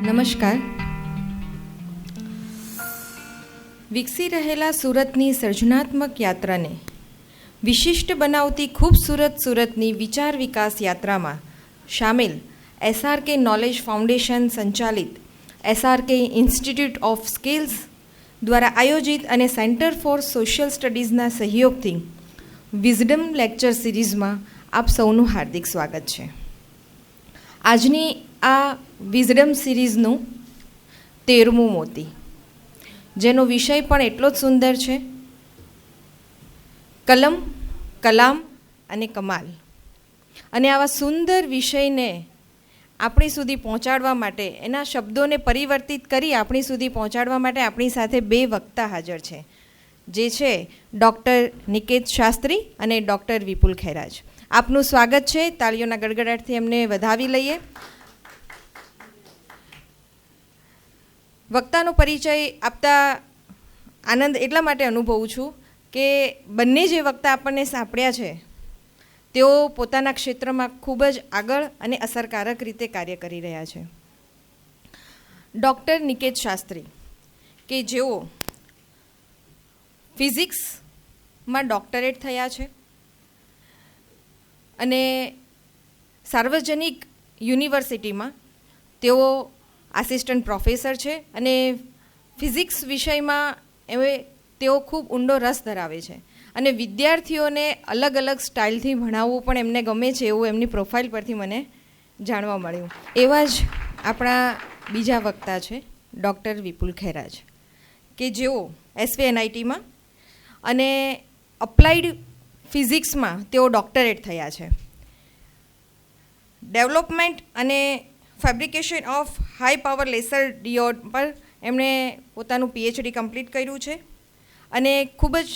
નમસ્કાર. વિકસી રહેલા સુરતની સર્જનાત્મક યાત્રાને વિશિષ્ટ બનાવતી ખૂબસૂરત સુરતની વિચાર વિકાસ યાત્રામાં સામેલ SRK નોલેજ ફાઉન્ડેશન સંચાલિત SRK ઇન્સ્ટિટ્યૂટ ઓફ સ્કિલ્સ દ્વારા આયોજિત અને સેન્ટર ફોર સોશિયલ સ્ટડીઝના સહયોગથી વિઝડમ લેક્ચર સિરીઝમાં આપ સૌનું હાર્દિક સ્વાગત છે. આજની આ વિઝડમ સિરીઝનું 13મું મોતી, જેનો વિષય પણ એટલો જ સુંદર છે, કલમ, કલામ અને કમાલ. અને આવા સુંદર વિષયને આપણી સુધી પહોંચાડવા માટે, એના શબ્દોને પરિવર્તિત કરી આપણી સુધી પહોંચાડવા માટે આપણી સાથે બે વક્તા હાજર છે, જે છે ડૉક્ટર નિકેત શાસ્ત્રી અને ડૉક્ટર વિપુલ ખૈરાજ. આપનું સ્વાગત છે. તાળીઓના ગડગડાટથી એમને વધાવી લઈએ. વક્તાનો પરિચય આપતા આનંદ એટલા માટે અનુભવું છું કે બંને જે વક્તા આપણને સાંપડ્યા છે તેઓ પોતાના ક્ષેત્રમાં ખૂબ જ આગળ અને અસરકારક રીતે કાર્ય કરી રહ્યા છે. ડૉક્ટર નિકેત શાસ્ત્રી, કે જેઓ ફિઝિક્સમાં ડૉક્ટરેટ થયા છે અને સાર્વજનિક યુનિવર્સિટીમાં તેઓ આસિસ્ટન્ટ પ્રોફેસર છે અને ફિઝિક્સ વિષયમાં તેઓ ખૂબ ઊંડો રસ ધરાવે છે અને વિદ્યાર્થીઓને અલગ અલગ સ્ટાઇલથી ભણાવવું પણ એમને ગમે છે, એવું એમની પ્રોફાઇલ પરથી મને જાણવા મળ્યું. એવા જ આપણા બીજા વક્તા છે ડૉક્ટર વિપુલ ખૈરાજ, કે જેઓ SVNITમાં અને અપ્લાઇડ ફિઝિક્સમાં તેઓ ડૉક્ટરેટ થયા છે. ડેવલપમેન્ટ અને fabrication of high power laser diode પર એમણે પોતાનું PhD કમ્પ્લીટ કર્યું છે અને ખૂબ જ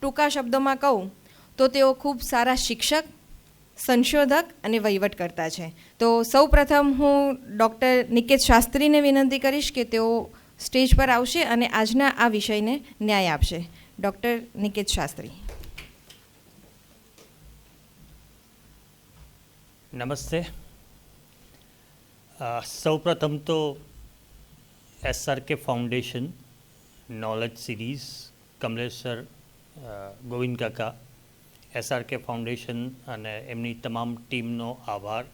ટૂંકા શબ્દોમાં કહું તો તેઓ ખૂબ સારા શિક્ષક, સંશોધક અને વહીવટકર્તા છે. તો સૌ પ્રથમ હું ડૉક્ટર નિકેત શાસ્ત્રીને વિનંતી કરીશ કે તેઓ સ્ટેજ પર આવશે અને આજના આ વિષયને ન્યાય આપશે. ડૉક્ટર નિકેત શાસ્ત્રી. નમસ્તે. સૌપ્રથમ તો SRK foundation knowledge series, Kamlesh sir, Govind કાકા, SRK ફાઉન્ડેશન અને એમની તમામ ટીમનો આભાર.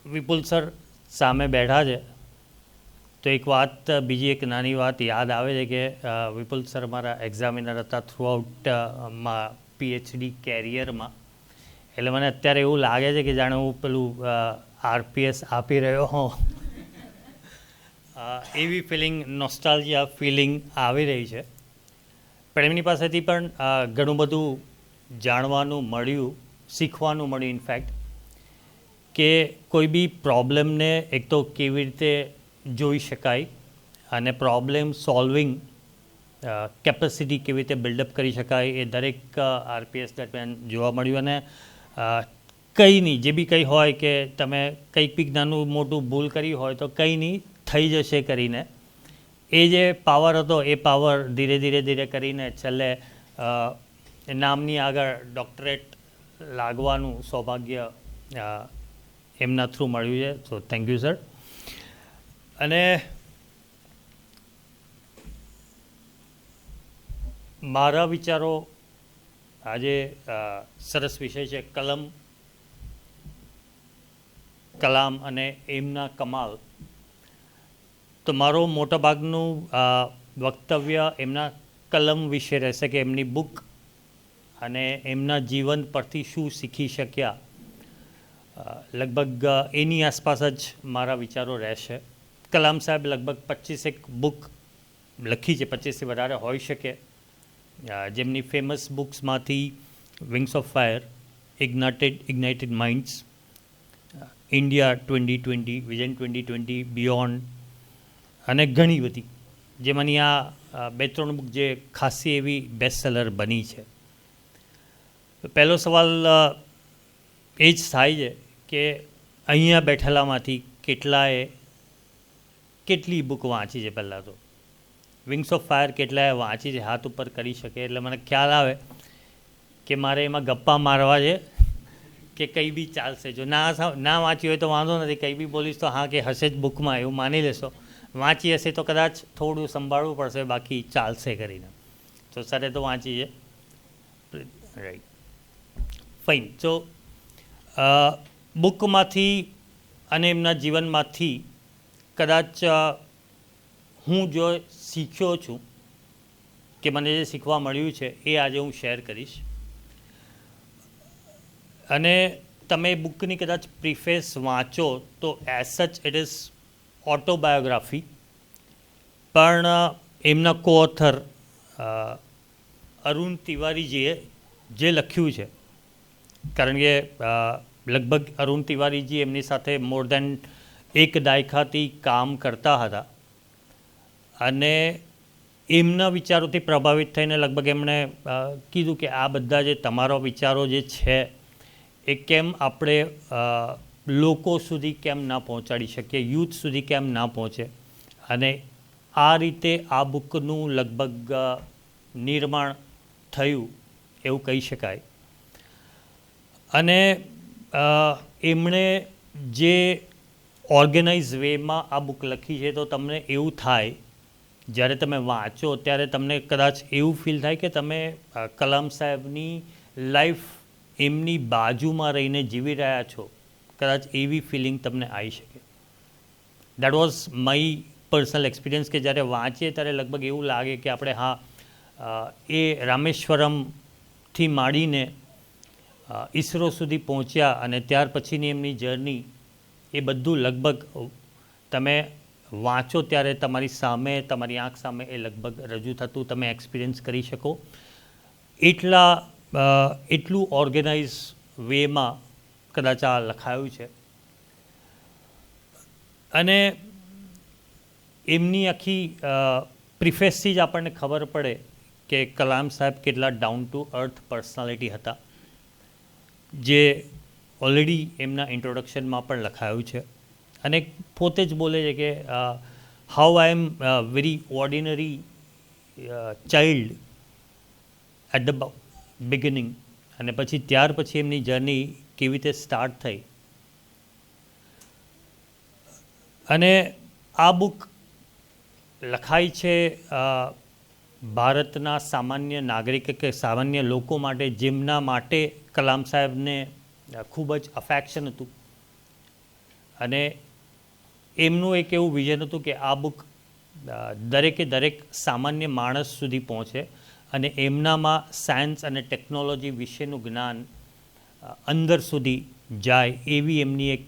વિપુલ સર સામે બેઠા છે તો એક વાત, બીજી એક નાની વાત યાદ આવે છે કે વિપુલ સર મારા એક્ઝામિનર હતા થ્રુઆઉટ PhD કેરિયરમાં. એટલે મને અત્યારે એવું લાગે છે કે જાણે હું પેલું RPS આપી રહ્યો હોઉં, એવી ફિલિંગ, નોસ્ટાલ્જિયા ફિલિંગ આવી રહી છે. પણ એમની પાસેથી પણ ઘણું બધું જાણવાનું મળ્યું, શીખવાનું મળ્યું. ઇનફેક્ટ કે કોઈ બી પ્રોબ્લેમને એક તો કેવી રીતે જોઈ શકાય અને પ્રોબ્લેમ સોલ્વિંગ કેપેસિટી કેવી રીતે બિલ્ડઅપ કરી શકાય, એ દરેક RPS દરમિયાન જોવા મળ્યું. અને કંઈ નહીં, જે બી કંઈ હોય કે તમે કંઈક બી નાનું મોટું ભૂલ કરી હોય તો કંઈ નહીં, થઈ જશે કરીને એ જે પાવર હતો, એ પાવર ધીરે ધીરે કરીને છેલ્લે નામની આગળ ડૉક્ટરેટ લાગવાનું સૌભાગ્ય એમના થ્રુ મળ્યું છે. So thank you sir. અને મારા વિચારો, આજે સરસ વિષય છે કલમ, કલામ અને એમના કમાલ. તો મારો મોટાભાગનું વક્તવ્ય એમના કલમ વિશે રહેશે, કે એમની બુક અને એમના જીવન પરથી શું શીખી શક્યા. લગભગ એની આસપાસ જ મારા વિચારો રહેશે. કલામ સાહેબ લગભગ 25 બુક લખી છે, 25થી વધારે હોઈ શકે, જેમની ફેમસ બુક્સમાંથી wings of fire, ignited minds, India 2020, vision 2020, beyond અને ઘણી બધી, જેમાંની આ 2-3 બુક જે ખાસી એવી બેસ્ટ સેલર બની છે. પહેલો સવાલ એ જ થાય છે કે અહીંયા બેઠેલામાંથી કેટલી બુક વાંચી છે? પહેલાં તો વિંગ્સ ઓફ ફાયર કેટલાએ વાંચી છે? હાથ ઉપર કરી શકે એટલે મને ખ્યાલ આવે કે મારે એમાં ગપ્પા મારવા છે કે કંઈ બી ચાલશે. જો ના વાંચ્યું હોય તો વાંધો નથી, કંઈ બી બોલીશ તો હા કે હશે જ બુકમાં એવું માની લેશો. વાંચી હશે તો કદાચ થોડું સંભાળવું પડશે, બાકી ચાલશે કરીને. તો સરે તો વાંચી છે, રાઈટ, ફાઇન. તો બુકમાંથી અને એમના જીવનમાંથી કદાચ હું જો શીખ્યો છું કે મને જે શીખવા મળ્યું છે એ આજે હું શેર કરીશ. અને તમે બુકની કદાચ પ્રિફેસ વાંચો તો એઝ સચ ઇટ ઇઝ ઓટોબાયોગ્રાફી, પણ એમના કોઓથર અરુણ તિવારીજીએ જે લખ્યું છે, કારણ કે લગભગ અરુણ તિવારીજી એમની સાથે મોર દેન 1 દાયકાથી કામ કરતા હતા અને એમના વિચારોથી પ્રભાવિત થઈને લગભગ એમણે કીધું કે આ બધા જે તમારા વિચારો જે છે એ કેમ આપણે લોકો સુધી કેમ ના પહોંચાડી શકીએ, યુથ સુધી કેમ ના પહોંચે. અને આ રીતે આ બુકનું લગભગ નિર્માણ થયું એવું કહી શકાય. અને એમણે જે ઓર્ગેનાઇઝ વેમાં આ બુક લખી છે તો તમને એવું થાય જ્યારે તમે વાંચો ત્યારે તમને કદાચ એવું ફીલ થાય કે તમે કલામ સાહેબની લાઈફ એમની બાજુમાં રહીને જીવી રહ્યા છો, કદાચ એવી ફિલિંગ તમને આવી શકે. That was my personal experience કે જ્યારે વાંચીએ ત્યારે લગભગ એવું લાગે કે આપણે એ રામેશ્વરમથી માંડીને ઈસરો સુધી પહોંચ્યા અને ત્યાર પછીની એમની જર્ની, એ બધું લગભગ તમે વાંચો ત્યારે તમારી સામે, તમારી આંખ સામે એ લગભગ રજૂ થતું તમે એક્સપિરિયન્સ કરી શકો. એટલું ઓર્ગેનાઇઝ વેમાં કદાચ આ લખાયું છે. અને એમની આખી પ્રિફેસથી જ આપણને ખબર પડે કે કલામ સાહેબ કેટલા ડાઉન ટુ અર્થ પર્સનાલિટી હતા, જે ઓલરેડી એમના ઇન્ટ્રોડક્શનમાં પણ લખાયું છે. અને પોતે જ બોલે છે કે how I am very ordinary child at the beginning, અને પછી ત્યાર પછી એમની જર્ની કેવી રીતે સ્ટાર્ટ થઈ. અને આ બુક લખાઈ છે ભારતના સામાન્ય નાગરિક કે સામાન્ય લોકો માટે, જેમના માટે કલામ સાહેબને ખૂબ જ અફેક્શન હતું. અને એમનું એક એવું વિઝન હતું કે આ બુક દરેક સામાન્ય માણસ સુધી પહોંચે અને એમનામાં સાયન્સ અને ટેકનોલોજી વિશેનું જ્ઞાન અંદર સુધી જાય, એવી એમની એક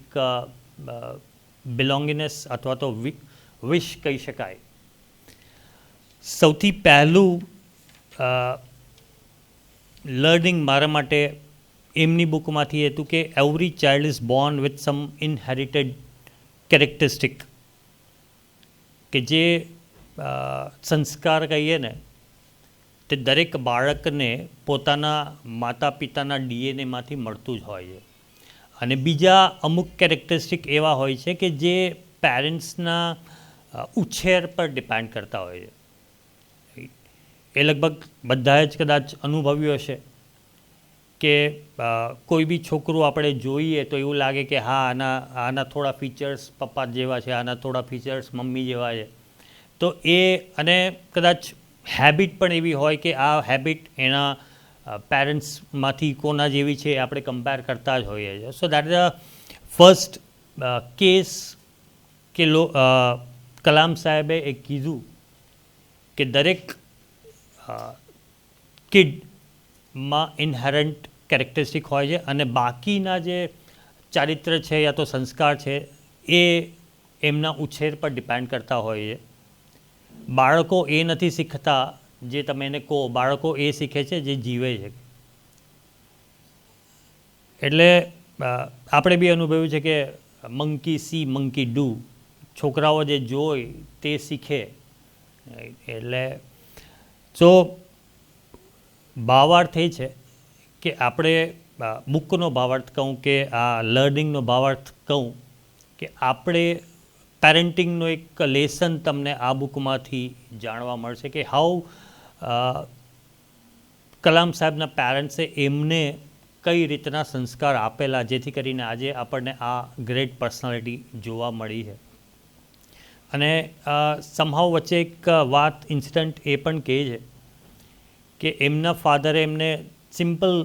બિલોંગિનેસ અથવા તો વિશ કહી શકાય. સૌથી પહેલું લર્નિંગ મારા માટે એમની બુકમાંથી હતું કે every child is born with some inherited characteristic, કે જે સંસ્કાર કહીએ ને તે દરેક બાળકને પોતાના માતા પિતાના ડીએનએમાંથી મળતું જ હોય છે. અને બીજા અમુક કેરેક્ટરિસ્ટિક એવા હોય છે કે જે પેરેન્ટ્સના ઉછેર પર ડિપેન્ડ કરતા હોય છે. એ લગભગ બધાએ જ કદાચ અનુભવ્યું હશે કે કોઈ બી છોકરું આપણે જોઈએ તો એવું લાગે કે હા આના થોડા ફીચર્સ પપ્પા જેવા છે, આના થોડા ફીચર્સ મમ્મી જેવા છે. તો એ અને કદાચ હેબિટ પણ એવી હોય કે આ હેબિટ એના પેરેન્ટ્સમાંથી કોના જેવી છે આપણે કમ્પેર કરતા જ હોઈએ છીએ. So that is the first case કે કલામ સાહેબે એ કીધું કે દરેક કિડમાં ઇનહેરન્ટ કેરેક્ટરિસ્ટિક હોય છે અને બાકીના જે ચારિત્ર છે યા તો સંસ્કાર છે એ એમના ઉછેર પર ડિપેન્ડ કરતા હોય છે. બાળકો એ નથી શીખતા જે તમે એને કહો, બાળકો એ શીખે છે જે જીવે છે. એટલે આપણે બી અનુભવ્યું છે કે મંકી સી મંકી ડુ, છોકરાઓ જે જોઈ તે શીખે. એટલે સો ભાવાર્થ એ છે કે આપણે બુકનો ભાવાર્થ કહું કે આ લર્નિંગનો ભાવાર્થ કહું કે આપણે પેરેન્ટિંગનો એક લેસન તમને આ બુકમાંથી જાણવા મળશે કે હાઉ કલામ સાહેબના પેરેન્ટ્સે એમને કઈ રીતના સંસ્કાર આપેલા જેથી કરીને આજે આપણને આ ગ્રેટ પર્સનાલિટી જોવા મળી છે. અને સમહાવ વચ્ચે એક વાત ઇન્સિડન્ટ એ પણ કહે છે કે એમના ફાધરે એમને સિમ્પલ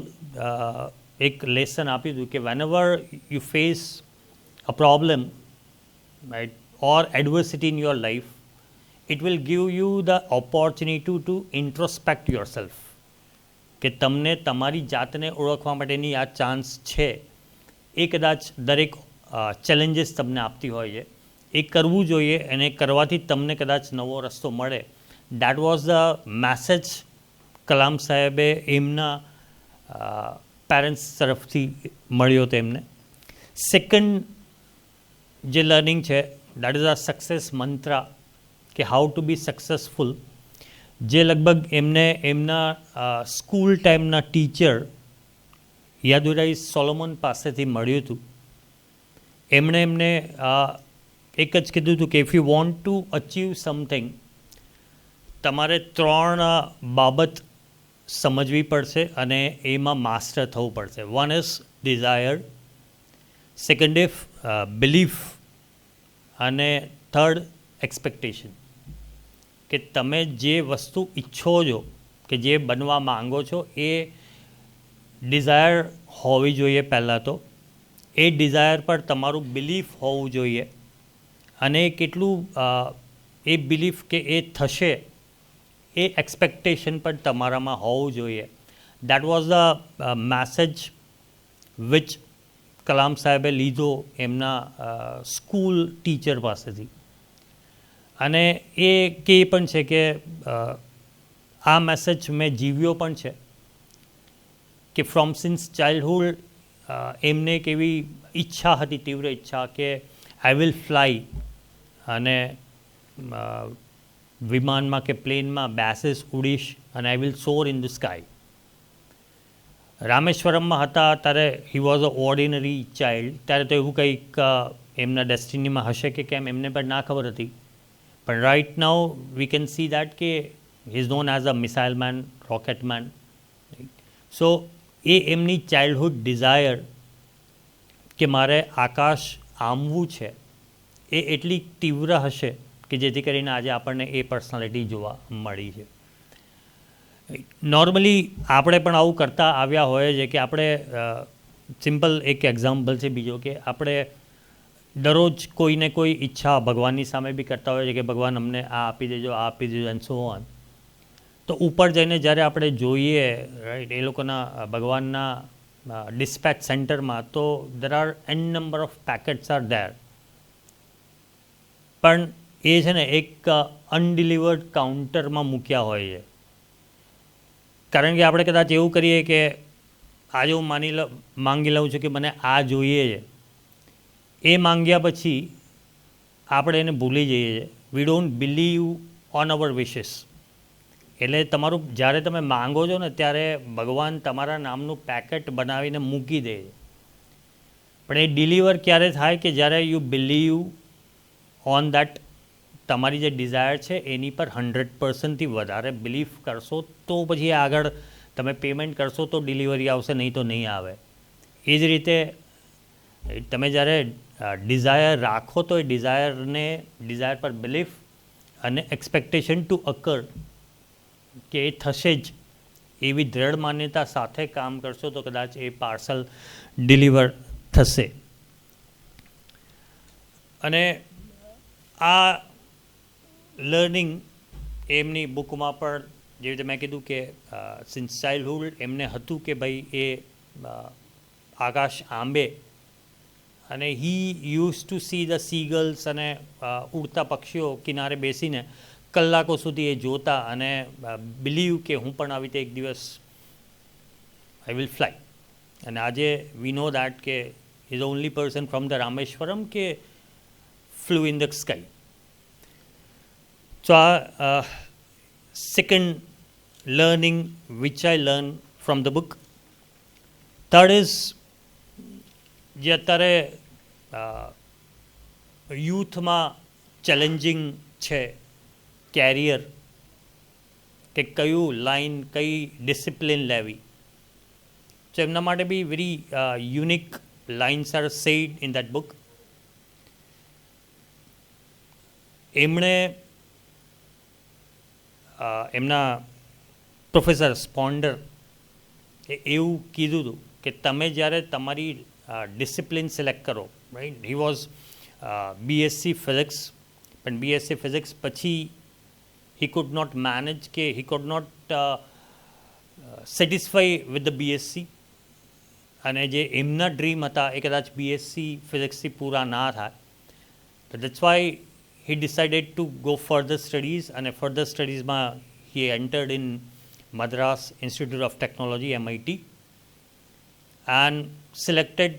એક લેસન આપ્યું હતું કે વેનએવર you face a problem, right, or adversity in your life, it will give you the opportunity to introspect yourself, કે તમને તમારી જાતને ઓળખવા માટેની આ ચાન્સ છે. એ કદાચ દરેક ચેલેન્જીસ તમને આપતી હોય છે, એ કરવું જોઈએ અને કરવાથી તમને કદાચ નવો રસ્તો મળે. That was the message Kalam સાહેબે એમના પેરેન્ટ્સ તરફથી મળ્યો હતો એમને. સેકન્ડ જે લર્નિંગ છે દેટ ઇઝ અ સક્સેસ મંત્ર, કે હાઉ ટુ બી સક્સેસફુલ, જે લગભગ એમને એમના સ્કૂલ ટાઈમના ટીચર યાદુરાઈ સોલોમન પાસેથી મળ્યું હતું. એમણે એમને એક જ કીધું હતું કે if you want to achieve something, તમારે 3 બાબત સમજવી પડશે અને એમાં માસ્ટર થવું પડશે. One is desire, second is belief, અને થર્ડ એક્સપેક્ટેશન. કે તમે જે વસ્તુ ઈચ્છો છો, કે જે બનવા માંગો છો, એ ડિઝાયર હોવી જોઈએ પહેલાં તો. એ ડિઝાયર પર તમારું બિલીફ હોવું જોઈએ, અને કેટલું એ બિલીફ કે એ થશે એ એક્સપેક્ટેશન પણ તમારામાં હોવું જોઈએ. That was the message which Kalam સાહેબે લીધો એમના સ્કૂલ ટીચર પાસેથી. અને એ કહે પણ છે કે આ મેસેજ મેં જીવ્યો પણ છે, કે ફ્રોમ સિન્સ ચાઇલ્ડહુડ એમને એક એવી ઈચ્છા હતી, તીવ્ર ઈચ્છા, કે આઈ વિલ ફ્લાય, અને વિમાનમાં કે પ્લેનમાં બેસીસ, ઉડીશ, અને આઈ વિલ સોર ઇન ધ સ્કાય. રામેશ્વરમમાં હતા ત્યારે he was a ordinary child. ત્યારે તો એવું કંઈક એમના ડેસ્ટિનીમાં હશે કે કેમ એમને પણ ના ખબર હતી. પણ right now we can see that કે he is known as a missile man, rocket man. So એ એમની ચાઇલ્ડહુડ ડિઝાયર કે મારે આકાશ આંબવું છે, એ એટલી તીવ્ર હશે કે જેથી કરીને આજે આપણને એ પર્સનાલિટી જોવા મળી છે. નોર્મલી આપણે પણ આવું કરતા આવ્યા હોય છે કે આપણે સિમ્પલ એક એક્ઝામ્પલ છે બીજો, કે આપણે દરરોજ કોઈને કોઈ ઈચ્છા ભગવાનની સામે બી કરતા હોય છે કે ભગવાન અમને આ આપી દેજો, આ આપી દેજો, એન્ડ સો ઓન. તો ઉપર જઈને જ્યારે આપણે જોઈએ, રાઈટ, એ લોકોના ભગવાનના ડિસ્પેચ સેન્ટરમાં, તો there are an number of packets are there. પણ એ છે ને એક અનડિલિવર્ડ કાઉન્ટરમાં મૂક્યા હોય છે. કારણ કે આપણે કદાચ એવું કરીએ કે આજે હું માંગી લઉં છું કે મને આ જોઈએ છે, એ માંગ્યા પછી આપણે એને ભૂલી જઈએ છીએ. વી ડોન્ટ બિલીવ ઓન અવર વિશેસ. એટલે તમારું જ્યારે તમે માંગો છો ને ત્યારે ભગવાન તમારા નામનું પેકેટ બનાવીને મૂકી દે છે. પણ એ ડિલિવર ક્યારે થાય કે જ્યારે યુ બિલીવ ઓન દેટ, તમારી જે ડિઝાયર છે એની પર 100%થી વધારે બિલીફ કરશો તો પછી આગળ તમે પેમેન્ટ કરશો તો ડિલિવરી આવશે, નહીં તો નહીં આવે. એ જ રીતે તમે જ્યારે ડિઝાયર રાખો તો એ ડિઝાયર પર બિલીફ અને એક્સપેક્ટેશન ટુ અકર, કે એ થશે જ, એવી દ્રઢ માન્યતા સાથે કામ કરશો તો કદાચ એ પાર્સલ ડિલિવર થશે. અને આ લર્નિંગ એમની બુકમાં પણ, જેવી રીતે મેં કીધું કે સિન્સ ચાઇલ્ડહુડ એમને હતું કે ભાઈ એ આકાશ આંબે, અને હી use to see the singles, અને ઉડતા પક્ષીઓ કિનારે બેસીને કલાકો સુધી એ જોતા અને બિલીવ કે હું પણ આવી રીતે એક દિવસ આઈ વિલ ફ્લાય. અને આજે વી નો દેટ કે is the only person from the Rameshwaram કે flew in the sky. So second learning which I learned from the book. Third is, જે અત્યારે યુથમાં ચેલેન્જિંગ છે કેરિયર, કે કયું લાઈન, કઈ ડિસિપ્લિન લેવી. So એમના માટે be very unique lines are said in that book. એમણે એમના પ્રોફેસર સ્પોન્ડર એવું કીધું હતું કે તમે જ્યારે તમારી ડિસિપ્લિન સિલેક્ટ કરો, right, he was BSc physics, પણ BSc ફિઝિક્સ પછી he could not manage કે he could not satisfy with the BSc, અને જે એમના ડ્રીમ હતા એ કદાચ BSc ફિઝિક્સથી પૂરા ના થાય. તો that's why he decided to go further studies, and further studies ma he entered in Madras Institute of Technology, MIT, and selected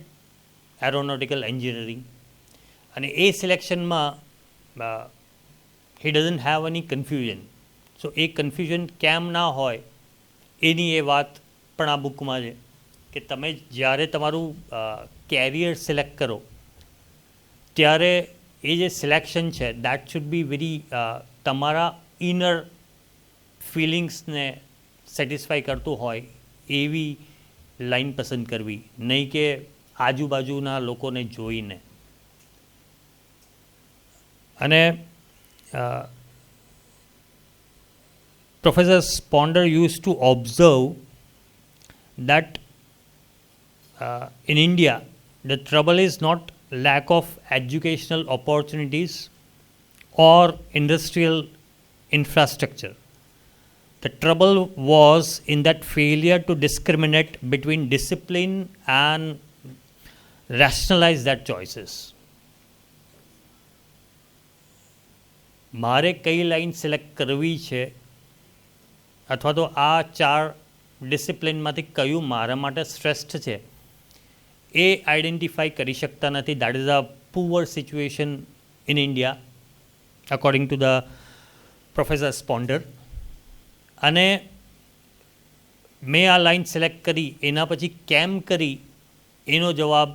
aeronautical engineering. And a selection ma he doesn't have any confusion. So a confusion કેમ ના હોય એની એ વાત પણ આ બુકમાં છે કે તમે જ્યારે તમારું કેરિયર સિલેક્ટ કરો ત્યારે એ જે સિલેક્શન છે દેટ શુડ બી વેરી તમારા ઇનર ફિલિંગ્સને સેટિસ્ફાઈ કરતું હોય એવી લાઈન પસંદ કરવી, નહીં કે આજુબાજુના લોકોને જોઈને. અને Professor Sponder used to observe that in India, the trouble is not lack of educational opportunities or industrial infrastructure. The trouble was in that failure to discriminate between discipline and rationalize that choices. મારે કઈ line select કરવી છે અથવા તો આ 4 ડિસિપ્લિનમાંથી કયું મારા માટે શ્રેષ્ઠ છે એ આઈડેન્ટિફાઈ કરી શકતા નથી. That is a poor situation in India according to the professor સ્પોન્ડર. અને મેં આ લાઈન સિલેક્ટ કરી એના પછી કેમ કરી એનો જવાબ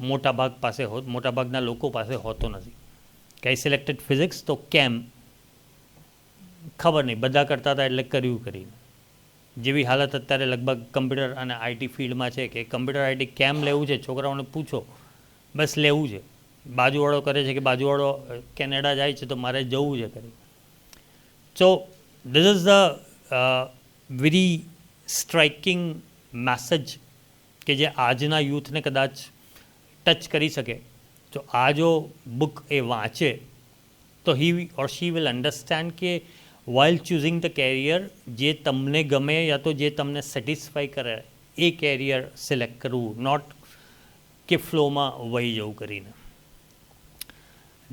મોટાભાગના લોકો પાસે હોતો નથી. કે આઈ સિલેક્ટેડ ફિઝિક્સ તો કેમ ખબર નહીં, બધા કરતા હતા એટલે કર્યું કરીને. જેવી હાલત અત્યારે લગભગ કમ્પ્યુટર અને IT ફિલ્ડમાં છે કે કમ્પ્યુટર IT કેમ લેવું છે, છોકરાઓને પૂછો, બસ લેવું છે. બાજુવાળો કરે છે કે બાજુવાળો કેનેડા જાય છે તો મારે જવું છે કરી. સો this is the very striking message કે જે આજના યુથને કદાચ ટચ કરી શકે. તો આ જો બુક એ વાંચે તો હી ઓર શી વિલ અન્ડરસ્ટેન્ડ કે while choosing the career જે તમને ગમે યા તો જે તમને સેટિસ્ફાઈ કરે એ કેરિયર સિલેક્ટ કરવું, નોટ કે ફ્લોમાં વહી જવું કરીને.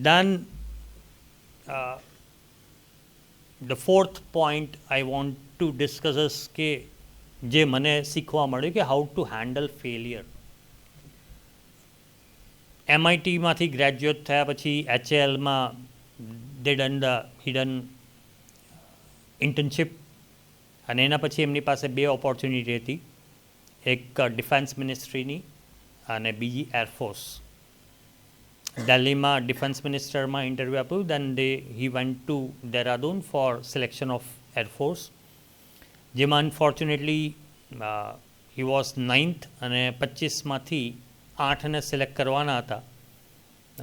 Then the fourth point I want to discuss is કે જે મને શીખવા મળ્યું કે how to handle failure. MITમાંથી ગ્રેજ્યુએટ થયા પછી HALમાં he done ઇન્ટર્નશિપ, અને એના પછી એમની પાસે 2 ઓપોર્ચ્યુનિટી હતી, એક ડિફેન્સ મિનિસ્ટ્રીની અને બીજી એરફોર્સ. દિલ્હીમાં ડિફેન્સ મિનિસ્ટરમાં ઇન્ટરવ્યૂ આપ્યું, then he went to Dehradun for selection of air force, જેમાં અનફોર્ચ્યુનેટલી હી વોઝ 9th અને 25માંથી 8ને સિલેક્ટ કરવાના હતા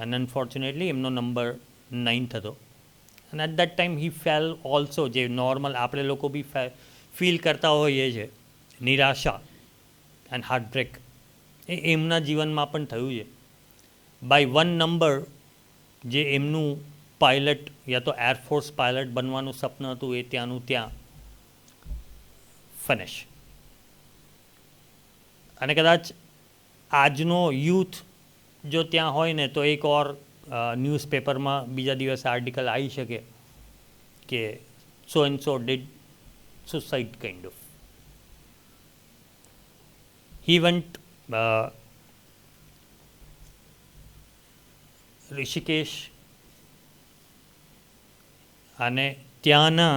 અને અનફોર્ચ્યુનેટલી એમનો નંબર 9th હતો. અને at that time he fell also, જે નોર્મલ આપણે લોકો બી ફીલ કરતા હોઈએ છીએ, નિરાશા એન્ડ હાર્ટબ્રેક, એ એમના જીવનમાં પણ થયું છે. બાય 1 નંબર જે એમનું પાયલટ યા તો એરફોર્સ પાયલટ બનવાનું સપનું હતું એ ત્યાંનું ત્યાં ફિનિશ. અને કદાચ આજનો યુથ જો ત્યાં હોય ને તો એક ઓર ન્યૂઝપેપરમાં બીજા દિવસે આર્ટિકલ આવી શકે કે સો and so did suicide kind of. He went Rishikesh, અને ત્યાંના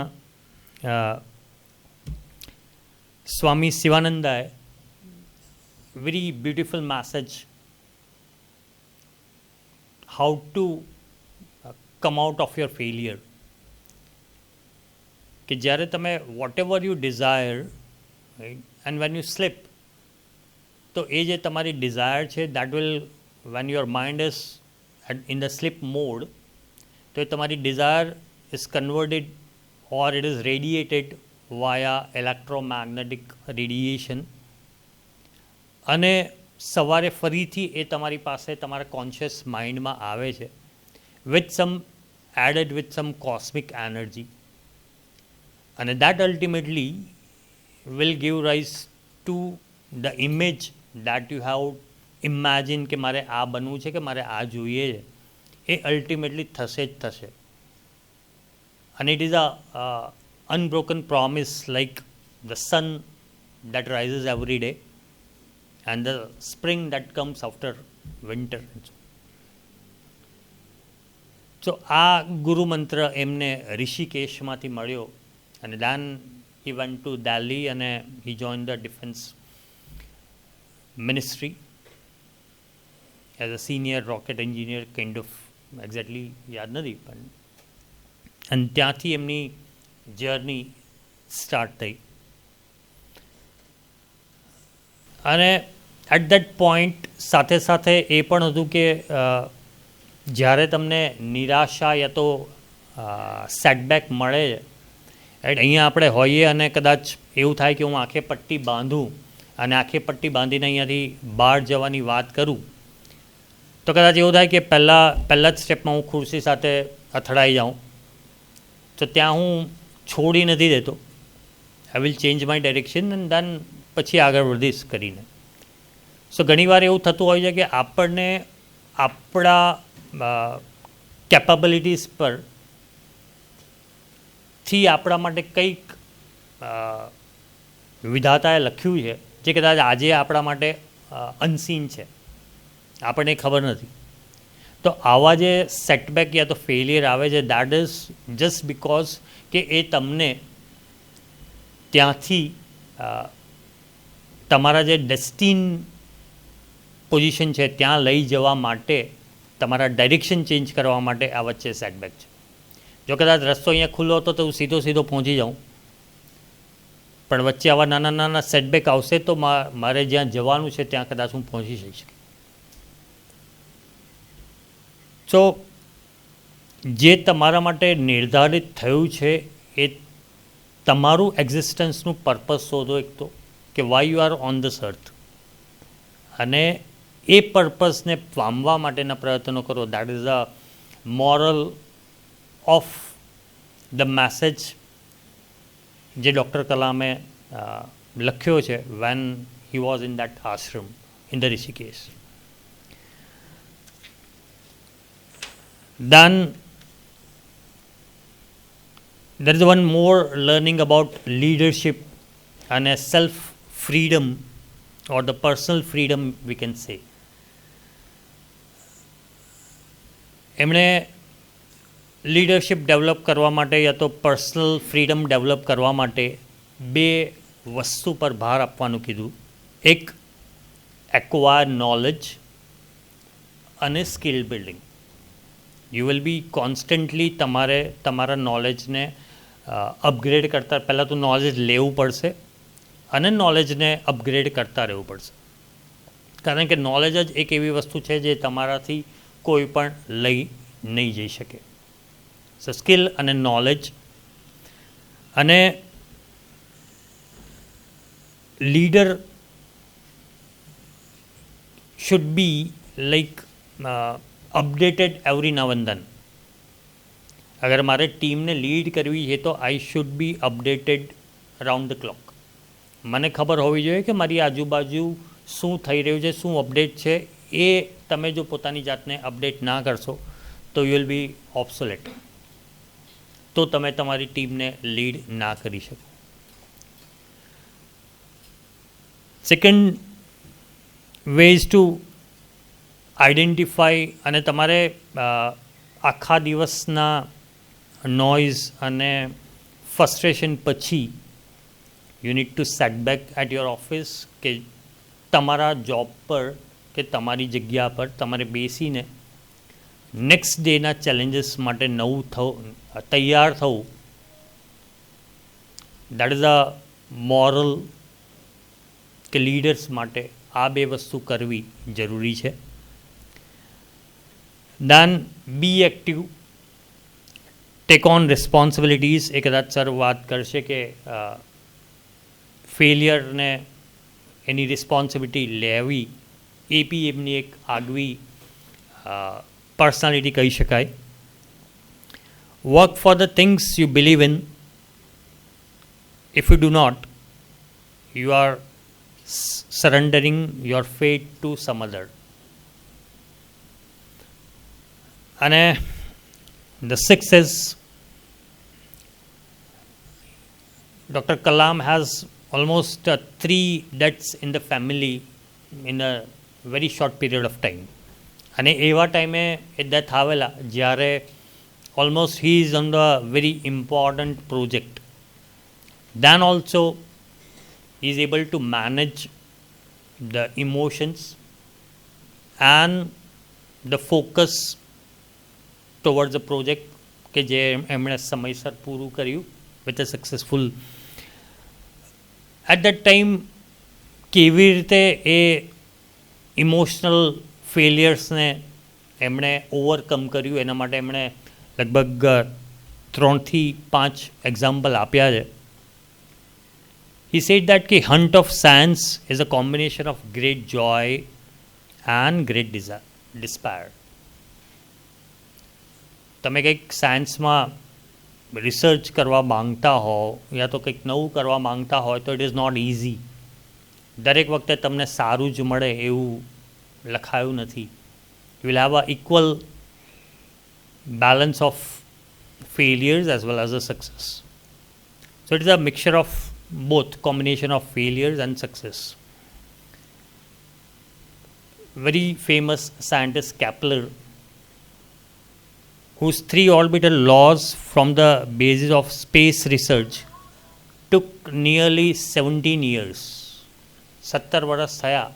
સ્વામી શિવાનંદાએ very beautiful message how to come out of your failure. કે જ્યારે તમે whatever you desire, right, and when you slip, તો એ જે તમારી ડિઝાયર છે that will when your mind is in the sleep mode, તો એ તમારી desire is converted or it is radiated via electromagnetic radiation, અને સવારે ફરીથી એ તમારી પાસે તમારા કોન્શિયસ માઇન્ડમાં આવે છે with some added with some cosmic energy, અને that ultimately will give rise to the image that you have imagined કે મારે આ બનવું છે કે મારે આ જોઈએ છે, એ અલ્ટિમેટલી થશે જ થશે. અને it is a unbroken promise like the sun that rises every day and the spring that comes after winter. So આ ગુરુ મંત્ર એમને ઋષિકેશમાંથી મળ્યો, અને then he went to Delhi and he joined the defense ministry as a senior rocket engineer, kind of, exactly યાદ નથી પણ, અને ત્યાંથી એમની જર્ની સ્ટાર્ટ થઈ. અને એટ દેટ પોઈન્ટ સાથે સાથે એ પણ હતું કે જ્યારે તમને નિરાશા યા તો સેટબેક મળે છે, અહીંયા આપણે હોઈએ અને કદાચ એવું થાય કે હું આંખે પટ્ટી બાંધું અને આંખે પટ્ટી બાંધીને અહીંયાથી બહાર જવાની વાત કરું, તો કદાચ એવું થાય કે પહેલાં જ સ્ટેપમાં હું ખુરશી સાથે અથડાઈ જાઉં, તો ત્યાં હું છોડી નથી દેતો. I will change my direction and then પછી આગળ વધીશ કરીને. સો ઘણીવાર એવું થતું હોય છે કે આપણને આપણા કેપેબિલિટીઝ પર થી આપણા માટે કંઈક વિધાતાએ લખ્યું છે જે કદાચ આજે આપણા માટે અનસીન છે, આપણને ખબર નથી. તો આવા જે સેટબેક યા તો ફેલિયર આવે છે, દેટ ઇઝ જસ્ટ બિકોઝ કે એ તમને ત્યાંથી તમારા જે ડેસ્ટિન પોઝિશન છે ત્યાં લઈ જવા માટે, તમારા ડાયરેક્શન ચેન્જ કરવા માટે આ વચ્ચે સેટબેક છે. જો કદાચ રસ્તો અહીંયા ખુલ્લો હતો તો હું સીધો પહોંચી જાઉં, પણ વચ્ચે આવા નાના નાના સેટબેક આવશે તો મારે જ્યાં જવાનું છે ત્યાં કદાચ હું પહોંચી શકીશ. સો જે તમારા માટે નિર્ધારિત થયું છે એ તમારું એક્ઝિસ્ટન્સનું પર્પઝ શોધો એક તો, કે why you are on this earth, અને એ પર્પઝને પામવા માટેના પ્રયત્નો કરો. That is the moral of the message જે ડૉક્ટર કલામે લખ્યો છે when he was in that ashram in the Rishikesh. Then there is one more learning about leadership and a self-freedom or the personal freedom we can say. એમણે leadership develop કરવા માટે યા તો personal freedom develop કરવા માટે બે વસ્તુ પર ભાર આપવાનું કીધું. એક એક્વાયર નોલેજ અને skill building. You will be constantly તમારે તમારા નોલેજને અપગ્રેડ કરતા, પહેલાં તો નોલેજ લેવું પડશે અને નોલેજને અપગ્રેડ કરતા રહેવું પડશે, કારણ કે નોલેજ જ એક એવી વસ્તુ છે જે તમારાથી કોઈ પણ લઈ નહીં જઈ શકે. સો સ્કિલ અને નોલેજ, અને leader should be like updated every now and then. અગર મારે ટીમને લીડ કરવી છે તો I should be updated round the clock. મને ખબર હોવી જોઈએ કે મારી આજુબાજુ શું થઈ રહ્યું છે, શું અપડેટ છે. એ તમે જો પોતાની જાતને અપડેટ ના કરશો તો યુ વિલ બી ઓબ્સોલેટ, તો તમે તમારી ટીમને લીડ ના કરી શકો. Second way is to identify, અને તમારે આખા દિવસના નોઇઝ અને ફ્રસ્ટ્રેશન પછી you need to set back at your office, કે તમારા જોબ પર કે તમારી જગ્યા પર તમારે બેસીને નેક્સ્ટ ડેના ચેલેન્જીસ માટે તૈયાર થવું. દેટ ઇઝ અ મોરલ કે લીડર્સ માટે આ બે વસ્તુ કરવી જરૂરી છે. દેન બી એક્ટિવ, ટેક ઓન રિસ્પોન્સિબિલિટીઝ. એ કદાચ સર વાત કરશે કે ફેલિયરને એની રિસ્પોન્સિબિલિટી લેવી એ બી એમની એક આગવી પર્સનાલિટી કહી શકાય. Work for the things you believe in. If you do not, you are surrendering your fate to some other. And the sixth is Dr. Kalam has almost 3 deaths in the family in a very short period of time. અને એવા ટાઈમે એ death આવેલા જ્યારે almost he is on the very important project. Then also he is able to manage the emotions and the focus towards the project કે જે એમણે સમયસર પૂરું કર્યું with a successful. at that time કેવી રીતે એ ઇમોશનલ ફેલિયર્સને એમણે ઓવરકમ કર્યું એના માટે એમણે લગભગ 3 થી 5 એક્ઝામ્પલ આપ્યા છે. He said that the hunt of science is a combination of great joy and great despair. તમે કંઈક સાયન્સમાં રિસર્ચ કરવા માંગતા હો યા તો કંઈક નવું કરવા માંગતા હોય તો ઇટ ઇઝ નોટ ઇઝી. દરેક વખતે તમને સારું જ મળે એવું લખાયું નથી. You will have a equal balance of failures as well as a success. So it is a mixture of both, combination of failures and success. Very famous scientist Kepler, whose 3 orbital laws from the basis of space research took nearly 17 years. 17 વર્ષ થયા.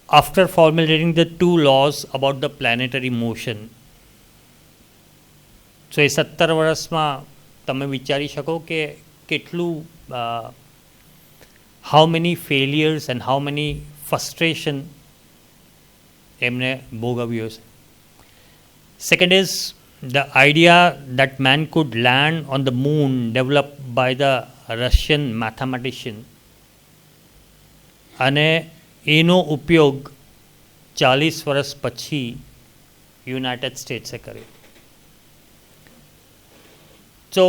After formulating the 2 laws about the planetary motion. So એ 17 વર્ષમાં તમે વિચારી શકો કે કેટલું how many failures and how many frustration એમને ભોગવ્યો છે. Second is the idea that man could land on the moon developed by the Russian mathematician અને એનો ઉપયોગ 40 વર્ષ પછી યુનાઇટેડ સ્ટેટ્સે કર્યો. So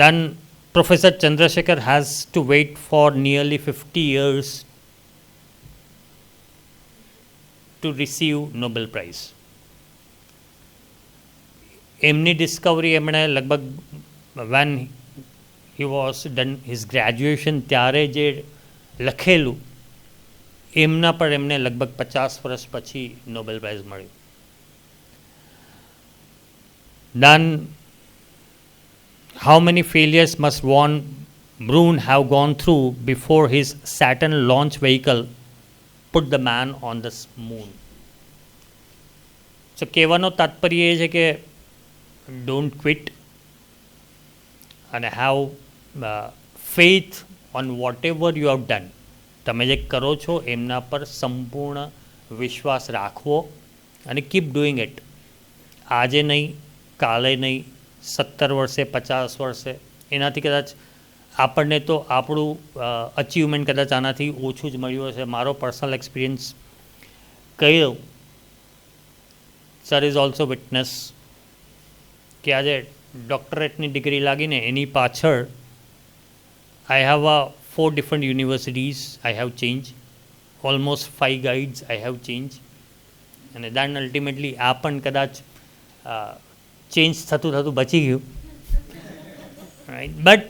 then Professor Chandrasekhar has to wait for nearly 50 years to receive Nobel Prize. એમની Discovery એમણે લગભગ when he was done his graduation ત્યારે જે લખેલું એમના પર એમને લગભગ 50 વર્ષ પછી નોબેલ પ્રાઇઝ મળ્યું. Then how many failures must von Braun have gone through before his Saturn launch vehicle put the man on the moon? So કહેવાનો તાત્પર્ય એ છે કે don't quit and have faith on whatever you have done. તમે જે કરો છો એમના પર સંપૂર્ણ વિશ્વાસ રાખવો અને કીપ ડુઈંગ ઇટ. આજે નહીં, કાલે નહીં, 17 વર્ષે, 50 વર્ષે, એનાથી કદાચ આપણને તો આપણું અચીવમેન્ટ કદાચ આનાથી ઓછું જ મળ્યું હશે. મારો પર્સનલ એક્સપિરિયન્સ કહી દઉં. સર ઇઝ ઓલ્સો વિટનેસ કે આજે ડૉક્ટરેટની ડિગ્રી લાગીને એની પાછળ I have 4 different universities I have changed, almost 5 guides I have changed, and then ultimately આ પણ કદાચ ચેન્જ થતું થતું બચી ગયું. રાઈટ, બટ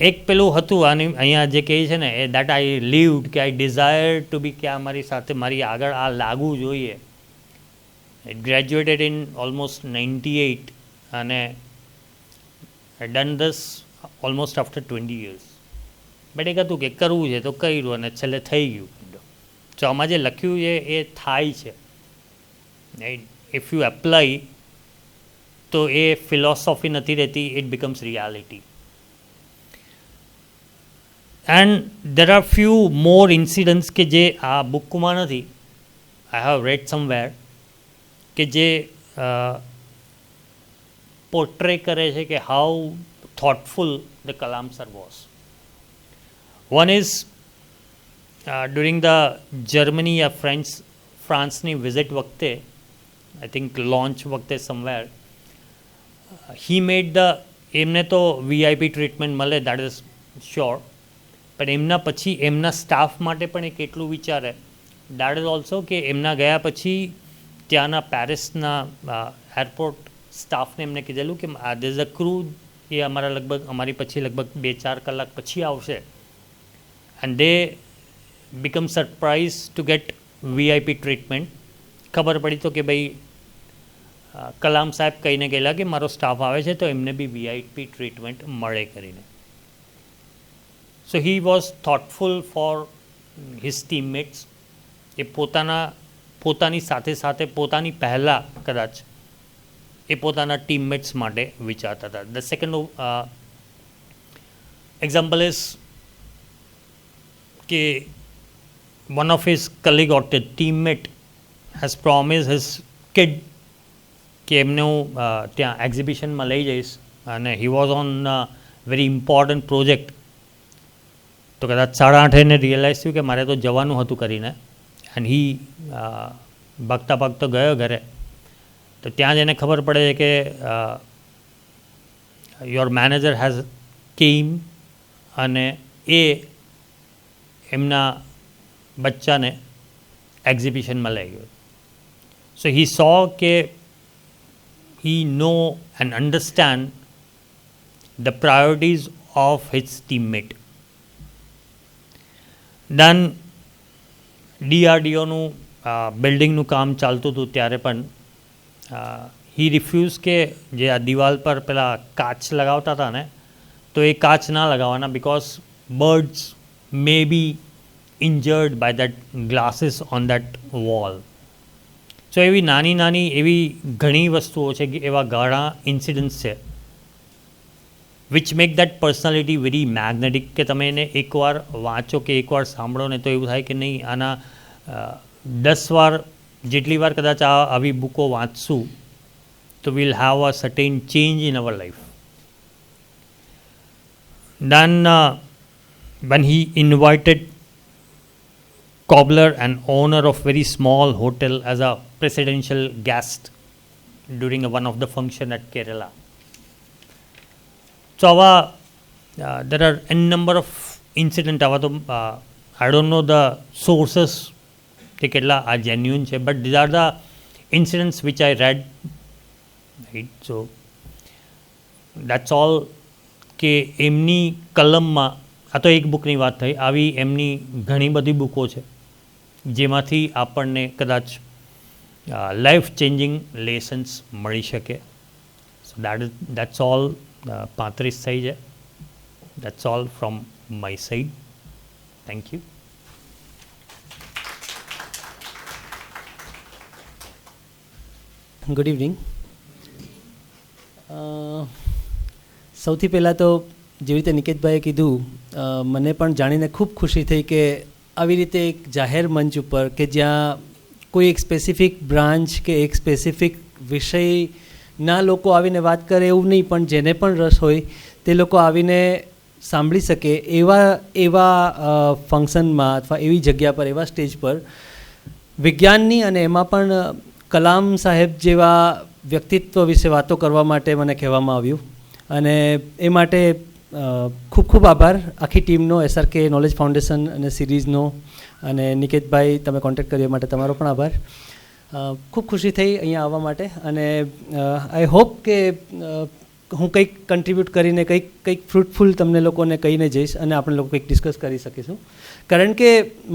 એક પેલું હતું આની અહીંયા જે કહે છે ને એ દેટ આઈ લીવડ કે આઈ ડિઝાયર ટુ બી કે આ મારી સાથે મારી આગળ આ લાગવું જોઈએ. ઇટ ગ્રેજ્યુએટેડ ઇન ઓલમોસ્ટ 98 અને done this almost after 20 years. But એક હતું કે કરવું છે તો કર્યું અને છેલ્લે થઈ ગયું. તો આમાં જે લખ્યું છે એ થાય છે. ઇફ યુ એપ્લાય તો એ ફિલોસોફી નથી રહેતી, it becomes reality. And there are few more incidents કે જે આ બુકમાં નથી, I have read somewhere, કે જે portray કરે છે કે how thoughtful the Kalam sir was. One is during the Germany या ફ્રાન્સની વિઝિટ વખતે, I think launch વખતે somewhere, he made the, એમને તો VIP ટ્રીટમેન્ટ મળે, that is sure, પણ એમના પછી એમના સ્ટાફ માટે પણ એક એટલું વિચારે, that is also કે એમના ગયા પછી ત્યાંના પેરિસના એરપોર્ટ સ્ટાફને એમને કીધેલું કે there is a crew, એ અમારા લગભગ અમારી પછી લગભગ 2-4 કલાક પછી આવશે, and they become surprised to get VIP treatment. ખબર પડી તો કે ભાઈ કલામ સાહેબ કહીને ગયેલા કે મારો સ્ટાફ આવે છે તો એમને બી VIP ટ્રીટમેન્ટ મળે કરીને. So he was thoughtful for his teammates. એ પોતાની સાથે સાથે પોતાની પહેલાં કદાચ એ પોતાના ટીમમેટ્સ માટે વિચારતા હતા. ધ સેકન્ડ એક્ઝામ્પલ ઇઝ કે one of his colleague or the teammate has promised his kid કે એમને હું ત્યાં એક્ઝિબિશનમાં લઈ જઈશ, અને he was on a very important project. તો કદાચ 8:30 એને રિયલાઇઝ થયું કે મારે તો જવાનું હતું કરીને, એન્ડ હી ભાગતા ભાગતો ગયો ઘરે. તો ત્યાં જ એને ખબર પડે છે કે યોર મેનેજર હેઝ કેમ, અને એ એમના બચ્ચાને એક્ઝિબિશનમાં લઈ ગયો. સો હી સો કે he know and understand the priorities of his teammate. Then DRDOનું બિલ્ડિંગનું કામ ચાલતું હતું ત્યારે પણ he refused કે જે આ દિવાલ પર પેલા કાચ લગાવતા હતા ને, તો એ કાચ ના લગાવવાના, because birds may be injured by that glasses on that wall. સો એવી નાની એવી ઘણી વસ્તુઓ છે, એવા ઘણા ઇન્સિડન્ટ્સ છે which make that personality very magnetic, કે તમે એને એકવાર વાંચો કે એકવાર સાંભળો ને તો એવું થાય કે નહીં, આના 10 વાર જેટલી વાર કદાચ આવી બુકો વાંચશું તો will have a certain change in our life. Then when he invited cobbler and owner of very small hotel as a presidential guest during one of the function at Kerala. So there are a number of incidents. I don't know the sources કે કેટલા આ genuine છે, but these are the incidents which I read, right? So that's all. કે એમની કલમમાં, આ તો એક બુકની વાત થઈ, આવી એમની ઘણી બધી બુકો છે જેમાંથી આપણને કદાચ લાઈફ ચેન્જિંગ લેસન્સ મળી શકે. સો દેટ્સ ઓલ. 35 થઈ જાય. That's all from my side. Thank you. Good evening. સૌથી પહેલાં તો જેવી રીતે નિકેતભાઈએ કીધું, મને પણ જાણીને ખૂબ ખુશી થઈ કે આવી રીતે એક જાહેર મંચ ઉપર કે જ્યાં કોઈ એક સ્પેસિફિક બ્રાન્ચ કે એક સ્પેસિફિક વિષયના લોકો આવીને વાત કરે એવું નહીં, પણ જેને પણ રસ હોય તે લોકો આવીને સાંભળી શકે એવા ફંક્શનમાં અથવા એવી જગ્યા પર, એવા સ્ટેજ પર વિજ્ઞાનની અને એમાં પણ કલામ સાહેબ જેવા વ્યક્તિત્વ વિશે વાતો કરવા માટે મને કહેવામાં આવ્યું, અને એ માટે ખૂબ ખૂબ આભાર આખી ટીમનો, SRK નોલેજ ફાઉન્ડેશન અને સિરીઝનો, અને નિકેતભાઈ તમે કોન્ટેક્ટ કર્યો માટે તમારો પણ આભાર. ખૂબ ખુશી થઈ અહીંયા આવવા માટે, અને આઈ હોપ કે હું કંઈક કન્ટ્રીબ્યુટ કરીને કંઈક ફ્રૂટફુલ તમને લોકોને કહીને જઈશ અને આપણે લોકો કંઈક ડિસ્કસ કરી શકીશું. કારણ કે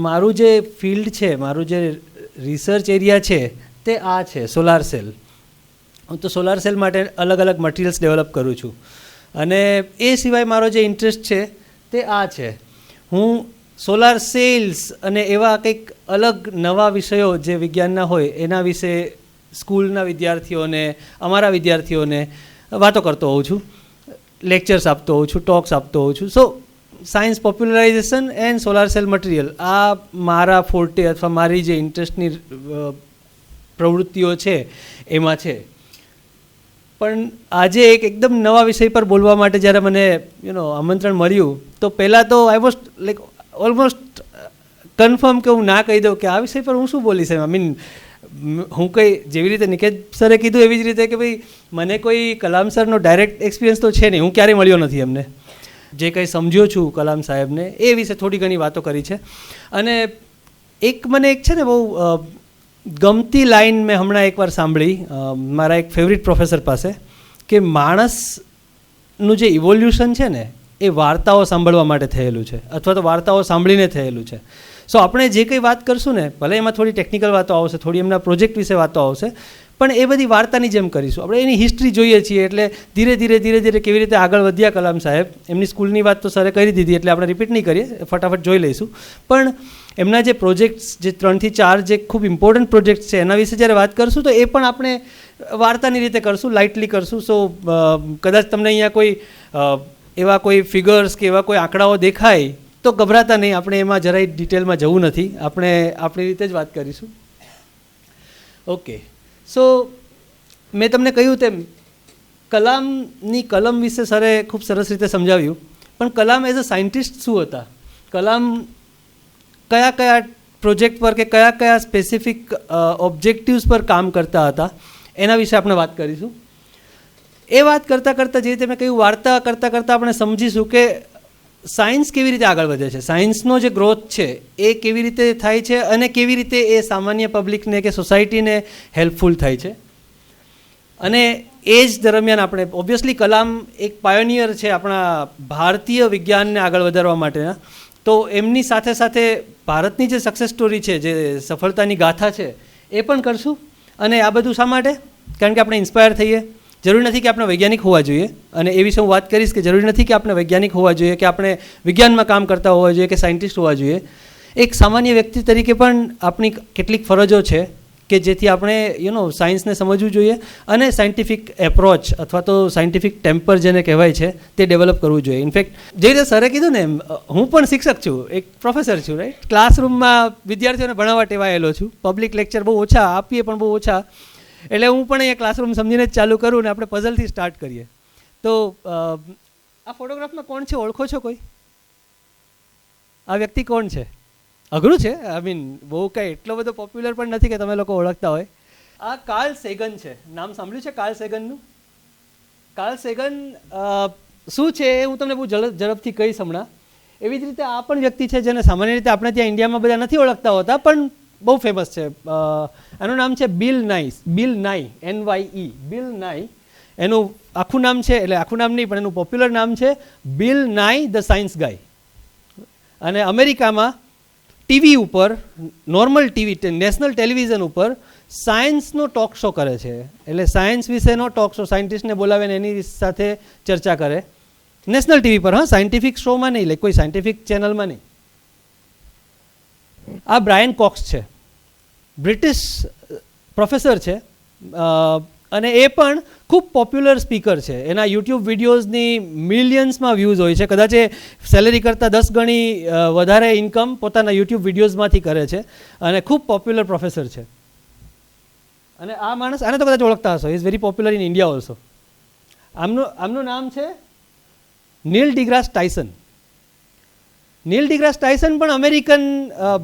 મારું જે ફિલ્ડ છે, મારું જે રિસર્ચ એરિયા છે તે આ છે સોલાર સેલ. હું તો સોલાર સેલ માટે અલગ અલગ મટિરિયલ્સ ડેવલપ કરું છું, અને એ સિવાય મારો જે ઇન્ટરેસ્ટ છે તે આ છે. હું સોલાર સેલ્સ અને એવા કંઈક અલગ નવા વિષયો જે વિજ્ઞાનના હોય એના વિશે સ્કૂલના વિદ્યાર્થીઓને, અમારા વિદ્યાર્થીઓને વાતો કરતો હોઉં છું, લેક્ચર્સ આપતો હોઉં છું, ટોક્સ આપતો હોઉં છું. So science popularization and solar cell material, આ મારા ફોર્ટે અથવા મારી જે ઇન્ટરેસ્ટની પ્રવૃત્તિઓ છે એમાં છે. પણ આજે એક એકદમ નવા વિષય પર બોલવા માટે જ્યારે મને આમંત્રણ મળ્યું તો પહેલાં તો I was like almost confirm કે હું ના કહી દઉં કે આ વિષય પર હું શું બોલીશ એમ. આઈ મીન હું કંઈ જેવી રીતે નિકેત સરે કીધું એવી જ રીતે કે ભાઈ મને કોઈ કલામ સરનો ડાયરેક્ટ એક્સપિરિયન્સ તો છે નહીં, હું ક્યારેય મળ્યો નથી એમને. જે કંઈ સમજ્યો છું કલામ સાહેબને એ વિશે થોડી ઘણી વાતો કરી છે. અને મને એક છે ને બહુ ગમતી લાઈન મેં હમણાં એકવાર સાંભળી મારા એક ફેવરિટ પ્રોફેસર પાસે, કે માણસનું જે ઇવોલ્યુશન છે ને એ વાર્તાઓ સાંભળવા માટે થયેલું છે અથવા તો વાર્તાઓ સાંભળીને થયેલું છે. સો આપણે જે કંઈ વાત કરશું ને, ભલે એમાં થોડી ટેકનિકલ વાતો આવશે, થોડી એમના પ્રોજેક્ટ વિશે વાતો આવશે, પણ એ બધી વાર્તાની જેમ કરીશું. આપણે એની હિસ્ટ્રી જોઈએ છીએ એટલે ધીરે ધીરે કેવી રીતે આગળ વધ્યા કલામ સાહેબ. એમની સ્કૂલની વાત તો સરે કરી દીધી એટલે આપણે રિપીટ નહીં કરીએ, ફટાફટ જોઈ લઈશું. પણ એમના જે પ્રોજેક્ટ્સ, જે 3 થી 4 જે ખૂબ ઇમ્પોર્ટન્ટ પ્રોજેક્ટ્સ છે એના વિશે જ્યારે વાત કરશું તો એ પણ આપણે વાર્તાની રીતે કરશું, લાઇટલી કરશું. સો કદાચ તમને અહીંયા કોઈ એવા કોઈ ફિગર્સ કે એવા કોઈ આંકડાઓ દેખાય તો ગભરાતા નહીં, આપણે એમાં જરાય ડિટેલમાં જવું નથી, આપણે આપણી રીતે જ વાત કરીશું. ઓકે, સો મેં તમને કહ્યું તેમ કલામની કલમ વિશે સરે ખૂબ સરસ રીતે સમજાવ્યું, પણ કલામ એઝ અ સાયન્ટિસ્ટ શું હતા, કલામ કયા પ્રોજેક્ટ પર કે કયા સ્પેસિફિક ઓબ્જેક્ટિવ્સ પર કામ કરતા હતા એના વિશે આપણે વાત કરીશું. એ વાત કરતાં જે રીતે મેં કહ્યું, વાર્તા કરતાં આપણે સમજીશું કે સાયન્સ કેવી રીતે આગળ વધે છે, સાયન્સનો જે ગ્રોથ છે એ કેવી રીતે થાય છે અને કેવી રીતે એ સામાન્ય પબ્લિકને કે સોસાયટીને હેલ્પફુલ થાય છે. અને એ જ દરમિયાન આપણે ઓબ્વિયસલી કલામ એક પાયોનિયર છે આપણા ભારતીય વિજ્ઞાનને આગળ વધારવા માટેના, તો એમની સાથે ભારતની જે સક્સેસ સ્ટોરી છે, જે સફળતાની ગાથા છે એ પણ કરશું. અને આ બધું શા માટે? કારણ કે આપણે ઇન્સ્પાયર થઈએ. જરૂરી નથી કે આપણે વૈજ્ઞાનિક હોવા જોઈએ, અને એ વિશે હું વાત કરીશ કે જરૂરી નથી કે આપણે વૈજ્ઞાનિક હોવા જોઈએ, કે આપણે વિજ્ઞાનમાં કામ કરતા હોવા જોઈએ, કે સાયન્ટિસ્ટ હોવા જોઈએ. એક સામાન્ય વ્યક્તિ તરીકે પણ આપણી કેટલીક ફરજો છે કે જેથી આપણે સાયન્સને સમજવું જોઈએ અને સાયન્ટિફિક એપ્રોચ અથવા તો સાયન્ટિફિક ટેમ્પર જેને કહેવાય છે તે ડેવલપ કરવું જોઈએ. ઇનફેક્ટ જે રીતે સરે કીધું ને, હું પણ શિક્ષક છું, એક પ્રોફેસર છું, રાઈટ. ક્લાસરૂમમાં વિદ્યાર્થીઓને ભણાવવા ટેવાયેલો છું, પબ્લિક લેક્ચર બહુ ઓછા આપીએ પણ બહુ ઓછા, એટલે હું પણ અહીંયા ક્લાસરૂમ સમજીને જ ચાલુ કરું ને આપણે પઝલથી સ્ટાર્ટ કરીએ. તો આ ફોટોગ્રાફમાં કોણ છે, ઓળખો છો કોઈ? આ વ્યક્તિ કોણ છે? અઘરું છે, આઈ મીન બહુ કંઈ એટલો બધો પોપ્યુલર પણ નથી કે તમે લોકો ઓળખતા હોય. આ કાર્લ સેગન છે, નામ સાંભળ્યું છે કાર્લ સેગનનું? કાર્લ સેગન શું છે એ હું તમને બહુ ઝડપથી કહીશ હમણાં. એવી જ રીતે આ પણ વ્યક્તિ છે જેને સામાન્ય રીતે આપણે ત્યાં ઇન્ડિયામાં બધા નથી ઓળખતા હોતા પણ બહુ ફેમસ છે. એનું નામ છે બિલ નાઈ, NYE, બિલ નાઈ એનું આખું નામ છે. એટલે આખું નામ નહીં પણ એનું પોપ્યુલર નામ છે બિલ નાઈ ધ સાયન્સ ગાય. અને અમેરિકામાં ટીવી ઉપર, નોર્મલ ટીવી, નેશનલ ટેલિવિઝન ઉપર સાયન્સનો ટોક શો કરે છે. એટલે સાયન્સ વિશેનો ટોક શો, સાયન્ટિસ્ટને બોલાવીને એની સાથે ચર્ચા કરે નેશનલ ટીવી પર. હા, સાયન્ટિફિક શોમાં નહીં, લાઈક કોઈ સાયન્ટિફિક ચેનલમાં નહીં. આ બ્રાયન કોક્સ છે, બ્રિટિશ પ્રોફેસર છે, અને એ પણ ખૂબ પોપ્યુલર સ્પીકર છે. એના યુટ્યુબ વિડીયોઝની મિલિયન્સમાં વ્યૂઝ હોય છે. કદાચ એ સેલેરી કરતાં 10 ગણી વધારે ઇન્કમ પોતાના યુટ્યુબ વિડીયોઝમાંથી કરે છે અને ખૂબ પોપ્યુલર પ્રોફેસર છે. અને આ માણસ, આને તો કદાચ ઓળખતા હશો, is very popular in India also. આમનું નામ છે નીલ ડિગ્રાસ ટાયસન. નીલ ડિગ્રાસ ટાયસન પણ અમેરિકન,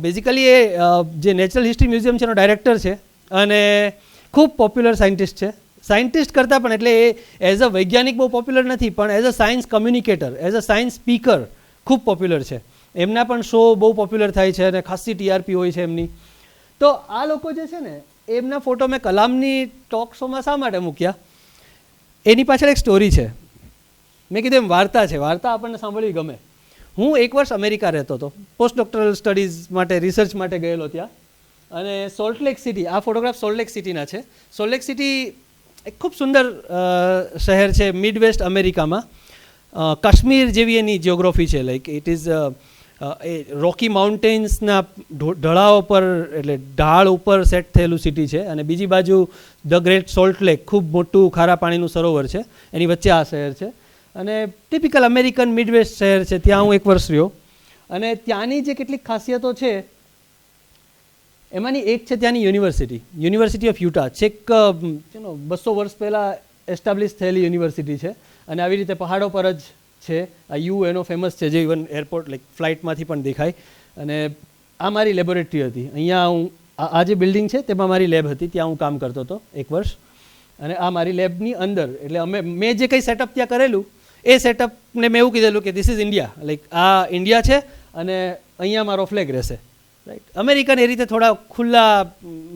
બેઝિકલી એ જે નેચરલ હિસ્ટ્રી મ્યુઝિયમ છે એનો ડાયરેક્ટર છે અને ખૂબ પોપ્યુલર સાયન્ટિસ્ટ છે. સાયન્ટિસ્ટ કરતાં પણ, એટલે એ એઝ અ વૈજ્ઞાનિક બહુ પોપ્યુલર નથી પણ as a science communicator, as a science speaker ખૂબ પોપ્યુલર છે. એમના પણ શો બહુ પોપ્યુલર થાય છે અને ખાસી TRP હોય છે એમની. તો આ લોકો જે છે ને, એમના ફોટો મેં કલામની ટોક શોમાં શા માટે મૂક્યા, એની પાછળ એક સ્ટોરી છે. મેં કીધું એમ વાર્તા છે, વાર્તા આપણને સાંભળવી ગમે. હું 1 વર્ષ અમેરિકા રહેતો હતો, પોસ્ટ ડોક્ટરલ સ્ટડીઝ માટે, રિસર્ચ માટે ગયેલો ત્યાં. અને સોલ્ટલેક સિટી, આ ફોટોગ્રાફ સોલ્ટલેક સિટીના છે. સોલ્ટલેક સિટી એક ખૂબ સુંદર શહેર છે મિડ વેસ્ટ અમેરિકામાં. કાશ્મીર જેવી એની જિયોગ્રાફી છે. લાઈક ઇટ ઇઝ એ રોકી માઉન્ટેન્સના ઢળાવ પર, એટલે ઢાળ ઉપર સેટ થયેલું સિટી છે. અને બીજી બાજુ ધ ગ્રેટ સોલ્ટ લેક, ખૂબ મોટું ખારા પાણીનું સરોવર છે, એની વચ્ચે આ શહેર છે. અને ટિપિકલ અમેરિકન મિડવેસ્ટ શહેર છે, ત્યાં હું 1 વર્ષ રહ્યો. અને ત્યાંની જે કેટલીક ખાસિયતો છે એમાંની એક છે ત્યાંની યુનિવર્સિટી ઓફ યુટા. છેક 200 વર્ષ પહેલાં એસ્ટાબ્લિશ થયેલી યુનિવર્સિટી છે અને આવી રીતે પહાડો પર જ છે. આ યુ એનો ફેમસ છે, જે ઇવન એરપોર્ટ લાઈક ફ્લાઇટમાંથી પણ દેખાય. અને આ મારી લેબોરેટરી હતી. અહીંયા હું આ જે બિલ્ડિંગ છે તેમાં મારી લેબ હતી, ત્યાં હું કામ કરતો હતો 1 વર્ષ. અને આ મારી લેબની અંદર એટલે મેં જે કંઈ સેટઅપ ત્યાં કરેલું એ સેટઅપને મેં એવું કીધેલું કે ધીસ ઇઝ ઇન્ડિયા, લાઈક આ ઇન્ડિયા છે અને અહીંયા મારો ફ્લેગ રહેશે, રાઈટ. અમેરિકન એ રીતે થોડા ખુલ્લા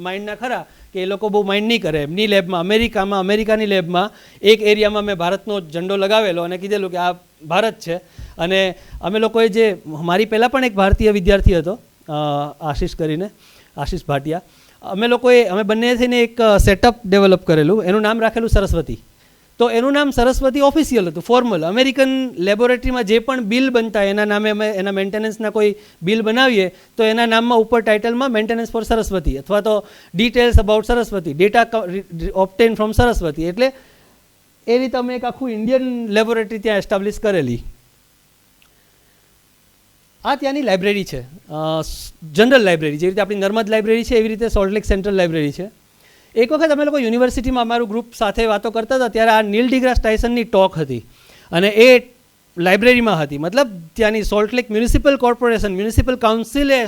માઇન્ડના ખરા કે એ લોકો બહુ માઇન્ડ નહીં કરે. એમની લેબમાં અમેરિકાની લેબમાં એક એરિયામાં મેં ભારતનો ઝંડો લગાવેલો અને કીધેલું કે આ ભારત છે. અને અમે લોકોએ જે મારી પહેલાં પણ એક ભારતીય વિદ્યાર્થી હતો આશીષ ભાટિયા, અમે બંને થઈને એક સેટઅપ ડેવલપ કરેલું, એનું નામ રાખેલું સરસ્વતી. તો એનું નામ સરસ્વતી ઓફિશિયલ હતું, ફોર્મલ. અમેરિકન લેબોરેટરીમાં જે પણ બિલ બનતા એના નામે અમે એના મેન્ટેનન્સના કોઈ બિલ બનાવીએ તો એના નામમાં ઉપર ટાઇટલમાં મેન્ટેનન્સ ફોર સરસ્વતી અથવા તો details about Saraswati, data obtain from Saraswati. એટલે એ રીતે અમે એક આખું ઇન્ડિયન લેબોરેટરી ત્યાં એસ્ટાબ્લિશ કરેલી. આ ત્યાંની લાઇબ્રેરી છે, જનરલ લાઇબ્રેરી. જે રીતે આપણી નર્મદ લાઇબ્રેરી છે એવી રીતે સોલ્ટલેક સેન્ટ્રલ લાઇબ્રેરી છે. એક વખત અમે લોકો યુનિવર્સિટીમાં અમારું ગ્રુપ સાથે વાતો કરતા હતા ત્યારે આ નીલ ડિગ્રાસ ટાયસનની ટોક હતી અને એ લાઇબ્રેરીમાં હતી. મતલબ ત્યાંની સોલ્ટલેક મ્યુનિસિપલ કોર્પોરેશન, મ્યુનિસિપલ કાઉન્સિલે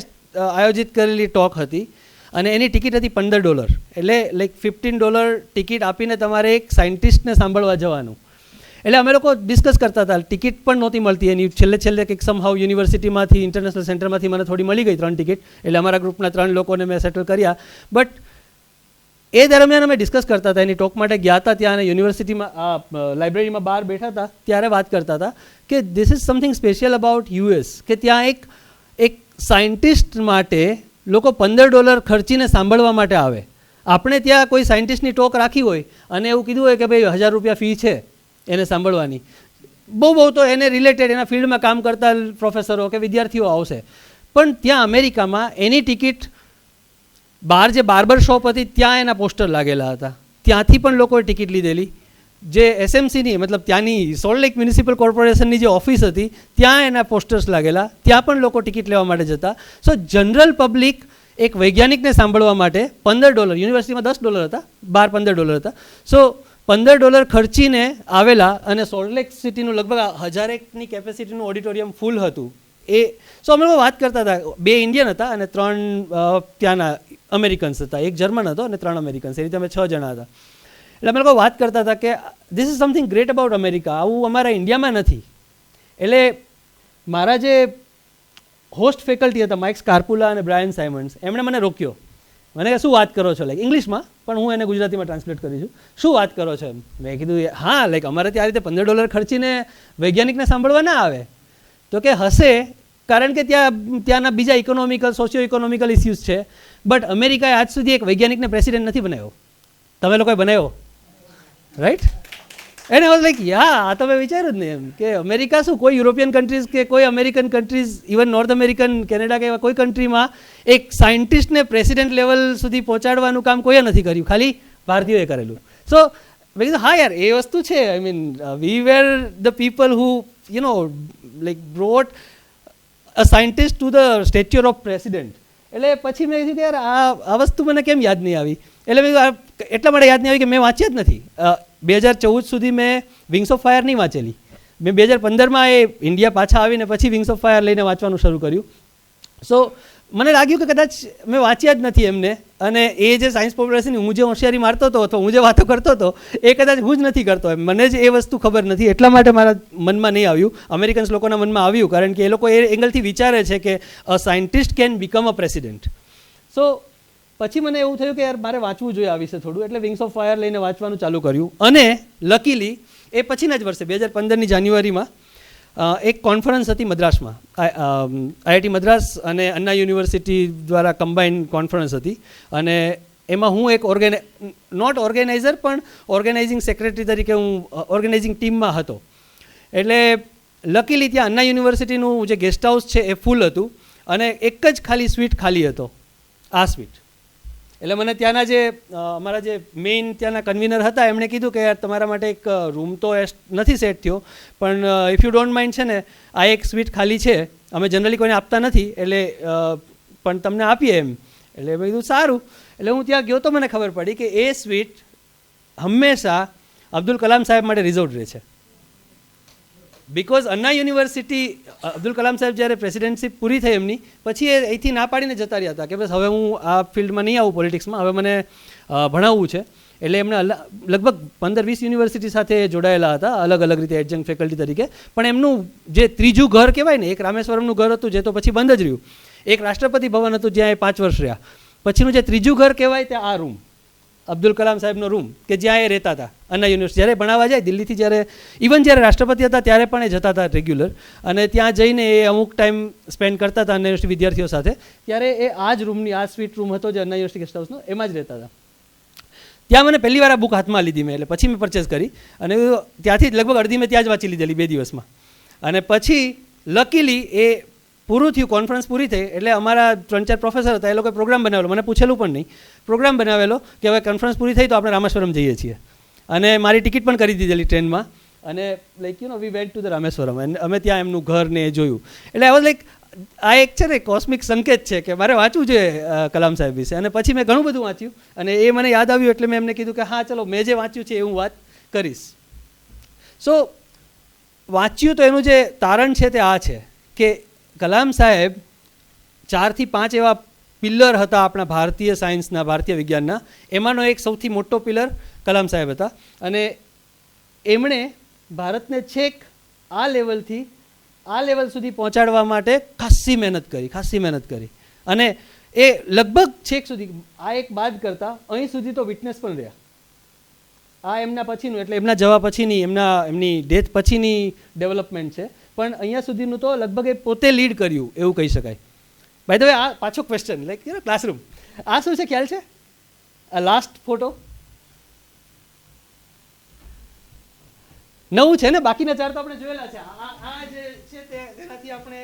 આયોજિત કરેલી ટોક હતી અને એની ટિકિટ હતી $15. એટલે લાઈક $15 ટિકિટ આપીને તમારે એક સાયન્ટિસ્ટને સાંભળવા જવાનું. એટલે અમે લોકો ડિસ્કસ કરતા હતા, ટિકિટ પણ નહોતી મળતી એની. છેલ્લે કંઈક સમહાવ યુનિવર્સિટીમાંથી, ઇન્ટરનેશનલ સેન્ટરમાંથી મને થોડી મળી ગઈ 3 ટિકિટ. એટલે અમારા ગ્રુપના 3 લોકોને મેં સેટલ કર્યા. બટ એ દરમિયાન અમે ડિસ્કસ કરતા હતા, એની ટોક માટે ગયા હતા ત્યાં અને યુનિવર્સિટીમાં લાઇબ્રેરીમાં બહાર બેઠા હતા ત્યારે વાત કરતા હતા કે this is something special about US, કે ત્યાં એક સાયન્ટિસ્ટ માટે લોકો $15 ખર્ચીને સાંભળવા માટે આવે. આપણે ત્યાં કોઈ સાયન્ટિસ્ટની ટોક રાખી હોય અને એવું કીધું હોય કે ભાઈ $1000 ફી છે એને સાંભળવાની, બહુ તો એને રિલેટેડ એના ફિલ્ડમાં કામ કરતા પ્રોફેસરો કે વિદ્યાર્થીઓ આવશે. પણ ત્યાં અમેરિકામાં એની ટિકિટ બહાર જે બાર્બર શોપ હતી ત્યાં એના પોસ્ટર લાગેલા હતા, ત્યાંથી પણ લોકોએ ટિકિટ લીધેલી. જે એસએમસીની મતલબ ત્યાંની સોલ્ટલેક મ્યુનિસિપલ કોર્પોરેશનની જે ઓફિસ હતી ત્યાં એના પોસ્ટર્સ લાગેલા, ત્યાં પણ લોકો ટિકિટ લેવા માટે જતા. સો જનરલ પબ્લિક એક વૈજ્ઞાનિકને સાંભળવા માટે $15, યુનિવર્સિટીમાં $10 હતા, બહાર $15 હતા. સો $15 ખર્ચીને આવેલા અને સોલ્ટલેક સિટીનું લગભગ 1000ની કેપેસિટીનું ઓડિટોરિયમ ફૂલ હતું. સો અમે લોકો વાત કરતા હતા. 2 ઇન્ડિયન હતા અને 3 ત્યાંના અમેરિકન્સ હતા, 1 જર્મન હતો અને 3 અમેરિકન્સ. એ રીતે અમે 6 જણા હતા. એટલે અમે લોકો વાત કરતા હતા કે this is something great about America, આવું અમારા ઇન્ડિયામાં નથી. એટલે મારા જે હોસ્ટ ફેકલ્ટી હતા માઇક સ્કાર્પુલા અને બ્રાયન સાયમન્સ, એમણે મને રોક્યો. મને કે શું વાત કરો છો, લાઈક ઇંગ્લિશમાં, પણ હું એને ગુજરાતીમાં ટ્રાન્સલેટ કરીશું. શું વાત કરો છો એમ. મેં કીધું હા, લાઈક અમારે ત્યાં રીતે $15 ખર્ચીને વૈજ્ઞાનિકને સાંભળવા ના આવે. તો કે હશે, કારણ કે ત્યાંના બીજા ઇકોનોમિકલ, સોશિયો ઇકોનોમિકલ ઇસ્યુઝ છે. બટ અમેરિકાએ આજ સુધી એક વૈજ્ઞાનિકને પ્રેસિડેન્ટ નથી બનાવ્યો. તમે લોકોએ બનાવ્યો, રાઈટ? એને વોઝ લાઈક આ તો મેં વિચાર્યું જ નહીં એમ કે અમેરિકા શું, કોઈ યુરોપિયન કન્ટ્રીઝ કે કોઈ American countries, even north American, Canada કે એવા કોઈ કન્ટ્રીમાં એક સાયન્ટિસ્ટને પ્રેસિડેન્ટ લેવલ સુધી પહોંચાડવાનું કામ કોઈએ નથી કર્યું, ખાલી ભારતીયોએ કરેલું. સો મેં કીધું હા યાર, એ વસ્તુ છે. I mean we were the people who like brought a scientist to the statue of president. એટલે પછી મેં કીધું કે યાર આ વસ્તુ મને કેમ યાદ નહીં આવી. એટલે મેં એટલા માટે યાદ નહીં આવી કે મેં વાંચ્યા જ નથી. 2014 સુધી મેં વિંગ્સ ઓફ ફાયર નહીં વાંચેલી. મેં 2015માં એ ઇન્ડિયા પાછા આવીને પછી વિંગ્સ ઓફ ફાયર લઈને વાંચવાનું શરૂ કર્યું. સો મને લાગ્યું કે કદાચ મેં વાંચ્યા જ નથી એમને, અને એ જે સાયન્સ પોપ્યુલેશનની હું જે હોશિયારી મારતો હતો અથવા હું જે વાતો કરતો હતો એ કદાચ હું જ નથી કરતો એમ. મને જ એ વસ્તુ ખબર નથી, એટલા માટે મારા મનમાં નહીં આવ્યું. અમેરિકન્સ લોકોના મનમાં આવ્યું, કારણ કે એ લોકો એ એંગલથી વિચારે છે કે a scientist can become a president. So પછી મને એવું થયું કે યાર મારે વાંચવું જોઈએ આ વિશે થોડું, એટલે વિંગ્સ ઓફ ફાયર લઈને વાંચવાનું ચાલુ કર્યું. અને લકીલી એ પછીના જ વર્ષે 2015ની જાન્યુઆરીમાં એક કોન્ફરન્સ હતી મદ્રાસમાં, આઈઆઈટી મદ્રાસ અને અન્ના યુનિવર્સિટી દ્વારા કમ્બાઇન્ડ કોન્ફરન્સ હતી. અને એમાં હું એક નોટ ઓર્ગેનાઇઝર પણ ઓર્ગેનાઇઝિંગ સેક્રેટરી તરીકે હું ઓર્ગેનાઇઝિંગ ટીમમાં હતો. એટલે લકીલી ત્યાં અન્ના યુનિવર્સિટીનું જે ગેસ્ટ હાઉસ છે એ ફૂલ હતું અને એક જ ખાલી સ્વીટ ખાલી હતો, આ સ્વીટ. એટલે મને ત્યાંના જે અમારા જે મેઇન ત્યાંના કન્વીનર હતા એમણે કીધું કે યાર તમારા માટે એક રૂમ તો નથી સેટ થયો, પણ ઇફ યુ ડોન્ટ માઇન્ડ છે ને આ એક સ્વીટ ખાલી છે, અમે જનરલી કોઈને આપતા નથી એટલે પણ તમને આપીએ એમ. એટલે મેં કીધું સારું. એટલે હું ત્યાં ગયો તો મને ખબર પડી કે એ સ્વીટ હંમેશા અબ્દુલ કલામ સાહેબ માટે રિઝર્વ રહે છે. બિકોઝ અન્ના યુનિવર્સિટી અબ્દુલ કલામ સાહેબ જ્યારે પ્રેસિડેન્ટશીપ પૂરી થઈ એમની પછી એ અહીંથી ના પાડીને જતા રહ્યા હતા કે બસ હવે હું આ ફિલ્ડમાં નહીં આવું પોલિટિક્સમાં, હવે મને ભણાવવું છે. એટલે એમને લગભગ 15-20 યુનિવર્સિટી સાથે જોડાયેલા હતા અલગ અલગ રીતે એડજંક્ટ ફેકલ્ટી તરીકે. પણ એમનું જે ત્રીજું ઘર કહેવાય ને, એક રામેશ્વરમનું ઘર હતું જે તો પછી બંધ જ રહ્યું, એક રાષ્ટ્રપતિ ભવન હતું જ્યાં એ 5 વર્ષ રહ્યા, પછીનું જે ત્રીજું ઘર કહેવાય તે આ રૂમ અબ્દુલ કલામ સાહેબનો રૂમ કે જ્યાં એ રહેતા હતા અન્ના યુનિવર્સિટી. જ્યારે ભણાવવા જાય દિલ્હીથી, જ્યારે ઇવન જ્યારે રાષ્ટ્રપતિ હતા ત્યારે પણ એ જતા હતા રેગ્યુલર, અને ત્યાં જઈને એ અમુક ટાઈમ સ્પેન્ડ કરતા હતા અન્ના યુનિવર્સિટી વિદ્યાર્થીઓ સાથે. ત્યારે એ આ જ રૂમની આ સ્વીટ રૂમ હતો જે અન્ના યુનિવર્સિટી ગેસ્ટ હાઉસનો, એમાં જ રહેતા હતા. ત્યાં મને પહેલી વાર આ બુક હાથમાં લીધી મેં, એટલે પછી મેં પરચેસ કરી અને ત્યાંથી લગભગ અડધી મેં ત્યાં જ વાંચી લીધેલી 2 દિવસમાં. અને પછી લકીલી એ પૂરું થયું, કોન્ફરન્સ પૂરી થઈ એટલે અમારા 3-4 પ્રોફેસર હતા, એ લોકોએ પ્રોગ્રામ બનાવેલો, મને પૂછેલું પણ નહીં, પ્રોગ્રામ બનાવેલો કે હવે કોન્ફરન્સ પૂરી થઈ તો આપણે રામેશ્વરમ જઈએ છીએ. અને મારી ટિકિટ પણ કરી દીધેલી ટ્રેનમાં, અને like you know we went to the Rameswaram, અને અમે ત્યાં એમનું ઘર ને એ જોયું. એટલે આઈ વોઝ લાઈક આ એક છે ને કોસ્મિક સંકેત છે કે મારે વાંચવું છે કલામ સાહેબ વિશે. અને પછી મેં ઘણું બધું વાંચ્યું અને એ મને યાદ આવ્યું એટલે મેં એમને કીધું કે હા ચલો મેં જે વાંચ્યું છે એ હું વાત કરીશ. સો વાંચ્યું તો એનું જે તારણ છે તે આ છે કે કલામ સાહેબ 4 થી 5 એવા પિલ્લર હતા આપણા ભારતીય સાયન્સના, ભારતીય વિજ્ઞાનના. એમાંનો એક સૌથી મોટો પિલર કલામ સાહેબ હતા, અને એમણે ભારતને છેક આ લેવલથી આ લેવલ સુધી પહોંચાડવા માટે ખાસ્સી મહેનત કરી. અને એ લગભગ છેક સુધી આ એક બાદ કરતાં અહીં સુધી તો વિટનેસ પણ રહ્યા. આ એમના પછીનું, એટલે એમના જવા પછીની, એમની ડેથ પછીની ડેવલપમેન્ટ છે, પણ અહીંયા સુધીનું તો લગભગ એ પોતે લીડ કર્યું એવું કહી શકાય. બાય ધ વે આ પાછો question like you know classroom, આ શું છે ખ્યાલ છે? આ લાસ્ટ ફોટો નવું છે ને, બાકીના 4 તો આપણે જોયેલા છે. આ જે છે તેનાથી આપણે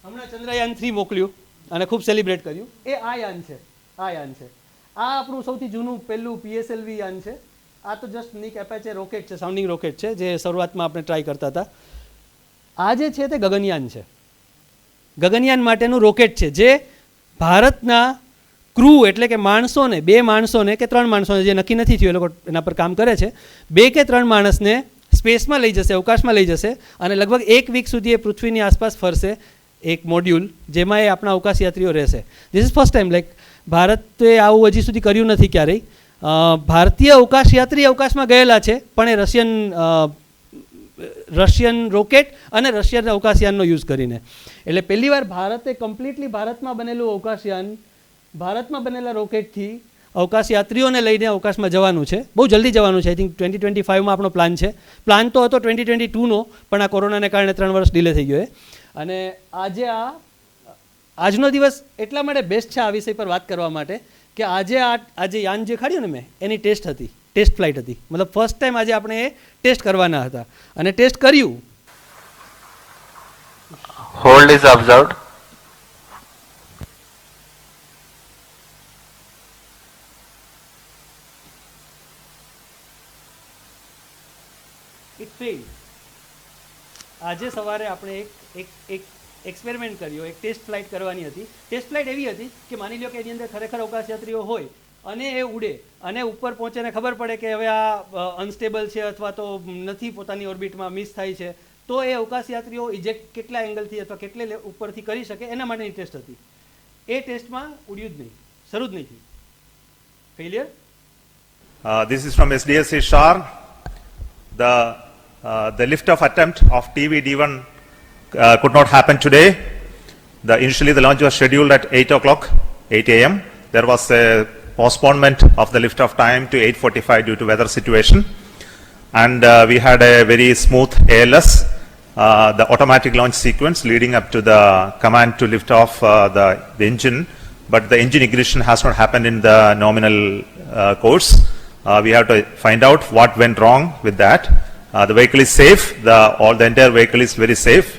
હમણાં ચંદ્રયાન 3 મોકલ્યું અને ખૂબ સેલિબ્રેટ કર્યું. એ આ યાન છે. આ આપણું સૌથી જૂનું પહેલું PSLV યાન છે. આ તો જસ્ટ નિક એપેચે રોકેટ છે, સાઉન્ડિંગ રોકેટ છે, જે શરૂઆતમાં આપણે ટ્રાય કરતા હતા. આ જે છે તે ગગનયાન છે. ગગનયાન માટેનું રોકેટ છે જે ભારતના ક્રૂ એટલે કે માણસોને, 2 માણસોને કે 3 માણસોને, જે નક્કી નથી થયું, એ લોકો એના પર કામ કરે છે, 2 કે 3 માણસને સ્પેસમાં લઈ જશે, અવકાશમાં લઈ જશે, અને લગભગ 1 વીક સુધી એ પૃથ્વીની આસપાસ ફરશે એક મોડ્યુલ, જેમાં એ આપણા અવકાશ યાત્રીઓ રહેશે. This is first time, like ભારતે આવું હજી સુધી કર્યું નથી ક્યારેય. ભારતીય અવકાશ યાત્રી અવકાશમાં ગયેલા છે, પણ એ રશિયન રોકેટ અને રશિયન અવકાશયાનનો યુઝ કરીને. એટલે પહેલીવાર ભારતે કમ્પ્લીટલી ભારતમાં બનેલું અવકાશયાન, ભારતમાં બનેલા રોકેટથી અવકાશ યાત્રીઓને લઈને અવકાશમાં જવાનું છે. બહુ જલ્દી જવાનું છે. આઈ થિંક 2025માં આપણો પ્લાન છે. પ્લાન તો હતો 2022નો, પણ આ કોરોનાને કારણે 3 વર્ષ ડિલે થઈ ગયો. અને આજનો દિવસ એટલા માટે બેસ્ટ છે આ વિષય પર વાત કરવા માટે કે આજે યાન જે ખાડ્યું ને મેં, એની ટેસ્ટ ફ્લાઇટ હતી. મતલબ ફર્સ્ટ ટાઈમ આજે આપણે એ ટેસ્ટ કરવાના હતા અને ટેસ્ટ કર્યું. Hold is observed. It failed. આજે સવારે આપણે એક એક્સપેરિમેન્ટ કર્યો, એક ટેસ્ટ ફ્લાઇટ કરવાની હતી. ટેસ્ટ ફ્લાઇટ એવી હતી કે માની લો કે એની અંદર ખરેખર અવકાશયાત્રીઓ હોય અને એ ઉડે અને ઉપર પહોંચે ને ખબર પડે કે હવે આ અનસ્ટેબલ છે અથવા તો નથી, પોતાની ઓર્બિટમાં મિસ થાય છે, તો એ અવકાશયાત્રીઓ ઇજેક્ટ કેટલા એંગલથી અથવા કેટલે ઉપરથી કરી શકે એના માટેની ટેસ્ટ હતી. એ ટેસ્ટમાં ઉડ્યું જ નહીં, શરૂ જ નહીં થયું. Failure. This is from SDSC Shar. The lift-off attempt of TB-D1 could not happen today. Initially the launch was scheduled at 8 a.m. There was a postponement of the lift-off time to 8:45 due to weather situation, and we had a very smooth ALS, the automatic launch sequence leading up to the command to lift off the engine, but the engine ignition has not happened in the nominal course. We have to find out what went wrong with that. The vehicle is safe. The entire vehicle is very safe.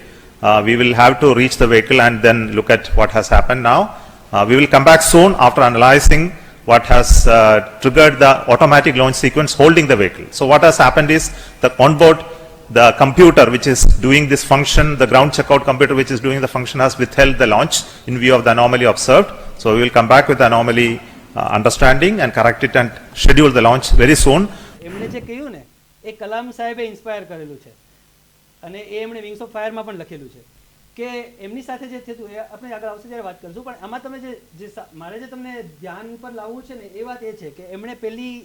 We will have to reach the vehicle and then look at what has happened now. We will come back soon after analyzing what has triggered the automatic launch sequence holding the vehicle. So what has happened is the onboard, the computer which is doing this function, the ground checkout computer which is doing the function has withheld the launch in view of the anomaly observed. So we will come back with the anomaly understanding and correct it and schedule the launch very soon. એમણે જે કહ્યું ને એ કલામ સાહેબે inspire કરેલું છે અને એ એમણે wings of ફાયરમાં પણ લખેલું છે કે એમની સાથે જે થતું એ આપણે આગળ આવશે ત્યારે વાત કરીશું. પણ આમાં તમે મારે જે તમને ધ્યાન પર લાવવું છે ને એ વાત એ છે કે એમણે પહેલી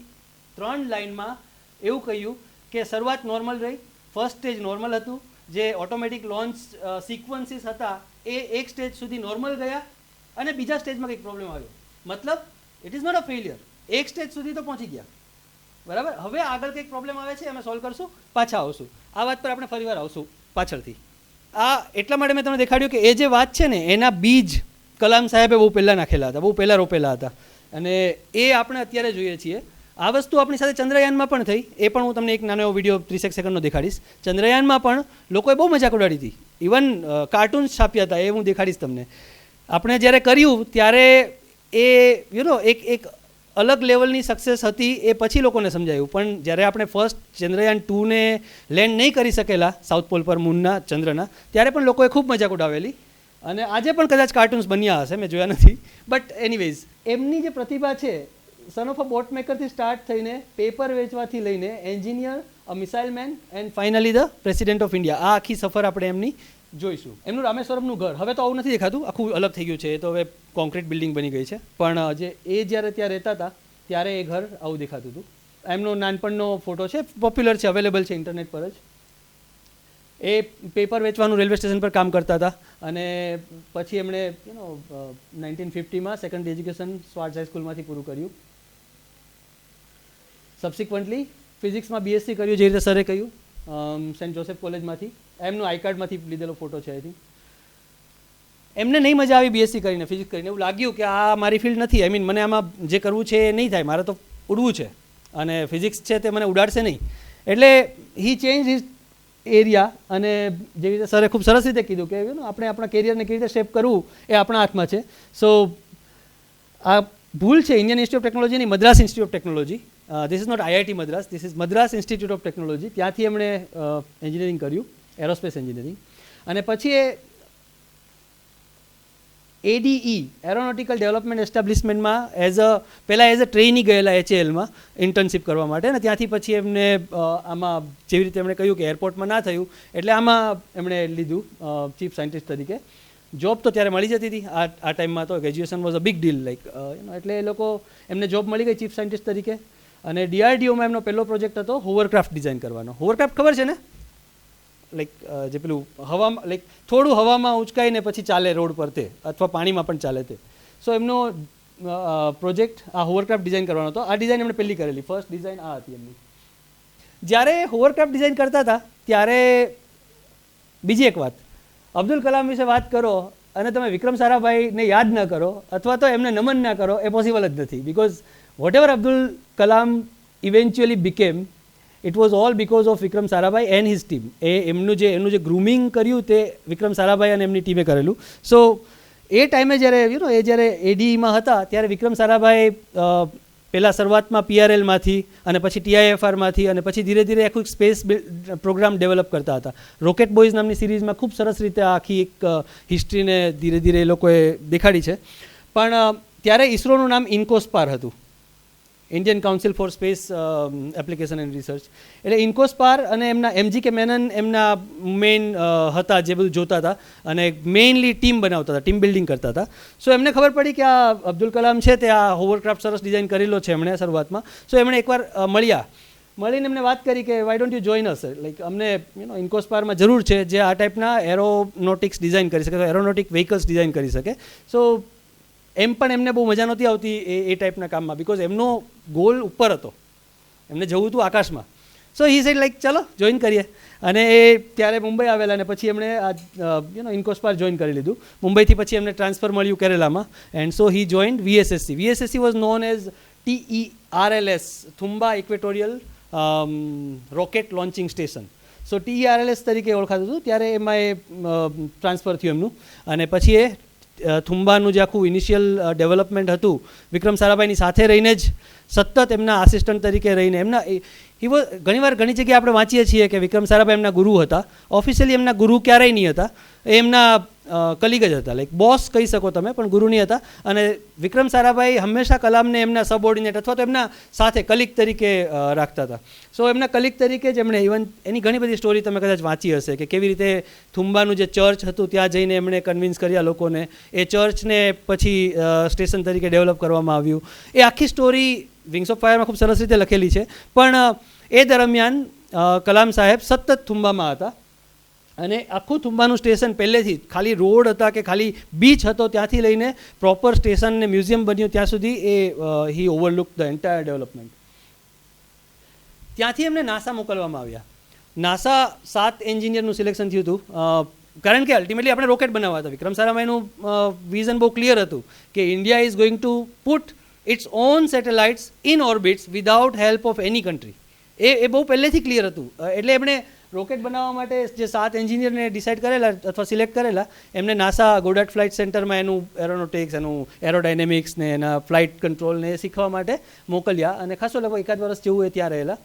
3 લાઇનમાં એવું કહ્યું કે શરૂઆત નોર્મલ રહી, ફર્સ્ટ સ્ટેજ નોર્મલ હતું, જે ઓટોમેટિક લોન્ચ સિક્વન્સીસ હતા એ એક સ્ટેજ સુધી નોર્મલ ગયા અને બીજા સ્ટેજમાં કંઈક પ્રોબ્લેમ આવ્યો. મતલબ it is not a failure, એક સ્ટેજ સુધી તો પહોંચી ગયા, બરાબર. હવે આગળ કંઈક પ્રોબ્લેમ આવે છે, અમે સોલ્વ કરશું, પાછા આવશું. આ વાત પર આપણે ફરીવાર આવશું પાછળથી. આ એટલા માટે મેં તમને દેખાડ્યું કે એ જે વાત છે ને એના બીજ કલામ સાહેબે બહુ પહેલાં નાખેલા હતા, બહુ પહેલાં રોપેલા હતા અને એ આપણે અત્યારે જોઈએ છીએ. આ વસ્તુ આપણી સાથે ચંદ્રયાનમાં પણ થઈ, એ પણ હું તમને એક નાનો એવો વિડીયો 30 સેકન્ડનો દેખાડીશ. ચંદ્રયાનમાં પણ લોકોએ બહુ મજાક ઉડાડી હતી, ઇવન કાર્ટૂન્સ છાપ્યા હતા, એ હું દેખાડીશ તમને. આપણે જ્યારે કર્યું ત્યારે એ એક અલગ લેવલની સક્સેસ હતી, એ પછી લોકોને સમજાયું. પણ જ્યારે આપણે ફર્સ્ટ ચંદ્રયાન 2ને લેન્ડ નહીં કરી શકેલા સાઉથ પોલ પર મૂનના ચંદ્રના, ત્યારે પણ લોકોએ ખૂબ મજાક ઉડાવેલી અને આજે પણ કદાચ કાર્ટૂન્સ બન્યા હશે, મેં જોયા નથી. બટ એનીવેઝ એમની જે પ્રતિભા છે, સન ઓફ અ બોટ મેકરથી સ્ટાર્ટ થઈને પેપર વેચવાથી લઈને engineer, a missile man and finally the president of India, આ આખી સફર આપણે એમની જોઈશું. એમનું રામેશ્વરમનું ઘર હવે તો આવું નથી દેખાતું, આખું અલગ થઈ ગયું છે, એ તો હવે કોન્ક્રીટ બિલ્ડિંગ બની ગઈ છે. પણ જે એ જ્યારે ત્યાં રહેતા હતા ત્યારે એ ઘર આવું દેખાતું હતું. એમનો નાનપણનો ફોટો છે, પોપ્યુલર છે, અવેલેબલ છે ઇન્ટરનેટ પર જ. એ પેપર વેચવાનું રેલવે સ્ટેશન પર કામ કરતા હતા અને પછી એમણે 1950માં સેકન્ડરી એજ્યુકેશન સ્વાર્ટ્સ હાઈસ્કૂલમાંથી પૂરું કર્યું. સબસિક્વન્ટલી ફિઝિક્સમાં બીએસસી કર્યું, જે રીતે સરે કહ્યું, સેન્ટ જોસેફ કોલેજમાંથી. એમનું આઈ કાર્ડમાંથી લીધેલો ફોટો છે. અહીંથી એમને નહીં મજા આવી બીએસસી કરીને, ફિઝિક્સ કરીને. એવું લાગ્યું કે આ મારી ફિલ્ડ નથી, આઈ મીન મને આમાં જે કરવું છે એ નહીં થાય, મારે તો ઉડવું છે અને ફિઝિક્સ છે તે મને ઉડાડશે નહીં. એટલે હી ચેન્જ હિઝ એરિયા. અને જેવી રીતે સરે ખૂબ સરસ રીતે કીધું કે આપણે આપણા કેરિયરને કેવી રીતે શેપ કરવું એ આપણા હાથમાં છે. સો આ ભૂલ છે ઇન્ડિયન ઇન્સ્ટિટ્યૂટ ઓફ ટેકનોલોજીની, Madras institute of technology. This is not IIT Madras, this is Madras institute of technology. ત્યાંથી એમણે એન્જિનિયરિંગ કર્યું, એરોસ્પેસ એન્જિનિયરિંગ. અને પછી એ ADE એરોનોટિકલ ડેવલપમેન્ટ એસ્ટાબ્લિશમેન્ટમાં પહેલાં એઝ અ ટ્રેની ગયેલા HALમાં ઇન્ટર્નશીપ કરવા માટે, અને ત્યાંથી પછી એમને આમાં જેવી રીતે એમણે કહ્યું કે એરપોર્ટમાં ના થયું એટલે આમાં એમણે લીધું ચીફ સાયન્ટિસ્ટ તરીકે. જોબ તો ત્યારે મળી જતી હતી આ ટાઈમમાં, તો graduation was a big deal like એટલે એ લોકો એમને જોબ મળી ગઈ ચીફ સાયન્ટિસ્ટ તરીકે. અને DRDOમાં એમનો પહેલો પ્રોજેક્ટ હતો હોવરક્રાફ્ટ ડિઝાઇન કરવાનો. હોવરક્રાફ્ટ ખબર છે ને, લાઈક જે પેલું હવામાં લાઈક થોડું હવામાં ઉંચકાઈને પછી ચાલે રોડ પર તે, અથવા પાણીમાં પણ ચાલે તે. સો એમનો પ્રોજેક્ટ આ હોવરક્રાફ્ટ ડિઝાઇન કરવાનો હતો. આ ડિઝાઇન એમણે પહેલી કરેલી, ફર્સ્ટ ડિઝાઇન આ હતી એમની. જ્યારે હોવરક્રાફ્ટ ડિઝાઇન કરતા હતા ત્યારે બીજી એક વાત, અબ્દુલ કલામ વિશે વાત કરો અને તમે વિક્રમ સારાભાઈને યાદ ન કરો અથવા તો એમને નમન ના કરો, એ પોસિબલ જ નથી. Because whatever Abdul Kalam eventually became, it was all because of Vikram Sarabhai and his team. એમનું જે ગ્રુમિંગ કર્યું તે વિક્રમ સારાભાઈ અને એમની ટીમે કરેલું. સો એ ટાઈમે જ્યારે જ્યારે ADEમાં હતા ત્યારે વિક્રમ સારાભાઈ પહેલાં શરૂઆતમાં PRLમાંથી અને પછી TIFRમાંથી અને પછી ધીરે ધીરે આખું સ્પેસ પ્રોગ્રામ ડેવલપ કરતા હતા. રોકેટ બોયઝ નામની સિરીઝમાં ખૂબ સરસ રીતે આખી એક હિસ્ટ્રીને ધીરે ધીરે એ લોકોએ દેખાડી છે. પણ ત્યારે ઇસરોનું નામ ઇન્કોસ્પાર હતું, Indian council for space application and research. એટલે ઇન્કોસ્પાર અને એમના MGK મેનન એમના મેઇન હતા જે બધું જોતા હતા અને મેઇનલી ટીમ બનાવતા હતા, ટીમ બિલ્ડિંગ કરતા હતા. સો એમને ખબર પડી કે આ અબ્દુલ કલામ છે તે આ હોવરક્રાફ્ટ સરસ ડિઝાઇન કરેલો છે એમણે શરૂઆતમાં. સો એમણે એકવાર મળીને એમને વાત કરી કે why don't you join us, like અમને ઇન્કોસ્પારમાં જરૂર છે જે આ ટાઈપના એરોનોટિક્સ ડિઝાઇન કરી શકે, એરોનોટિક વ્હીકલ્સ ડિઝાઇન કરી શકે. સો એમ પણ એમને બહુ મજા નહોતી આવતી એ ટાઈપના કામમાં, બિકોઝ એમનો ગોલ ઉપર હતો, એમને જવું હતું આકાશમાં. સો હી સેડ લાઈક ચલો જોઈન કરીએ. અને એ ત્યારે મુંબઈ આવેલા અને પછી એમણે ઇન્કોસ્પાર જોઈન કરી લીધું. મુંબઈથી પછી એમને ટ્રાન્સફર મળ્યું કેરેલામાં and so he joined VSSC. VSSC was known as TERLS, Thumba equatorial rocket launching station. So TERLS તરીકે ઓળખાતું હતું ત્યારે એમાં એ ટ્રાન્સફર થયું એમનું. અને પછી એ થુંબાનું જે આખું ઇનિશિયલ ડેવલપમેન્ટ હતું વિક્રમ સારાભાઈની સાથે રહીને જ સતત એમના આસિસ્ટન્ટ તરીકે રહીને એમના ઘણી જગ્યાએ આપણે વાંચીએ છીએ કે વિક્રમ સારાભાઈ એમના ગુરુ હતા. ઓફિશિયલી એમના ગુરુ ક્યારેય નહીં હતા, એ એમના કલીગ જ હતા, લાઈક બોસ કહી શકો તમે, પણ ગુરુ નહીં હતા. અને વિક્રમ સારાભાઈ હંમેશા કલામને એમના સબઓર્ડિનેટ અથવા તો એમના સાથે કલીગ તરીકે રાખતા હતા. સો એમના કલીગ તરીકે જ એમણે ઇવન એની ઘણી બધી સ્ટોરી તમે કદાચ વાંચી હશે કે કેવી રીતે થુંબાનું જે ચર્ચ હતું ત્યાં જઈને એમણે કન્વિન્સ કર્યા લોકોને, એ ચર્ચને પછી સ્ટેશન તરીકે ડેવલપ કરવામાં આવ્યું. એ આખી સ્ટોરી વિંગ્સ ઓફ ફાયરમાં ખૂબ સરસ રીતે લખેલી છે. પણ એ દરમિયાન કલામ સાહેબ સતત થુંબામાં હતા અને આખું થુંબાનું સ્ટેશન પહેલેથી ખાલી રોડ હતા કે ખાલી બીચ હતો ત્યાંથી લઈને પ્રોપર સ્ટેશન ને મ્યુઝિયમ બન્યું ત્યાં સુધી એ હી ઓવરલુક ધ એન્ટાયર ડેવલપમેન્ટ. ત્યાંથી એમને નાસા મોકલવામાં આવ્યા. નાસા 7 એન્જિનિયરનું સિલેક્શન થયું હતું, કારણ કે અલ્ટિમેટલી આપણે રોકેટ બનાવવા હતા. વિક્રમ સારાભાઈનું વિઝન બહુ ક્લિયર હતું કે India is going to put its own satellites in orbits without help of any country. એ બહુ પહેલેથી ક્લિયર હતું. એટલે એમણે રોકેટ બનાવવા માટે જે 7 એન્જિનિયરને ડિસાઇડ કરેલા અથવા સિલેક્ટ કરેલા, એમને નાસા ગોડાર્ડ ફ્લાઇટ સેન્ટરમાં એનું એરોનોટિક્સ, એનું એરોડાયનેમિક્સ ને એના ફ્લાઇટ કંટ્રોલને એ શીખવા માટે મોકલ્યા અને ખાસો લગભગ 1 વર્ષ જેવું એ ત્યાં રહેલા.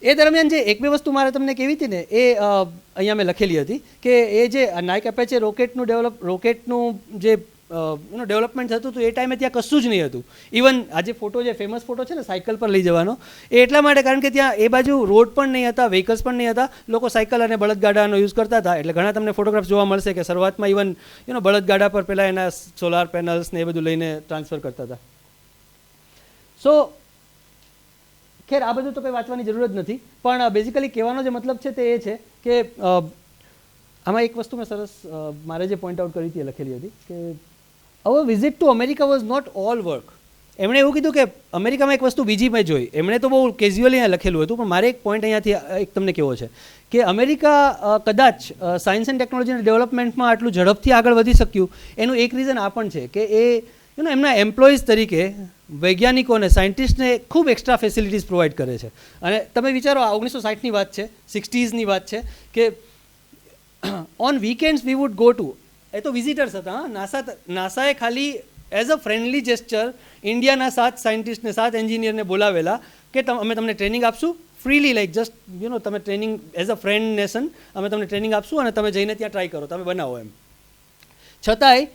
એ દરમિયાન જે 1-2 વસ્તુ મારે તમને કહેવી હતી ને એ અહીંયા મેં લખેલી હતી કે એ જે નાઇક એપેચે રોકેટનું જે ડેવલપમેન્ટ થતું હતું એ ટાઈમે ત્યાં કશું જ નહીં હતું. ઇવન આજે ફોટો જે ફેમસ ફોટો છે ને સાયકલ પર લઈ જવાનો, એ એટલા માટે કારણ કે ત્યાં એ બાજુ રોડ પણ નહીં હતા, વ્હીકલ્સ પણ નહીં હતા, લોકો સાયકલ અને બળદગાડાનો યુઝ કરતા હતા. એટલે ઘણા તમને ફોટોગ્રાફ્સ જોવા મળશે કે શરૂઆતમાં ઇવન બળદગાડા પર પહેલાં એના સોલાર પેનલ્સ ને એ બધું લઈને ટ્રાન્સફર કરતા હતા. સો ખેર આ બધું તો કંઈ વાંચવાની જરૂર જ નથી, પણ બેઝિકલી કહેવાનો જે મતલબ છે તે એ છે કે આમાં એક વસ્તુ મેં સરસ મારે જે પોઈન્ટ આઉટ કરી હતી એ લખેલી હતી કે our visit to America was not all work. એમણે એવું કીધું કે અમેરિકામાં એક વસ્તુ બીજી મેં જોઈ, એમણે તો બહુ કેઝ્યુઅલી અહીંયા લખેલું હતું, પણ મારે એક પોઈન્ટ અહીંયાથી એક તમને કહેવો છે કે અમેરિકા કદાચ સાયન્સ એન્ડ ટેકનોલોજીના ડેવલપમેન્ટમાં આટલું ઝડપથી આગળ વધી શક્યું એનું એક રીઝન આ પણ છે કે એ એમના એમ્પ્લોઈઝ તરીકે વૈજ્ઞાનિકોને સાયન્ટિસ્ટને ખૂબ એક્સ્ટ્રા ફેસિલિટીઝ પ્રોવાઈડ કરે છે. અને તમે વિચારો આ 1960ની વાત છે, 60sની વાત છે કે on weekends we would go to, એ તો વિઝિટર્સ હતા. નાસાએ ખાલી એઝ અ ફ્રેન્ડલી જેસ્ચર ઇન્ડિયાના 7 સાયન્ટિસ્ટને 7 એન્જિનિયરને બોલાવેલા કે અમે તમને ટ્રેનિંગ આપશું ફ્રીલી, લાઈક જસ્ટ તમે training as a friend nation અમે તમને ટ્રેનિંગ આપશું અને તમે જઈને ત્યાં ટ્રાય કરો, તમે બનાવો એમ. છતાંય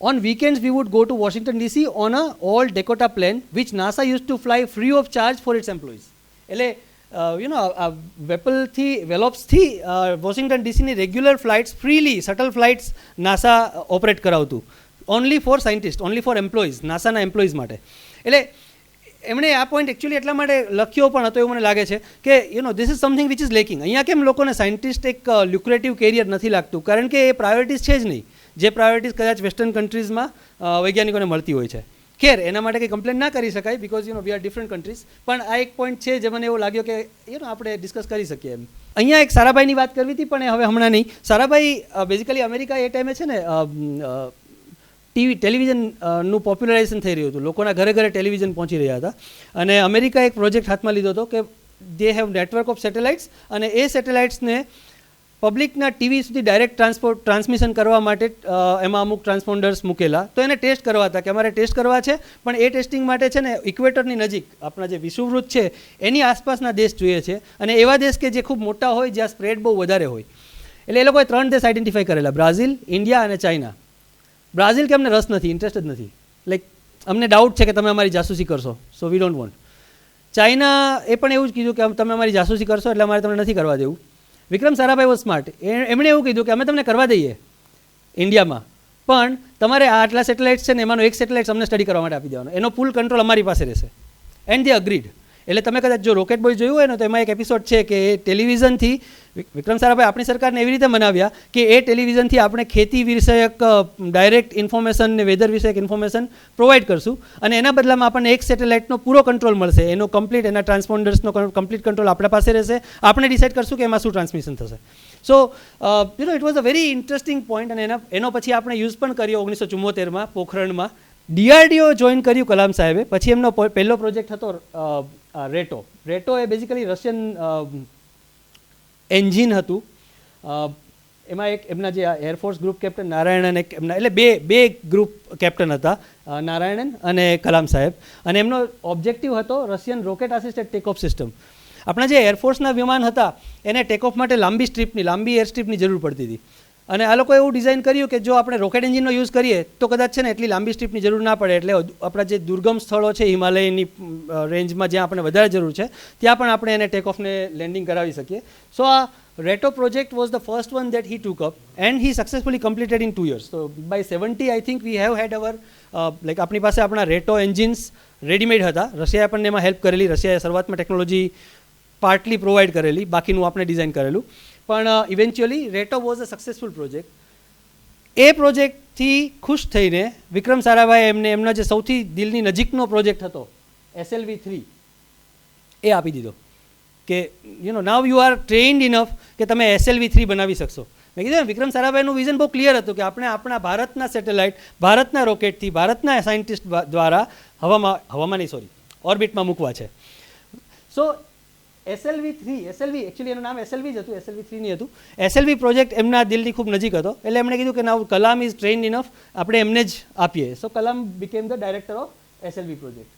on weekends we would go to Washington DC on a old Dakota plane which NASA used to fly free of charge for its employees. એટલે વેલોપ્સથી વોશિંગ્ટન ડીસીની regular flights freely shuttle flights NASA operate કરાવતું, only for scientist, only for employees, નાસાના employees માટે. એટલે એમણે આ point actually એટલા માટે લખ્યો પણ હતો એવું મને લાગે છે કે this is something which is lacking. અહીંયા કેમ લોકોને સાયન્ટિસ્ટ એક લ્યુક્રેટિવ કેરિયર નથી લાગતું, કારણ કે એ પ્રાયોરિટીઝ છે જ નહીં જે પ્રાયોરિટીઝ કદાચ વેસ્ટર્ન કન્ટ્રીઝમાં વૈજ્ઞાનિકોને મળતી હોય છે. ખેર એના માટે કંઈ કમ્પ્લેન ના કરી શકાય because we are different countries, પણ આ એક પોઈન્ટ છે જે મને એવું લાગ્યો કે આપણે ડિસ્કસ કરી શકીએ એમ. અહીંયા એક સારાભાઈની વાત કરવી હતી પણ એ હવે હમણાં નહીં. સારાભાઈ બેઝિકલી અમેરિકા એ ટાઈમે છે ને ટેલિવિઝનનું પોપ્યુલરાઇઝેશન થઈ રહ્યું હતું, લોકોના ઘરે ઘરે ટેલિવિઝન પહોંચી રહ્યા હતા અને અમેરિકા એક પ્રોજેક્ટ હાથમાં લીધો હતો કે they have network of satellites અને એ સેટેલાઇટ્સને પબ્લિકના ટીવી સુધી ડાયરેક્ટ ટ્રાન્સમિશન કરવા માટે એમાં અમુક ટ્રાન્સપોન્ડર્સ મૂકેલા. તો એને ટેસ્ટ કરવા હતા કે અમારે ટેસ્ટ કરવા છે, પણ એ ટેસ્ટિંગ માટે છે ને ઇક્વેટરની નજીક આપણા જે વિષુવવૃત્ત છે એની આસપાસના દેશ જોઈએ છે અને એવા દેશ કે જે ખૂબ મોટા હોય, જ્યાં સ્પ્રેડ બહુ વધારે હોય. એટલે એ લોકોએ 3 દેશ આઈડેન્ટિફાઈ કરેલા, બ્રાઝિલ, ઇન્ડિયા અને ચાઇના. બ્રાઝિલ કે અમને રસ નથી, ઇન્ટરેસ્ટ જ નથી, લાઈક અમને ડાઉટ છે કે તમે અમારી જાસૂસી કરશો, સો વી ડોન્ટ વોન્ટ. ચાઇના એ પણ એવું જ કીધું કે તમે અમારી જાસૂસી કરશો એટલે અમારે તમને નથી કરવા દેવું. વિક્રમ સારાભાઈ વોઝ સ્માર્ટ, એમણે એવું કીધું કે અમે તમને કરવા દઈએ ઇન્ડિયામાં, પણ તમારે આટલા સેટેલાઇટ્સ છે ને એમાંનો એક સેટેલાઇટ્સ અમને સ્ટડી કરવા માટે આપી દેવાનો, એનો ફૂલ કંટ્રોલ અમારી પાસે રહેશે. And they agreed. એટલે તમે કદાચ જો રોકેટ બોય જોયું હોય ને તો એમાં એક એપિસોડ છે કે એ ટેલિવિઝનથી વિક્રમ સારાભાઈ આપણી સરકારને એવી રીતે મનાવ્યા કે એ ટેલિવિઝનથી આપણે ખેતી વિષયક ડાયરેક્ટ ઇન્ફોર્મેશન ને વેધર વિષયક ઇન્ફોર્મેશન પ્રોવાઈડ કરશું અને એના બદલામાં આપણને એક સેટેલાઇટનો પૂરો કંટ્રોલ મળશે, એનો કમ્પ્લીટ, એના ટ્રાન્સપોન્ડર્સનો કમ્પ્લીટ કંટ્રોલ આપણા પાસે રહેશે, આપણે ડિસાઇડ કરશું કે એમાં શું ટ્રાન્સમિશન થશે. સો it was a very interesting point અને એનો પછી આપણે યુઝ પણ કર્યો 1974માં પોખરણમાં. DRDO જોઈન કર્યું કલામ સાહેબે, પછી એમનો પહેલો પ્રોજેક્ટ હતો રેટો. રેટો એ બેઝિકલી રશિયન એન્જિન હતું. એમાં એક એમના જે એરફોર્સ ગ્રુપ કેપ્ટન નારાયણન એક એમના એટલે બે ગ્રુપ કેપ્ટન હતા, નારાયણન અને કલામ સાહેબ, અને એમનો ઓબ્જેક્ટિવ હતો Russian rocket assisted take-off system. આપણા જે એરફોર્સના વિમાન હતા એને ટેકઓફ માટે લાંબી એર સ્ટ્રીપની જરૂર પડતી હતી, અને આ લોકોએ એવું ડિઝાઇન કર્યું કે જો આપણે રોકેટ એન્જિનનો યુઝ કરીએ તો કદાચ છે ને એટલી લાંબી સ્ટ્રીપની જરૂર ના પડે, એટલે આપણા જે દુર્ગમ સ્થળો છે હિમાલયની રેન્જમાં જ્યાં આપણે વધારે જરૂર છે ત્યાં પણ આપણે એને ટેક ઓફને લેન્ડિંગ કરાવી શકીએ. સો આ RATO project was the first one that he took up and he successfully completed in 2 years. તો by 70 I think we have had our like આપણી પાસે આપણા રેટો એન્જિન્સ રેડીમેડ હતા. રશિયાએ આપણને એમાં હેલ્પ કરેલી, રશિયાએ શરૂઆતમાં ટેકનોલોજી પાર્ટલી પ્રોવાઈડ કરેલી, બાકીનું આપણે ડિઝાઇન કરેલું, પણ eventually RATO was a successful project. એ પ્રોજેક્ટથી ખુશ થઈને વિક્રમ સારાભાઈ એમના જે સૌથી દિલની નજીકનો પ્રોજેક્ટ હતો SLV-3 એ આપી દીધો કે now you are trend enough કે તમે SLV-3 બનાવી શકશો. મેં કીધું વિક્રમ સારાભાઈનું વિઝન બહુ ક્લિયર હતું કે આપણે આપણા ભારતના સેટેલાઇટ, ભારતના રોકેટથી, ભારતના સાયન્ટિસ્ટ દ્વારા ઓર્બિટમાં મૂકવા છે. સો SLV એકચ્યુઅલી એનું નામ SLV જ હતું, SLV-3 નહીં હતું. SLV પ્રોજેક્ટ એમના દિલની ખૂબ નજીક હતો, એટલે એમણે કીધું કે now Kalam is trained enough, આપણે એમને જ આપીએ. So Kalam became the director of SLV project.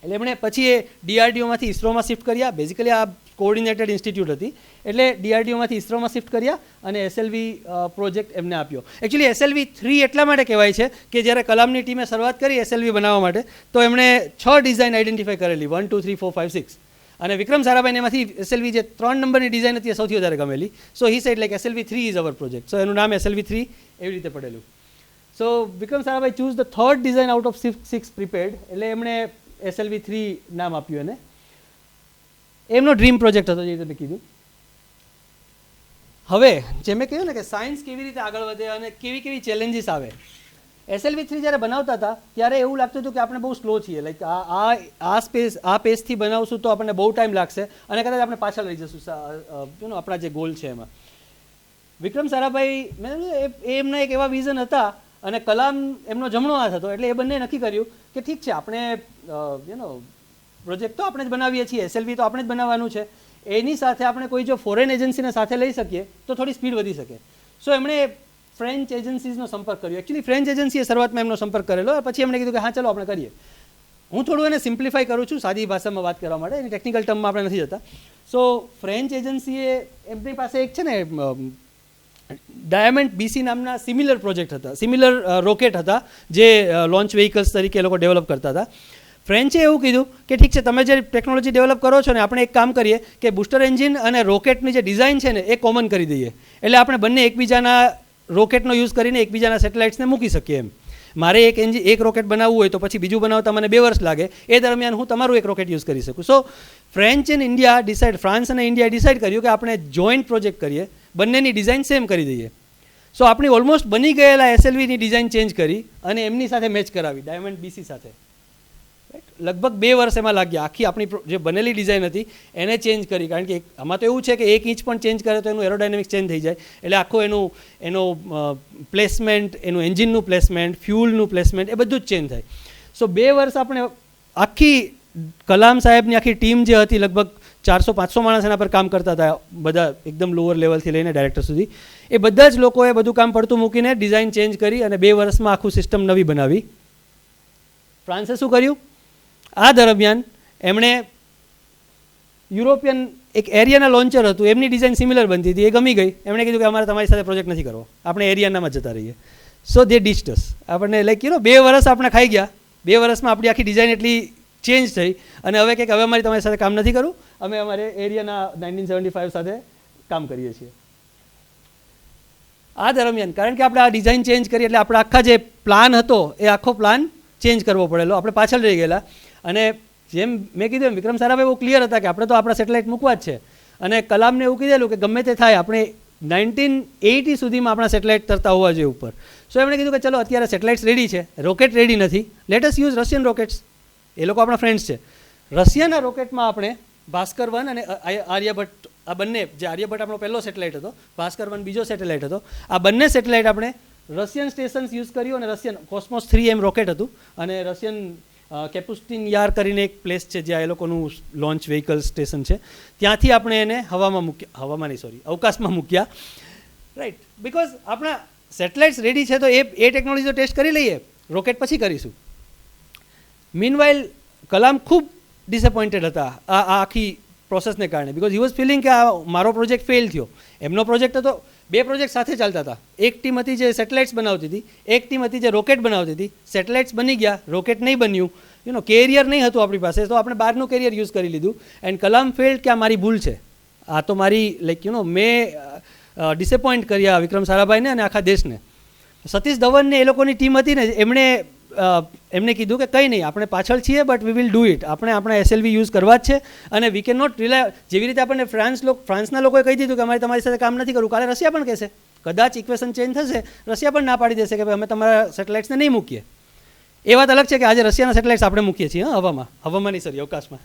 એટલે એમણે પછી એ DRDOમાંથી ઇસરોમાં શિફ્ટ કર્યા. બેઝિકલી આ કોઓર્ડિનેટેડ ઇન્સ્ટિટ્યૂટ હતી, એટલે DRDOમાંથી ઇસરોમાં શિફ્ટ કર્યા અને SLV પ્રોજેક્ટ એમને આપ્યો. એકચ્યુઅલી SLV-3 એટલા માટે કહેવાય છે કે જ્યારે કલામની ટીમે શરૂઆત કરી SLV બનાવવા માટે તો એમણે 6 ડિઝાઇન આઈડેન્ટિફાઈ કરેલી, 1, 2, 3, 4, 5, 6. અને વિક્રમ સારાભાઈને એમાંથી SLV જે 3 નંબરની ડિઝાઇન હતી એ સૌથી વધારે ગમેલી. So he said like SLV-3 is our project. So એનું નામ SLV-3 એવી રીતે પડેલું. So Vikram Sarabhai chose the 3rd design out of 6 prepared, એટલે એમણે SLV-3 નામ આપ્યું એને. એમનો ડ્રીમ પ્રોજેક્ટ હતો, જે તમે કીધું. હવે જે મેં કહ્યું ને કે સાયન્સ કેવી રીતે આગળ વધે અને કેવી ચેલેન્જીસ આવે. SLV-3 જ્યારે બનાવતા હતા ત્યારે એવું લાગતું હતું કે આપણે બહુ સ્લો છીએ, લાઈક આ પેસથી બનાવશું તો આપણને બહુ ટાઈમ લાગશે અને કદાચ આપણે પાછળ રહી જશું આપણા જે ગોલ છે એમાં. વિક્રમ સારાભાઈ એમના એક એવા વિઝન હતા અને કલામ એમનો જમણો હાથ હતો, એટલે એ બંને નક્કી કર્યું કે ઠીક છે, આપણે પ્રોજેક્ટ તો આપણે જ બનાવીએ છીએ, SLV તો આપણે જ બનાવવાનું છે, એની સાથે આપણે કોઈ જો ફોરેન એજન્સીને સાથે લઈ શકીએ તો થોડી સ્પીડ વધી શકે. સો એમણે ફ્રેન્ચ એજન્સીઝનો સંપર્ક કર્યો. એકચ્યુઅલી ફ્રેન્ચ એજન્સીએ શરૂઆતમાં એમનો સંપર્ક કરેલો, પછી એમણે કીધું કે હા ચલો આપણે કરીએ. હું થોડું એને સિમ્પ્લિફાઈ કરું છું સાદી ભાષામાં વાત કરવા માટે, એની ટેકનિકલ ટર્મમાં આપણે નથી જતા. સો ફ્રેન્ચ એજન્સીએ એમની પાસે એક છે ને ડાયમંડ BC નામના સિમિલર પ્રોજેક્ટ હતા, સિમિલર રોકેટ હતા જે લોન્ચ વ્હીકલ્સ તરીકે એ લોકો ડેવલપ કરતા હતા. ફ્રેન્ચે એવું કીધું કે ઠીક છે, તમે જે ટેકનોલોજી ડેવલપ કરો છો ને આપણે એક કામ કરીએ કે બુસ્ટર એન્જિન અને રોકેટની જે ડિઝાઇન છે ને એ કોમન કરી દઈએ, એટલે આપણે બંને એકબીજાના રોકેટનો યુઝ કરીને એકબીજાના સેટેલાઇટ્સને મૂકી શકીએ એમ. મારે એક રોકેટ બનાવવું હોય તો પછી બીજું બનાવતા મને 2 વર્ષ લાગે, એ દરમિયાન હું તમારું એક રોકેટ યુઝ કરી શકું. સો ફ્રાન્સ અને ઇન્ડિયા ડિસાઇડ કર્યું કે આપણે જોઈન્ટ પ્રોજેક્ટ કરીએ, બંનેની ડિઝાઇન સેમ કરી દઈએ. સો આપણી ઓલમોસ્ટ બની ગયેલા SLVની ડિઝાઇન ચેન્જ કરી અને એમની સાથે મેચ કરાવી ડાયમંડ BC સાથે. લગભગ 2 વર્ષ એમાં લાગ્યા. આખી આપણી જે બનેલી ડિઝાઇન હતી એને ચેન્જ કરી, કારણ કે આમાં તો એવું છે કે 1 ઇંચ પણ ચેન્જ કરે તો એનું એરોડાયનેમિક્સ ચેન્જ થઈ જાય, એટલે આખું એનું પ્લેસમેન્ટ, એનું એન્જિનનું પ્લેસમેન્ટ, ફ્યુલનું પ્લેસમેન્ટ એ બધું જ ચેન્જ થાય. સો 2 વર્ષ આપણે આખી કલામ સાહેબની આખી ટીમ જે હતી, લગભગ 400-500 માણસ એના પર કામ કરતા હતા, બધા એકદમ લોઅર લેવલથી લઈને ડાયરેક્ટર સુધી. એ બધા જ લોકોએ બધું કામ પડતું મૂકીને ડિઝાઇન ચેન્જ કરી અને 2 વર્ષમાં આખું સિસ્ટમ નવી બનાવી. ફ્રાન્સે શું કર્યું? આ દરમિયાન એમણે યુરોપિયન એક એરિયાના લોન્ચર હતું, એમની ડિઝાઇન સિમિલર બનતી હતી, એ ગમી ગઈ. એમણે કીધું કે અમારે તમારી સાથે પ્રોજેક્ટ નથી કરવો, આપણે એરિયાનામાં જતા રહીએ. સો દે ડિસ્ડ અસ. આપણને લાઈક 2 વર્ષ આપણે ખાઈ ગયા. 2 વર્ષમાં આપણી આખી ડિઝાઇન એટલી ચેન્જ થઈ અને હવે કે હવે અમારી તમારી સાથે કામ નથી કરવું, અમે અમારે એરિયાના 1975 સાથે કામ કરીએ છીએ. આ દરમિયાન કારણ કે આપણે આ ડિઝાઇન ચેન્જ કરી એટલે આપણા આખા જે પ્લાન હતો એ આખો પ્લાન ચેન્જ કરવો પડેલો, આપણે પાછળ રહી ગયેલા. અને જેમ મેં કીધું એમ વિક્રમ સારાભાઈ બહુ ક્લિયર હતા કે આપણે તો આપણા સેટેલાઇટ મૂકવા જ છે, અને કલામને એવું કીધેલું કે ગમે તે થાય આપણે 1980 સુધીમાં આપણા સેટેલાઇટ તરતા હોવા જોઈએ ઉપર. સો એમણે કીધું કે ચલો અત્યારે સેટેલાઇટ્સ રેડી છે, રોકેટ રેડી નથી, let us use Russian rockets. એ લોકો આપણા ફ્રેન્ડ્સ છે. રશિયાના રોકેટમાં આપણે ભાસ્કર 1 અને આર્યભટ્ટ, આ બંને, જે આર્યભટ્ટ આપણો પહેલો સેટેલાઇટ હતો, ભાસ્કર 1 બીજો સેટેલાઇટ હતો, આ બંને સેટેલાઇટ આપણે રશિયન સ્ટેશન્સ યુઝ કર્યું અને રશિયન કોસ્મોસ 3M રોકેટ હતું અને રશિયન કેપુસ્ટિન યાર કરીને એક પ્લેસ છે જ્યાં એ લોકોનું લોન્ચ વ્હીકલ સ્ટેશન છે, ત્યાંથી આપણે એને અવકાશમાં મૂક્યા. રાઈટ, બિકોઝ આપણા સેટેલાઇટ્સ રેડી છે તો એ ટેકનોલોજીનો ટેસ્ટ કરી લઈએ, રોકેટ પછી કરીશું. મીનવાઇલ કલામ ખૂબ ડિસઅપોઇન્ટેડ હતા આ આખી પ્રોસેસને કારણે, બિકોઝ હી વોઝ ફિલિંગ કે આ મારો પ્રોજેક્ટ ફેલ થયો. એમનો પ્રોજેક્ટ હતો, 2 પ્રોજેક્ટ સાથે ચાલતા હતા. એક ટીમ હતી જે સેટેલાઇટ્સ બનાવતી હતી, એક ટીમ હતી જે રોકેટ બનાવતી હતી. સેટેલાઇટ્સ બની ગયા, રોકેટ નહીં બન્યું, કેરિયર નહીં હતું આપણી પાસે, તો આપણે બહારનું કેરિયર યુઝ કરી લીધું. એન્ડ કલામ ફેલ્ડ કે આ મારી ભૂલ છે, આ તો મારી મેં ડિસએપોઇન્ટ કર્યા વિક્રમ સારાભાઈને અને આખા દેશને. સતીશ ધવનને એ લોકોની ટીમ હતી ને, એમને કીધું કે કંઈ નહીં, આપણે પાછળ છીએ but we will do it, આપણે SLV યુઝ કરવા જ છે અને વી કેન નોટ રિલાય. જેવી રીતે આપણને ફ્રાન્સના લોકોએ કહી દીધું કે અમારે તમારી સાથે કામ નથી કરવું, કાલે રશિયા પણ કહેશે, કદાચ ઇક્વેશન ચેન્જ થશે, રશિયા પણ ના પાડી દેશે કે ભાઈ અમે તમારા સેટેલાઇટ્સને નહીં મૂકીએ. એ વાત અલગ છે કે આજે રશિયાના સેટેલાઇટ્સ આપણે મૂકીએ છીએ હવામાં નહીં, સોરી, અવકાશમાં.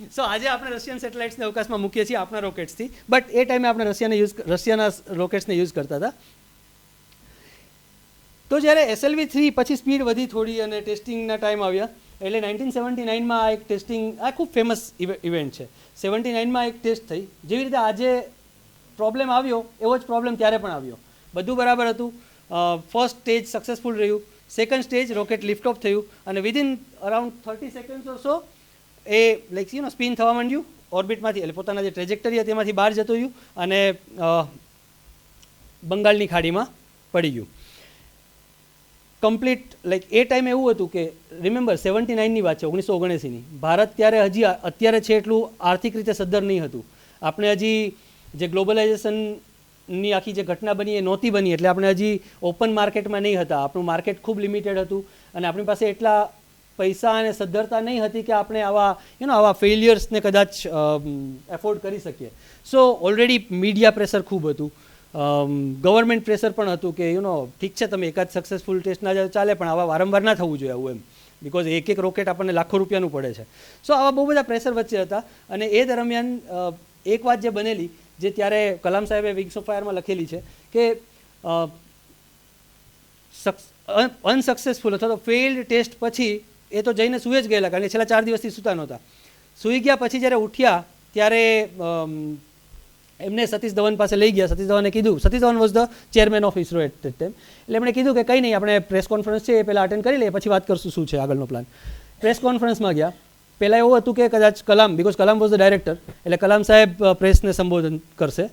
સો આજે આપણે રશિયન સેટેલાઇટ્સને અવકાશમાં મૂકીએ છીએ આપણા રોકેટ્સથી, બટ એ ટાઈમે આપણે રશિયાના રોકેટ્સને યુઝ કરતા હતા. તો જ્યારે SLV3 પછી સ્પીડ વધી થોડી અને ટેસ્ટિંગના ટાઈમ આવ્યા, એટલે 1979માં આ એક ટેસ્ટિંગ, આ ખૂબ ફેમસ ઇવેન્ટ છે. 79માં એક ટેસ્ટ થઈ. જેવી રીતે આજે પ્રોબ્લેમ આવ્યો એવો જ પ્રોબ્લેમ ત્યારે પણ આવ્યો. બધું બરાબર હતું. ફર્સ્ટ સ્ટેજ સક્સેસફુલ રહ્યું, second stage rocket lift off થયું અને વિધિન અરાઉન્ડ 30 સેકન્ડ્સ ઓર સો એ સ્પિન થવા માંડ્યું ઓર્બિટમાંથી, એટલે પોતાના જે ટ્રેજેક્ટરી હતી તેમાંથી બહાર જતું રહ્યું અને બંગાળની ખાડીમાં પડી ગયું. કમ્પ્લીટ એ ટાઈમ એવું હતું કે રિમેમ્બર 79ની વાત છે, 1979ની. ભારત ત્યારે હજી અત્યારે છે એટલું આર્થિક રીતે સદ્ધર નહીં હતું. આપણે હજી જે ગ્લોબલાઇઝેશનની આખી જે ઘટના બની એ નહોતી બની, એટલે આપણે હજી ઓપન માર્કેટમાં નહીં હતા. આપણું માર્કેટ ખૂબ લિમિટેડ હતું અને આપણી પાસે એટલા પૈસા અને સદ્ધરતા નહીં હતી કે આપણે આવા ફેલિયર્સને કદાચ એફોર્ડ કરી શકીએ. સો ઓલરેડી મીડિયા પ્રેશર ખૂબ હતું, ગવર્મેન્ટ પ્રેશર પણ હતું કે ઠીક છે તમે એકાદ સક્સેસફુલ ટેસ્ટ ના જાય ચાલે, પણ આવા વારંવાર ના થવું જોઈએ આવું એમ, બિકોઝ એક રોકેટ આપણને લાખો રૂપિયાનું પડે છે. સો આવા બહુ બધા પ્રેશર વચ્ચે હતા. અને એ દરમિયાન એક વાત જે બનેલી, જે ત્યારે કલામ સાહેબે વિંગ્સ ઓફ ફાયરમાં લખેલી છે કે અનસક્સેસફુલ અથવા તો ફેઇલ્ડ ટેસ્ટ પછી એ તો જઈને સૂઈ જ ગયેલા, કારણ કે છેલ્લા 4 દિવસથી સૂતા નહોતા. સૂઈ ગયા પછી જ્યારે ઉઠ્યા ત્યારે એમને સતીશ ધવન પાસે લઈ ગયા. સતીશ ધવને કીધું, Satish Dhawan was the chairman of ISRO at that time, એટલે એમણે કીધું કે કંઈ નહીં, આપણે પ્રેસ કોન્ફરન્સ છે એ પહેલાં અટેન્ડ કરી લઈએ, પછી વાત કરશું શું છે આગળનો પ્લાન. પ્રેસ કોન્ફરન્સમાં ગયા. પહેલાં એવું હતું કે કદાચ Kalam, because Kalam was the director, એટલે કલામ સાહેબ પ્રેસને સંબોધન કરશે,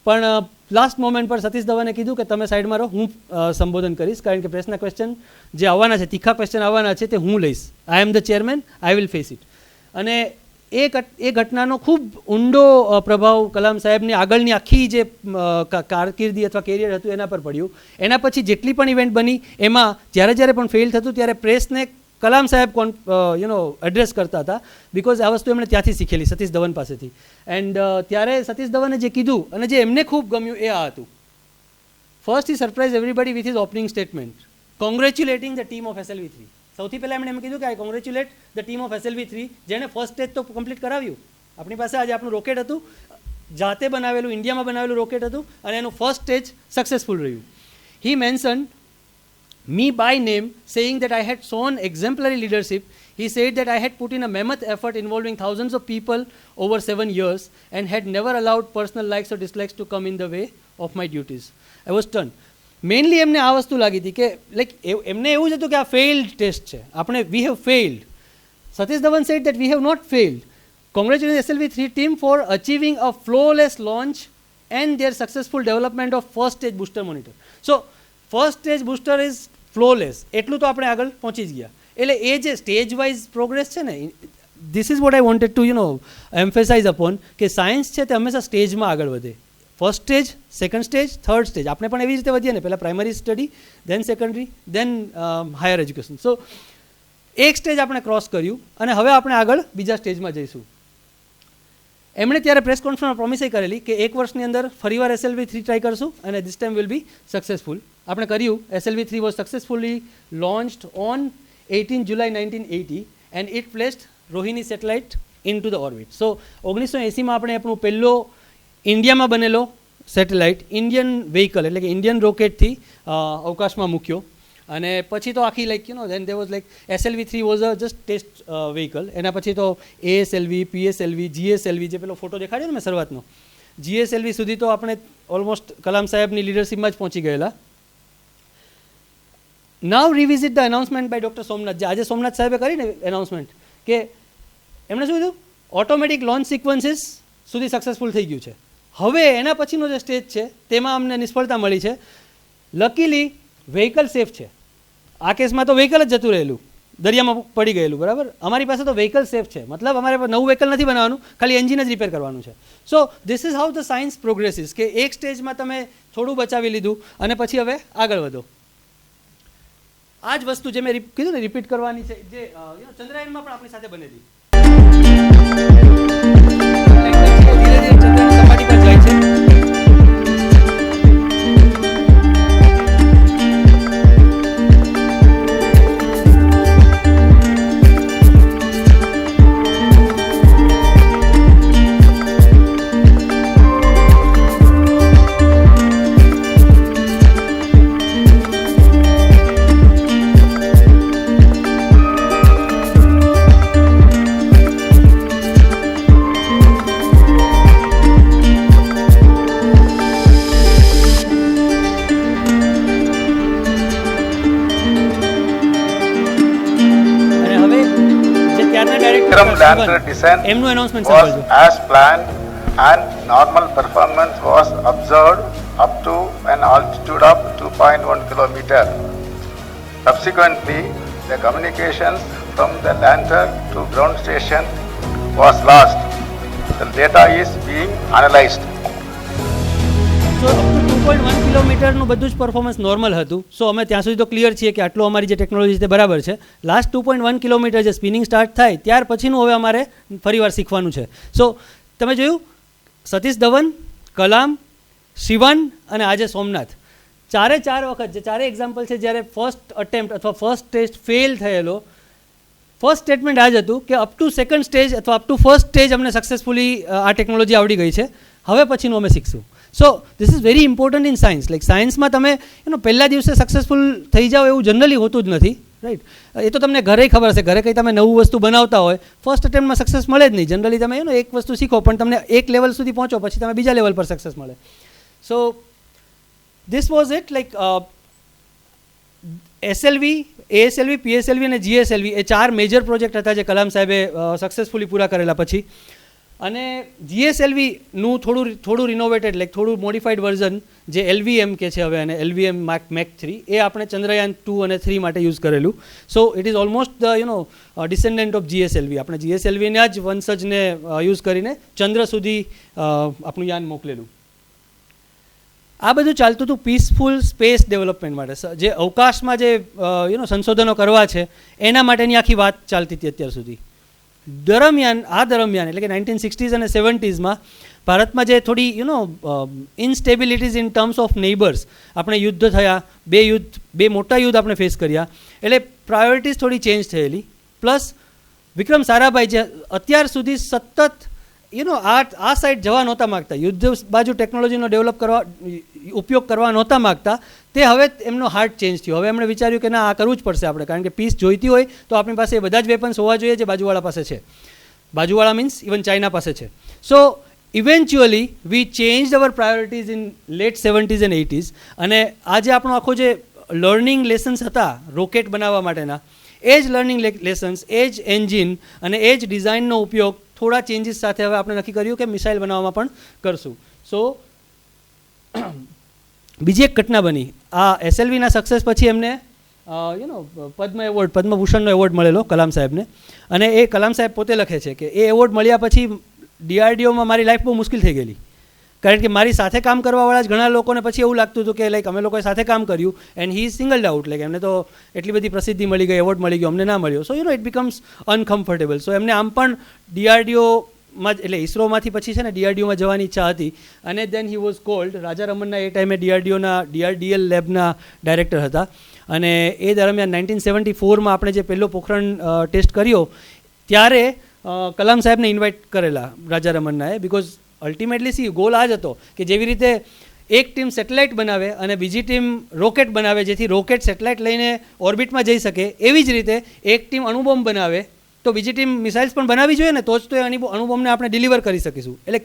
પણ લાસ્ટ મોમેન્ટ પર સતીશ ધવને કીધું કે તમે સાઈડમાં રહો, હું સંબોધન કરીશ, કારણ કે પ્રેસના ક્વેશ્ચન જે આવવાના છે, તીખા ક્વેશ્ચન આવવાના છે, તે હું લઈશ. I am the chairman, I will face it. અને એ ઘટનાનો ખૂબ ઊંડો પ્રભાવ કલામ સાહેબની આગળની આખી જે કારકિર્દી અથવા કેરિયર હતું એના પર પડ્યું. એના પછી જેટલી પણ ઇવેન્ટ બની એમાં જ્યારે પણ ફેલ થતું ત્યારે પ્રેસને કલામ સાહેબ એડ્રેસ કરતા હતા, બિકોઝ આ વસ્તુ એમણે ત્યાંથી શીખેલી સતીશ ધવન પાસેથી. એન્ડ ત્યારે સતીશ ધવને જે કીધું અને જે એમને ખૂબ ગમ્યું એ આ હતું. First he surprise everybody with his opening statement congratulating the team of SLV3. સૌથી પહેલાં એમણે એમ કીધું કે I congratulate the team of SLV3, જેણે ફર્સ્ટ સ્ટેજ તો કમ્પ્લીટ કરાવ્યું. આપણી પાસે આજે આપણું રોકેટ હતું, જાતે બનાવેલું, ઇન્ડિયામાં બનાવેલું રોકેટ હતું અને એનું ફર્સ્ટ સ્ટેજ સક્સેસફુલ રહ્યું. હી mention me by name, saying that I had shown exemplary leadership. He said that I had put in a mammoth effort involving thousands of people over 7 years and had never allowed personal likes or dislikes to come in the way of my duties. I was stunned. Mainly એમને આ વસ્તુ લાગી હતી કે એમને એવું જ હતું કે આ ફેઇલ્ડ ટેસ્ટ છે, આપણે we have failed. Satish Dhawan said that we have not failed. Congratulations SLV3 team for achieving a flawless launch and their successful development of first stage booster monitor. So first stage booster is flawless, એટલું તો આપણે આગળ પહોંચી જ ગયા. એટલે એ જે stage wise progress છે ને, this is what I wanted to emphasize upon, કે સાયન્સ છે તે હંમેશા સ્ટેજમાં આગળ વધે. First stage, second stage, third stage, આપણે પણ એવી રીતે વધીએ ને, પહેલાં primary study, then secondary, then higher education. So એક સ્ટેજ આપણે ક્રોસ કર્યું અને હવે આપણે આગળ બીજા સ્ટેજમાં જઈશું. એમણે ત્યારે પ્રેસ કોન્ફરન્સમાં પ્રોમિસે કરેલી કે 1 વર્ષની અંદર ફરીવાર SLV3 ટ્રાય કરશું અને this time will be successful. આપણે કર્યું. SLV3 was successfully launched on 18 July 1980 and it placed Rohini satellite in to the orbit. So 1980માં આપણે આપણું પહેલો ઇન્ડિયામાં બનેલો સેટેલાઇટ ઇન્ડિયન વ્હીકલ એટલે કે ઇન્ડિયન રોકેટથી અવકાશમાં મૂક્યો. અને પછી તો આખી then there was SLV3 was a just test vehicle. એના પછી તો ASLV, PSLV, GSLV, જે પેલો ફોટો દેખાડ્યો ને મેં શરૂઆતનો, GSLV સુધી તો આપણે ઓલમોસ્ટ કલામ સાહેબની લીડરશિપમાં જ પહોંચી ગયેલા. Now revisit the announcement by doctor Somnath. જે આજે સોમનાથ સાહેબે કરીને એનાઉન્સમેન્ટ કે એમણે શું કીધું, ઓટોમેટિક લોન્ચ સિક્વન્સીસ સુધી સક્સેસફુલ થઈ ગયું છે. હવે એના પછીનો જે સ્ટેજ છે તેમાં અમને નિષ્ફળતા મળી છે. લકીલી વ્હીકલ સેફ છે. આ કેસમાં તો વ્હીકલ જ જતું રહેલું, દરિયામાં પડી ગયેલું, બરાબર. અમારી પાસે તો વ્હીકલ સેફ છે, મતલબ અમારે નવું વ્હીકલ નથી બનાવવાનું, ખાલી એન્જિન જ રિપેર કરવાનું છે. So this is how the science progresses, કે એક સ્ટેજમાં તમે થોડું બચાવી લીધું અને પછી હવે આગળ વધો. આ જ વસ્તુ જે મેં કીધું ને રિપીટ કરવાની છે, જે ચંદ્રયાનમાં પણ આપણી સાથે બનેલી. ધીરે ધીરે ચંદ્રની સપાટી પર જાય છે. Lander descent was as planned and normal performance was observed up to an altitude of 2.1 kilometer. Subsequently, the communications from the lander to ground station was lost. The data is being analyzed. So up to 2.1 કિલોમીટરનું બધું જ performance normal હતું. સો અમે ત્યાં સુધી તો clear છીએ કે આટલું અમારી જે ટેકનોલોજી છે તે બરાબર છે. લાસ્ટ 2.1 કિલોમીટર જે સ્પિનિંગ સ્ટાર્ટ થાય ત્યાર પછીનું હવે અમારે ફરીવાર શીખવાનું છે. સો તમે જોયું, સતીશ ધવન, કલામ, શિવન અને આજે સોમનાથ, ચારે વખત જે ચારે એક્ઝામ્પલ છે જ્યારે ફર્સ્ટ અટેમ્પ્ટ અથવા ફર્સ્ટ ટેસ્ટ ફેલ થયેલો, ફર્સ્ટ સ્ટેટમેન્ટ આ જ હતું કે અપ ટુ સેકન્ડ સ્ટેજ અથવા અપ ટુ ફર્સ્ટ સ્ટેજ અમને સક્સેસફુલી આ ટેકનોલોજી આવડી ગઈ છે, હવે પછીનું અમે શીખશું. So this is very important in science. Like સાયન્સમાં તમે પહેલા દિવસે સક્સેસફુલ થઈ જાઓ એવું જનરલી હોતું જ નથી, રાઈટ. એ તો તમને ઘરે ખબર હશે, ઘરે કંઈ તમે નવું વસ્તુ બનાવતા હોય, ફર્સ્ટ અટેમ્પ્ટમાં સક્સેસ મળે જ નહીં. જનરલી તમે એક વસ્તુ શીખો પણ તમને એક લેવલ સુધી પહોંચો પછી તમે બીજા લેવલ પર સક્સેસ મળે. So this was it. Like SLV, ASLV, PSLV અને GSLV એ 4 મેજર પ્રોજેક્ટ હતા જે કલામ સાહેબે સક્સેસફુલી પૂરા કરેલા પછી. અને GSLVનું થોડું રિનોવેટેડ, લાઈક થોડું મોડિફાઈડ વર્ઝન જે LVM કે છે હવે, અને LVM Mach 3 એ આપણે ચંદ્રયાન 2 અને 3 માટે યુઝ કરેલું. So it is almost the descendant of GSLV. આપણે GSLVના જ વંશજને યુઝ કરીને ચંદ્ર સુધી આપણું યાન મોકલેલું. આ બધું ચાલતું હતું પીસફુલ સ્પેસ ડેવલપમેન્ટ માટે. જે અવકાશમાં જે સંશોધનો કરવા છે એના માટેની આખી વાત ચાલતી હતી અત્યાર સુધી. દરમિયાન એટલે કે 1960s અને 70sમાં ભારતમાં જે થોડી ઇન્સ્ટેબિલિટીઝ ઇન ટર્મ્સ ઓફ નેબર્સ, આપણે યુદ્ધ થયા, બે મોટા યુદ્ધ આપણે ફેસ કર્યા, એટલે પ્રાયોરિટીઝ થોડી ચેન્જ થયેલી. પ્લસ વિક્રમ સારાભાઈ જે અત્યાર સુધી સતત આ સાઈડ જવા નહોતા માગતા, યુદ્ધ બાજુ ટેકનોલોજીનો ઉપયોગ કરવા નહોતા માગતા, તે હવે એમનો હાર્ટ ચેન્જ થયો. હવે એમણે વિચાર્યું કે ના, આ કરવું જ પડશે આપણે, કારણ કે પીસ જોઈતી હોય તો આપણી પાસે બધા જ વેપન્સ હોવા જોઈએ જે બાજુવાળા પાસે છે. બાજુવાળા મીન્સ ઇવન ચાઇના પાસે છે. So eventually we change our priorities in late 70s and 80s. અને આજે આપણો આખો જે લર્નિંગ લેસન્સ હતા રોકેટ બનાવવા માટેના, એ જ લર્નિંગ લેસન્સ, એ જ એન્જિન અને એ જ ડિઝાઇનનો ઉપયોગ થોડા ચેન્જીસ સાથે હવે આપણે નક્કી કર્યું કે મિસાઇલ બનાવવામાં પણ કરશું. સો બીજી એક ઘટના બની. આ SLVના સક્સેસ પછી એમને પદ્મભૂષણનો એવોર્ડ મળેલો કલામ સાહેબને. અને એ કલામ સાહેબ પોતે લખે છે કે એ એવોર્ડ મળ્યા પછી DRDOમાં મારી લાઈફ બહુ મુશ્કેલ થઈ ગયેલી, કારણ કે મારી સાથે કામ કરવાવાળા જ ઘણા લોકોને પછી એવું લાગતું હતું કે લાઈક અમે લોકોએ સાથે કામ કર્યું એન્ડ હી સિંગલ્ડ આઉટ, લાઈક એમને તો એટલી બધી પ્રસિદ્ધિ મળી ગઈ, એવોર્ડ મળી ગયો, અમને ના મળ્યો. So it becomes uncomfortable. So એમને આમ પણ DRDOમાં જ, એટલે ઇસરોમાંથી પછી છે ને DRDOમાં જવાની ઈચ્છા હતી. અને દેન હી વોઝ કોલ્ડ. રાજા રમનના એ ટાઈમે DRDL લેબના ડાયરેક્ટર હતા. અને એ દરમિયાન 1974માં આપણે જે પહેલો પોખરણ ટેસ્ટ કર્યો ત્યારે કલામ સાહેબને ઇન્વાઇટ કરેલા રાજા રમન્નાએ. બિકોઝ અલ્ટિમેટલી ગોલ આ જ હતો કે જેવી રીતે એક ટીમ સેટેલાઇટ બનાવે અને બીજી ટીમ રોકેટ બનાવે જેથી રોકેટ સેટેલાઇટ લઈને ઓર્બિટમાં જઈ શકે, એવી જ રીતે એક ટીમ અણુબોમ્બ બનાવે તો બીજી ટીમ મિસાઇલ્સ પણ બનાવવી જોઈએ ને, તો જ તો એ અણુબોમ્બને આપણે ડિલિવર કરી શકીશું. એટલે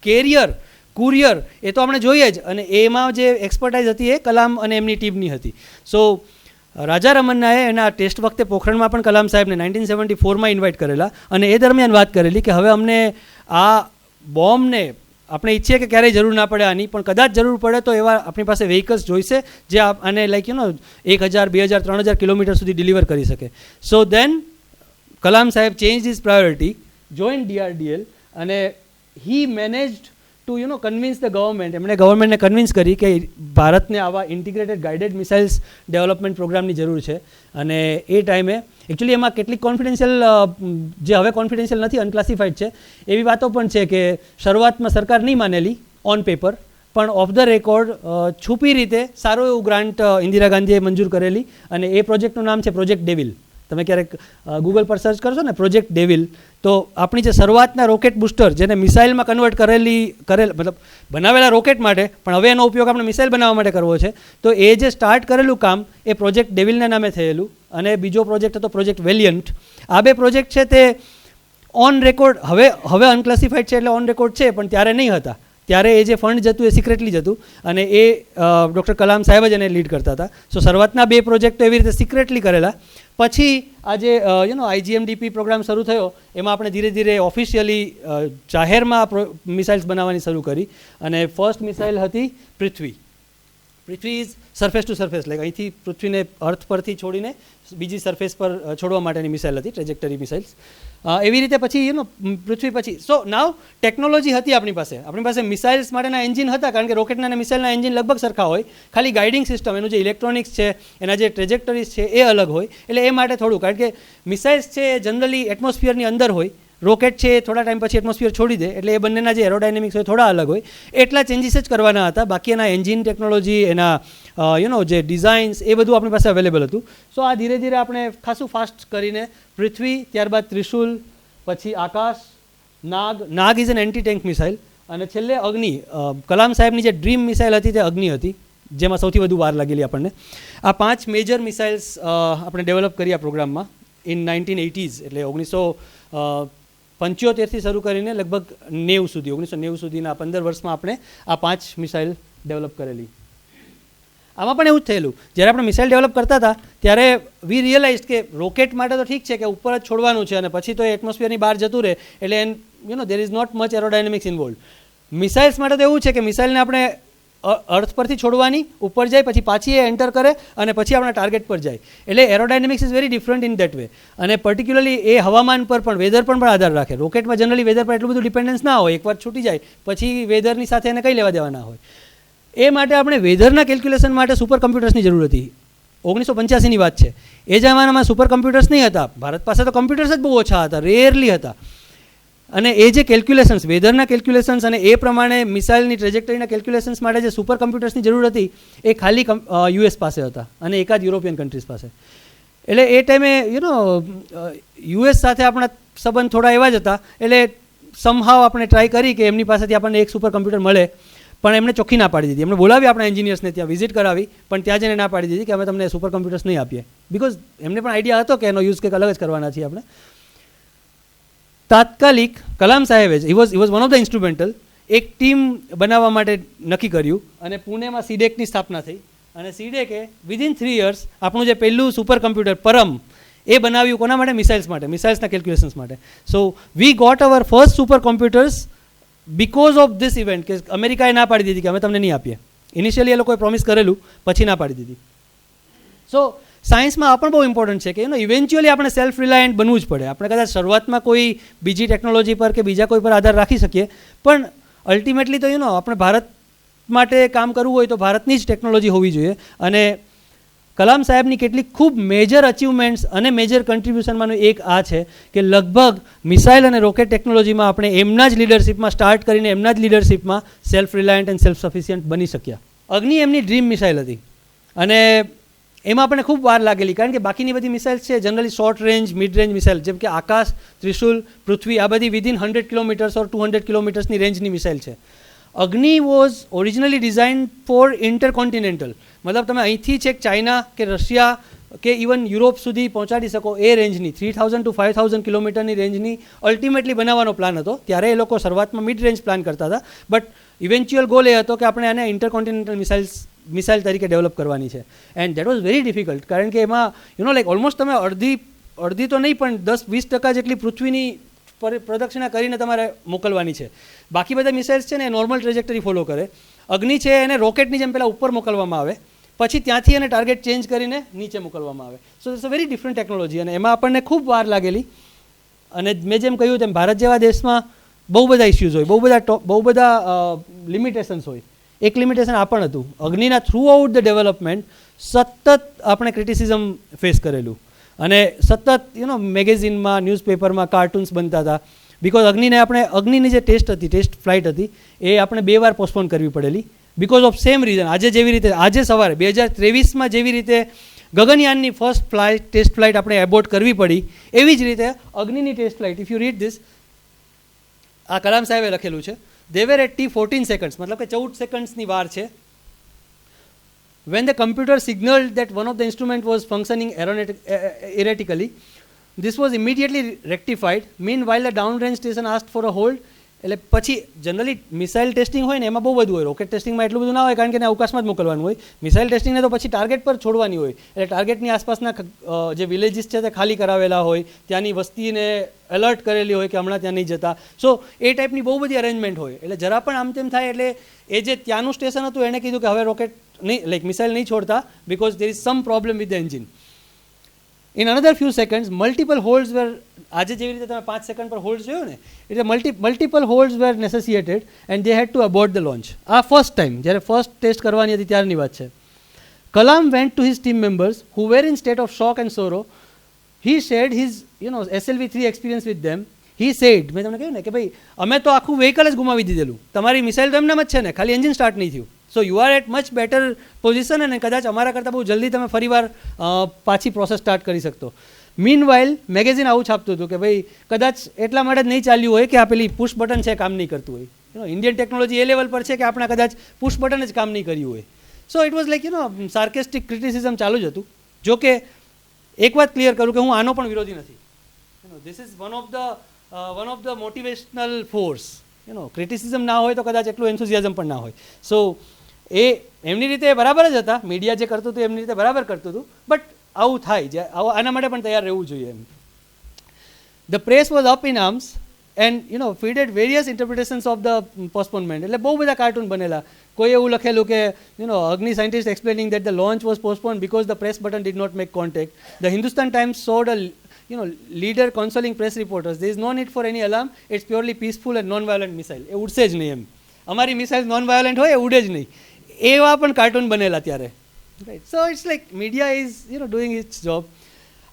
કેરિયર કુરિયર એ તો આપણે જોઈએ જ, અને એમાં જે એક્સપર્ટાઇઝ હતી એ કલામ અને એમની ટીમની હતી. સો રાજા રમન્નાએ એના ટેસ્ટ વખતે પોખરણમાં પણ કલામ સાહેબને 1974માં ઇન્વાઇટ કરેલા, અને એ દરમિયાન વાત કરેલી કે હવે અમને આ બોમ્બને આપણે ઈચ્છીએ કે ક્યારેય જરૂર ના પડે આની, પણ કદાચ જરૂર પડે તો એવા આપણી પાસે વ્હીકલ્સ જોઈશે જે આને લાઈક 1000, 2000, 3000 કિલોમીટર સુધી ડિલિવર કરી શકે. સો then Kalam saheb change his priority, join DRDL, અને he managed to convince the government. એમણે ગવર્મેન્ટને કન્વિન્સ કરી કે ભારતને આવા ઇન્ટિગ્રેટેડ ગાઇડેડ મિસાઇલ્સ ડેવલપમેન્ટ પ્રોગ્રામની જરૂર છે. અને એ ટાઈમે એકચ્યુઅલી એમાં કેટલીક કોન્ફિડેન્શિયલ, જે હવે કોન્ફિડેન્શિયલ નથી, અનક્લાસિફાઈડ છે, એવી વાતો પણ છે કે શરૂઆતમાં સરકાર નહીં માનેલી ઓન પેપર, પણ ઓફ ધ રેકોર્ડ છુપી રીતે સારું એવું ગ્રાન્ટ ઇન્દિરા ગાંધીએ મંજૂર કરેલી, અને એ પ્રોજેક્ટનું નામ છે પ્રોજેક્ટ ડેવિલ. તમે ક્યારેક ગૂગલ પર સર્ચ કરશો ને પ્રોજેક્ટ ડેવિલ, તો આપણી જે શરૂઆતના રોકેટ બુસ્ટર જેને મિસાઇલમાં કન્વર્ટ કરેલ મતલબ બનાવેલા રોકેટ માટે, પણ હવે એનો ઉપયોગ આપણે મિસાઇલ બનાવવા માટે કરવો છે, તો એ જે સ્ટાર્ટ કરેલું કામ એ પ્રોજેક્ટ ડેવિલના નામે થયેલું. અને બીજો પ્રોજેક્ટ હતો પ્રોજેક્ટ વેલિયન્ટ. આ બે પ્રોજેક્ટ છે તે ઓન રેકોર્ડ, હવે અનક્લાસિફાઈડ છે એટલે ઓન રેકોર્ડ છે, પણ ત્યારે નહીં હતા. ત્યારે એ જે ફંડ જતું એ સિક્રેટલી જતું, અને એ ડૉક્ટર કલામ સાહેબ જ એને લીડ કરતા હતા. સો શરૂઆતના બે પ્રોજેક્ટો એવી રીતે સિક્રેટલી કરેલા. પછી આ જે IGMDP પ્રોગ્રામ શરૂ થયો, એમાં આપણે ધીરે ધીરે ઓફિશિયલી જાહેરમાં મિસાઇલ્સ બનાવવાની શરૂ કરી, અને ફર્સ્ટ મિસાઇલ હતી Prithvi. Prithvi is surface to surface, like અહીંથી પૃથ્વીને અર્થ પરથી છોડીને બીજી સરફેસ પર છોડવા માટેની મિસાઇલ હતી, ટ્રેજેક્ટરી મિસાઇલ્સ. એવી રીતે પછી પૃથ્વી પછી સો નાવ ટેકનોલોજી હતી આપણી પાસે મિસાઇલ્સ માટેના એન્જિન હતા, કારણ કે રોકેટના અને મિસાઇલના એન્જિન લગભગ સરખા હોય, ખાલી ગાઇડિંગ સિસ્ટમ, એનું જે ઇલેક્ટ્રોનિક્સ છે, એના જે ટ્રેજેક્ટરીઝ છે એ અલગ હોય. એટલે એ માટે થોડું, કારણ કે મિસાઇલ્સ છે એ જનરલી એટમોસ્ફિયરની અંદર હોય, રોકેટ છે એ થોડા ટાઈમ પછી એટમોસ્ફિયર છોડી દે, એટલે એ બંનેના જે એરોડાયનેમિક્સ હોય થોડા અલગ હોય. એટલા ચેન્જીસ જ કરવાના હતા, બાકી એના એન્જિન ટેકનોલોજી, એના જે ડિઝાઇન્સ, એ બધું આપણી પાસે અવેલેબલ હતું. સો આ ધીરે ધીરે આપણે ખાસું ફાસ્ટ કરીને પૃથ્વી, ત્યારબાદ ત્રિશુલ, પછી Akash, Nag is an anti tank missile, અને છેલ્લે અગ્નિ. કલામ સાહેબની જે ડ્રીમ મિસાઇલ હતી તે અગ્નિ હતી, જેમાં સૌથી વધુ વાર લાગેલી આપણને. આ 5 મેજર મિસાઇલ્સ આપણે ડેવલપ કરી આ પ્રોગ્રામમાં ઇન 1980s, એટલે 1975થી શરૂ કરીને લગભગ 1990 સુધીના 15 વર્ષમાં આપણે આ 5 મિસાઇલ ડેવલપ કરેલી. આમાં પણ એવું જ થયેલું, જ્યારે આપણે મિસાઇલ ડેવલપ કરતા હતા ત્યારે વી રિયલાઇઝ કે રોકેટ માટે તો ઠીક છે કે ઉપર જ છોડવાનું છે, અને પછી તો એટમોસ્ફિયરની બહાર જતું રહે, એટલે there is not much aerodynamics involve. મિસાઇલ્સ માટે તો એવું છે કે મિસાઇલને આપણે અર્થ પરથી છોડવાની, ઉપર જાય, પછી પાછી એ એન્ટર કરે, અને પછી આપણા ટાર્ગેટ પર જાય. એટલે aerodynamics is very different in that way. અને પર્ટિક્યુલરલી એ હવામાન પર પણ, વેધર પર પણ આધાર રાખે. રોકેટમાં જનરલી વેધર પર એટલું બધું ડિપેન્ડન્સ ના હોય, એકવાર છૂટી જાય પછી વેધરની સાથે એને કંઈ લેવા દેવા ના હોય. એ માટે આપણે વેધરના કેલ્ક્યુલેશન માટે સુપર કમ્પ્યુટર્સની જરૂર હતી. 1985ની વાત છે. એ જમાનામાં સુપર કમ્પ્યુટર્સ નહીં હતા, ભારત પાસે તો કમ્પ્યુટર્સ જ બહુ ઓછા હતા, રેરલી હતા. અને એ જે કેલ્ક્યુલેશન્સ, વેધરના કેલ્ક્યુલેશન્સ, અને એ પ્રમાણે મિસાઇલની ટ્રેજેક્ટરીના કેલ્ક્યુલેશન્સ માટે જે સુપર કમ્પ્યુટર્સની જરૂર હતી, એ ખાલી US પાસે હતા અને એકાદ યુરોપિયન કન્ટ્રીઝ પાસે. એટલે એ ટાઈમે US સાથે આપણા સંબંધ થોડા એવા જ હતા, એટલે સમહાવ આપણે ટ્રાય કરી કે એમની પાસેથી આપણને એક સુપર કમ્પ્યુટર મળે, પણ એમણે ચોખ્ખી ના પાડી દીધી. એમણે બોલાવી આપણા એન્જિનિયર્સને, ત્યાં વિઝિટ કરાવી, પણ ત્યાં જઈને ના પાડી દીધી કે અમે તમને સુપર કમ્પ્યુટર્સ નહીં આપીએ, બિકોઝ એમને પણ આઈડિયા હતો કે એનો યુઝ કંઈક અલગ જ કરવાના છીએ આપણે. તાત્કાલિક કલામ સાહેબે જ, he was one of the instrumental, એક ટીમ બનાવવા માટે નક્કી કર્યું, અને પુણેમાં સીડેકની સ્થાપના થઈ. અને સીડેકે વિધિન 3 years આપણું જે પહેલું સુપર કમ્પ્યુટર પરમ એ બનાવ્યું. કોના માટે? મિસાઇલ્સ માટે, મિસાઇલ્સના કેલ્ક્યુલેશન્સ માટે. So we got our first super computers because of this event, કે અમેરિકાએ ના પાડી દીધી કે અમે તમને નહીં આપીએ. ઇનિશિયલી એ લોકોએ પ્રોમિસ કરેલું, પછી ના પાડી દીધી. સો સાયન્સમાં આ પણ બહુ ઇમ્પોર્ટન્ટ છે કે ઇવેન્ચ્યુઅલી આપણે સેલ્ફ રિલાયન્ટ બનવું જ પડે. આપણે કદાચ શરૂઆતમાં કોઈ બીજી ટેકનોલોજી પર કે બીજા કોઈ પર આધાર રાખી શકીએ, પણ અલ્ટિમેટલી તો આપણે ભારત માટે કામ કરવું હોય તો ભારતની જ ટેકનોલોજી હોવી જોઈએ. અને કલામ સાહેબની કેટલીક ખૂબ મેજર અચીવમેન્ટ્સ અને મેજર કન્ટ્રીબ્યુશનમાંનું એક આ છે કે લગભગ મિસાઇલ અને રોકેટ ટેકનોલોજીમાં આપણે એમના જ લીડરશિપમાં સ્ટાર્ટ કરીને એમના જ લીડરશિપમાં self reliant and self sufficient બની શક્યા. અગ્નિ એમની ડ્રીમ મિસાઇલ હતી, અને એમાં આપણને ખૂબ વાર લાગેલી, કારણ કે બાકીની બધી મિસાઇલ્સ છે generally short range, mid range missile, જેમ કે આકાશ, ત્રિશુલ, પૃથ્વી, આ બધી વિધિન 100 કિલોમીટર્સ ઓર 200 કિલોમીટર્સની રેન્જની મિસાઇલ છે. અગ્નિ was originally design four intercontinental, મતલબ તમે અહીંથી છેક ચાઇના કે રશિયા કે ઇવન યુરોપ સુધી પહોંચાડી શકો એ રેન્જની, 3000 to 5000 કિલોમીટરની રેન્જની અલ્ટિમેટલી બનાવવાનો પ્લાન હતો. ત્યારે એ લોકો શરૂઆતમાં મિડ રેન્જ પ્લાન કરતા હતા, બટ ઇવેન્ચ્યુઅલ ગોલ એ હતો કે આપણે આને ઇન્ટરકોન્ટિનેન્ટલ મિસાઇલ તરીકે ડેવલપ કરવાની છે. And that was very difficult, કારણ કે એમાં લાઈક ઓલમોસ્ટ તમે અડધી તો નહીં પણ 10-20% જેટલી પૃથ્વીની પ્રદક્ષિણા કરીને તમારે મોકલવાની છે. બાકી બધા મિસાઇલ્સ છે ને એ નોર્મલ ટ્રેજેક્ટરી ફોલો કરે. અગ્નિ છે એને રોકેટની જેમ પહેલાં ઉપર મોકલવામાં આવે, પછી ત્યાંથી એને ટાર્ગેટ ચેન્જ કરીને નીચે મોકલવામાં આવે. So it's a very different technology, અને એમાં આપણને ખૂબ વાર લાગેલી. અને મેં જેમ કહ્યું તેમ ભારત જેવા દેશમાં બહુ બધા ઇસ્યુઝ હોય, બહુ બધા લિમિટેશન્સ હોય. એક લિમિટેશન આ પણ હતું, અગ્નિના થ્રુ આઉટ ધ ડેવલપમેન્ટ સતત આપણે ક્રિટિસિઝમ ફેસ કરેલું, અને સતત મેગેઝિનમાં, ન્યૂઝપેપરમાં કાર્ટૂન્સ બનતા હતા. બિકોઝ અગ્નિની જે ટેસ્ટ ફ્લાઇટ હતી એ આપણે 2 વાર પોસ્ટપોન કરવી પડેલી, બિકોઝ ઓફ સેમ રીઝન. આજે સવારે 2023માં જેવી રીતે ગગનયાનની ટેસ્ટ ફ્લાઇટ આપણે એબોર્ટ કરવી પડી, એવી જ રીતે અગ્નિની test flight, if you read this, આ કલામ સાહેબે લખેલું છે, they were at T14 seconds, મતલબ કે 14 સેકન્ડ્સની વાર છે. When the computer signaled that one of the instrument was functioning erratically, this was immediately rectified. Meanwhile, the downrange station asked for a hold. એટલે પછી જનરલી મિસાઇલ ટેસ્ટિંગ હોય ને એમાં બહુ બધું હોય, રોકેટ ટેસ્ટિંગમાં એટલું બધું ના હોય, કારણ કે એને અવકાશમાં જ મોકલવાનું હોય. મિસાઇલ ટેસ્ટિંગને તો પછી ટાર્ગેટ પર છોડવાની હોય, એટલે ટાર્ગેટની આસપાસના જે વિલેજીસ છે તે ખાલી કરાવેલા હોય, ત્યાંની વસ્તીને એલર્ટ કરેલી હોય કે હમણાં ત્યાં નહીં જતા. સો એ ટાઈપની બહુ બધી અરેન્જમેન્ટ હોય, એટલે જરા પણ આમ તેમ થાય એટલે એ જે ત્યાંનું સ્ટેશન હતું એણે કીધું કે હવે રોકેટ નહીં, લાઈક મિસાઇલ નહીં છોડતા, because there is sum problem with the engine. In another few seconds, multiple holds were, આજે જેવી રીતે તમે 5 સેકન્ડ પર હોલ્ડ જોયો ને, એટલે multiple holds were necessitated and they had to abort the launch. આ ફર્સ્ટ ટાઈમ જ્યારે ફર્સ્ટ ટેસ્ટ કરવાની હતી ત્યારની વાત છે. Kalam went to his team members who were in state of shock and sorrow. He shared his SLV-3 experience with them. He said, મેં તમને કહ્યું ને કે ભાઈ અમે તો આખું વ્હીકલ જ ગુમાવી દીધેલું, તમારી મિસાઇલ તો એમનામ જ છે ને, ખાલી એન્જિન સ્ટાર્ટ નહીં થયું. So you are at much better position, અને કદાચ અમારા કરતાં બહુ જલ્દી તમે ફરીવાર પાછી પ્રોસેસ સ્ટાર્ટ કરી શકતો. મીનવાઇલ મેગેઝિન આવું છાપતું હતું કે ભાઈ કદાચ એટલા માટે જ નહીં ચાલ્યું હોય કે આ પેલી પુશ બટન છે કામ નહીં કરતું હોય. ઇન્ડિયન ટેકનોલોજી એ લેવલ પર છે કે આપણે કદાચ પુશ બટન જ કામ નહીં કર્યું હોય. So it was like sarcastic criticism ચાલુ જ હતું. જો કે એક વાત ક્લિયર કરું કે હું આનો પણ વિરોધી નથી. This is one of the motivational force. Criticism ના હોય તો કદાચ એટલું એન્થુઝિયાઝમ પણ ના હોય. સો એ એમની રીતે બરાબર જ હતા, મીડિયા જે કરતું હતું એમની રીતે બરાબર કરતું હતું, બટ આવું થાય, આના માટે પણ તૈયાર રહેવું જોઈએ એમ. The press was up in arms and feeded various interpretations of the postponement. એટલે બહુ બધા કાર્ટૂન બનેલા. કોઈ એવું લખેલું કે Agni scientist explaining that the launch was postponed because the press button did not make contact. The Hindustan Times showed a leader consoling press reporters, there is no need for any alarm, it's purely peaceful and non-violent missile. એ ઉડશે જ નહીં એમ. અમારી missile non-violent હોય એ ઉડે જ નહીં, એવા પણ cartoon બનેલા ત્યારે. Right. So it's like media is doing its job.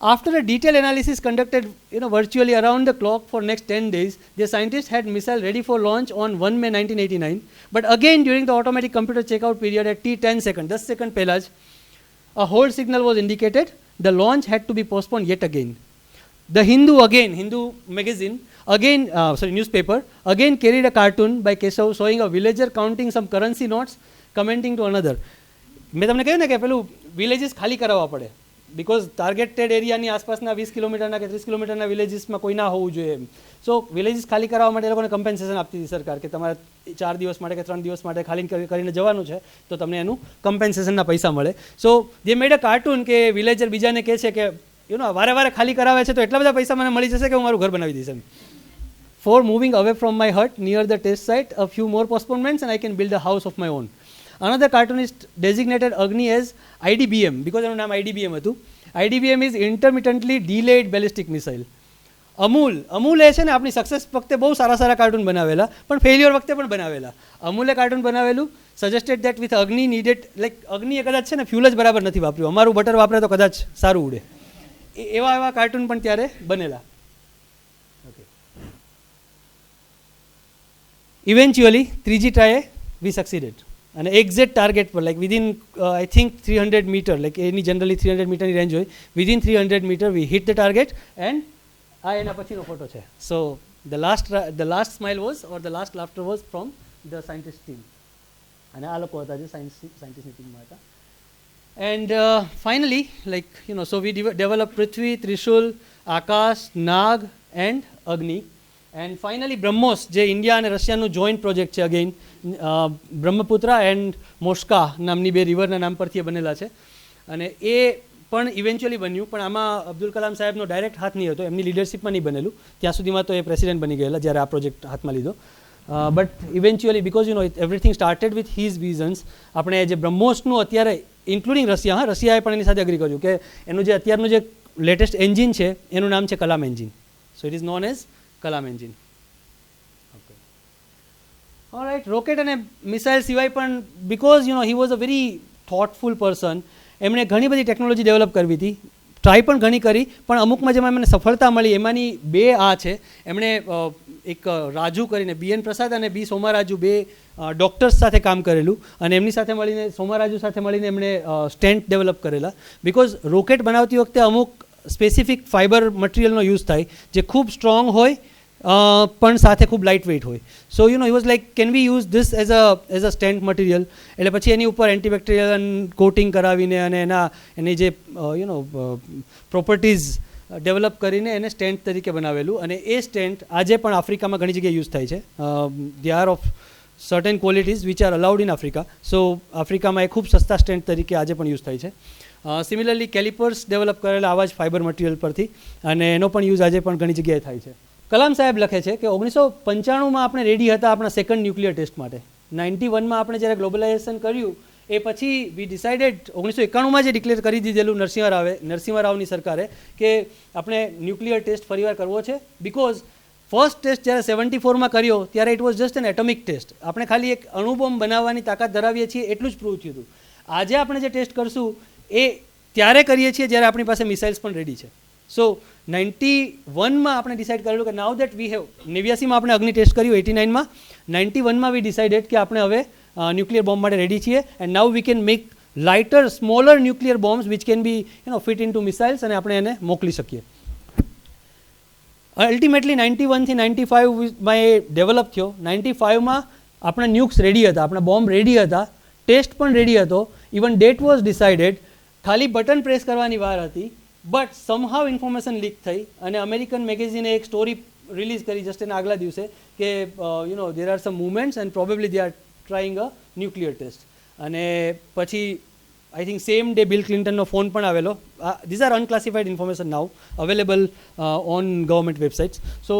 After a detailed analysis conducted virtually around the clock for next 10 days, the scientists had missile ready for launch on 1 May 1989. But again during the automatic computer checkout period at T10 second, 10 second પહેલા જ a hold signal was indicated. The launch had to be postponed yet again. The Hindu magazine, newspaper, again carried a cartoon by Keshav showing a villager counting some currency notes, commenting to another. મેં તમને કહ્યું ને કે પેલું villages ખાલી કરાવવા પડે, because targeted એરિયાની આસપાસના 20 કિલોમીટરના કે 30 કિલોમીટરના વિલેજીસમાં કોઈ ના હોવું જોઈએ એમ. સો વિલેજીસ ખાલી કરાવવા માટે એ લોકોને કમ્પેન્સેશન આપતી હતી સરકાર, કે તમારે 4 દિવસ માટે કે 3 દિવસ માટે ખાલી કરીને જવાનું છે તો તમને એનું કમ્પેન્સેશનના પૈસા મળે. સો દે મેડ અ કાર્ટૂન કે વિલેજર બીજાને કહે છે કે વારે વારે ખાલી કરાવે છે તો એટલા બધા પૈસા મને મળી જશે કે હું મારું ઘર બનાવી દઈશ એમ. For moving away from my hut near the test site, a few more postponements and I can build a house of my own. Another cartoonist designated Agni as IDBM because એનું નામ IDBM હતું. IDBM is intermittently delayed ballistic missile. Amul એ છે ને આપણી success વખતે બહુ સારા cartoon બનાવેલા, પણ ફેલ્યોર વખતે પણ બનાવેલા. અમૂલે કાર્ટૂન બનાવેલું સજેસ્ટેડ દેટ વિથ અગ્નિ નીડેડ, લાઈક અગ્નિએ કદાચ છે ને ફ્યુલ જ બરાબર નથી વાપર્યું, અમારું બટર વાપરે તો કદાચ સારું ઉડે. એવા કાર્ટૂન પણ ત્યારે બનેલા. ઇવેન્ચ્યુઅલી ત્રીજી ટ્રાયે we succeeded, and exact target પર like within I think 300 metre, like any generally 300 મીટરની રેન્જ હોય, within 300 metre we hit the target. And આ એના પછીનો ફોટો છે. So the last smile was or the last laughter was from the scientist team, અને આ લોકો હતા જે સાયન્ટિસ્ટની ટીમમાં હતા. And finally, so we developed Prithvi, Trishul, Akash, Nag and Agni. And finally BrahMos, જે ઇન્ડિયા અને રશિયાનું જોઈન્ટ પ્રોજેક્ટ છે, અગેઇન બ્રહ્મપુત્રા એન્ડ મોસ્કા નામની બે રિવરના નામ પરથી એ બનેલા છે. અને એ પણ ઇવેન્ચ્યુઅલી બન્યું, પણ આમાં અબ્દુલ કલામ સાહેબનો ડાયરેક્ટ હાથ નહીં હતો, એમની લીડરશિપમાં નહીં બનેલું. ત્યાં સુધીમાં તો એ પ્રેસિડેન્ટ બની ગયેલા જ્યારે આ પ્રોજેક્ટ હાથમાં લીધો. But eventually because everything started with his visions, આપણે જે બ્રહ્મોસનું અત્યારે ઇન્ક્લુડિંગ રશિયાએ પણ એની સાથે એગ્રી કર્યું કે એનું જે અત્યારનું જે લેટેસ્ટ એન્જિન છે એનું નામ છે Kalam engine. So it is known as Kalam engine. Okay, all right. Rocket અને મિસાઇલ સિવાય પણ because he was a very thoughtful person, એમણે ઘણી બધી ટેકનોલોજી ડેવલપ કરવી હતી, ટ્રાય પણ ઘણી કરી, પણ અમુકમાં જેમાં એમને સફળતા મળી એમાંની બે આ છે. એમણે એક રાજુ કરીને, BN પ્રસાદ અને B સોમારાજુ, બે ડૉક્ટર્સ સાથે કામ કરેલું, અને એમની સાથે મળીને, સોમારાજુ સાથે મળીને એમણે સ્ટેન્ટ ડેવલપ કરેલા. બિકોઝ રોકેટ બનાવતી વખતે અમુક સ્પેસિફિક ફાઇબર મટીરિયલનો યુઝ થાય જે ખૂબ સ્ટ્રોંગ હોય પણ સાથે ખૂબ લાઇટ વેઇટ હોય. So he was like, can we use this as a stent material? એટલે પછી એની ઉપર એન્ટીબેક્ટેરિયલ કોટિંગ કરાવીને અને એની જે પ્રોપર્ટીઝ ડેવલપ કરીને એને સ્ટેન્ટ તરીકે બનાવેલું. અને એ સ્ટેન્ટ આજે પણ આફ્રિકામાં ઘણી જગ્યાએ યુઝ થાય છે. They are of certain qualities which are allowed in Africa. So આફ્રિકામાં એ ખૂબ સસ્તા સ્ટેન્ટ તરીકે આજે પણ યુઝ થાય છે. સિમિલરલી કેલિપર્સ ડેવલપ કરેલા આવા જ ફાઇબર મટીરિયલ પરથી, અને એનો પણ યુઝ આજે પણ ઘણી જગ્યાએ થાય છે. કલામ સાહેબ લખે છે કે 1995માં આપણે રેડી હતા આપણા સેકન્ડ ન્યુક્લિયર ટેસ્ટ માટે. 91માં આપણે જ્યારે ગ્લોબલાઇઝેશન કર્યું એ પછી વી ડિસાઇડેડ, 1991માં જે ડિક્લેર કરી દીધેલું નરસિંહ રાવની સરકારે કે આપણે ન્યુક્લિયર ટેસ્ટ ફરીવાર કરવો છે. બિકોઝ ફર્સ્ટ ટેસ્ટ જ્યારે 74માં કર્યો ત્યારે it was just an atomic test. આપણે ખાલી એક અણુબોમ્બ બનાવવાની તાકાત ધરાવીએ છીએ એટલું જ પ્રૂવ થયું હતું. આજે આપણે જે ટેસ્ટ કરશું એ ત્યારે કરીએ છીએ જ્યારે આપણી પાસે મિસાઇલ્સ પણ રેડી છે. સો 91માં આપણે ડિસાઇડ કરેલું કે નાવ દેટ વી હેવ, 89માં આપણે અગ્નિ ટેસ્ટ કર્યું, 89માં, 91માં વી ડિસાઇડેડ કે આપણે હવે ન્યુક્લિયર બોમ્બ માટે રેડી છીએ. And now we can make lighter smaller nuclear bombs which can be fit in to missiles, અને આપણે એને મોકલી શકીએ. અલ્ટિમેટલી 91થી 95માં એ ડેવલપ થયો. 95માં આપણા ન્યુક્સ રેડી હતા, આપણા બોમ્બ રેડી હતા, ટેસ્ટ પણ રેડી હતો, ઇવન ડેટ વોઝ ડિસાઇડેડ, ખાલી બટન પ્રેસ કરવાની વાર હતી. બટ સમહાવ ઇન્ફોર્મેશન લીક થઈ અને અમેરિકન મેગેઝિને એક સ્ટોરી રિલીઝ કરી જસ્ટ એના આગલા દિવસે કે there are some movements and probably they are trying a nuclear test. અને પછી I think same day Bill ક્લિન્ટનનો ફોન પણ આવેલો. These are unclassified information now available on government websites. So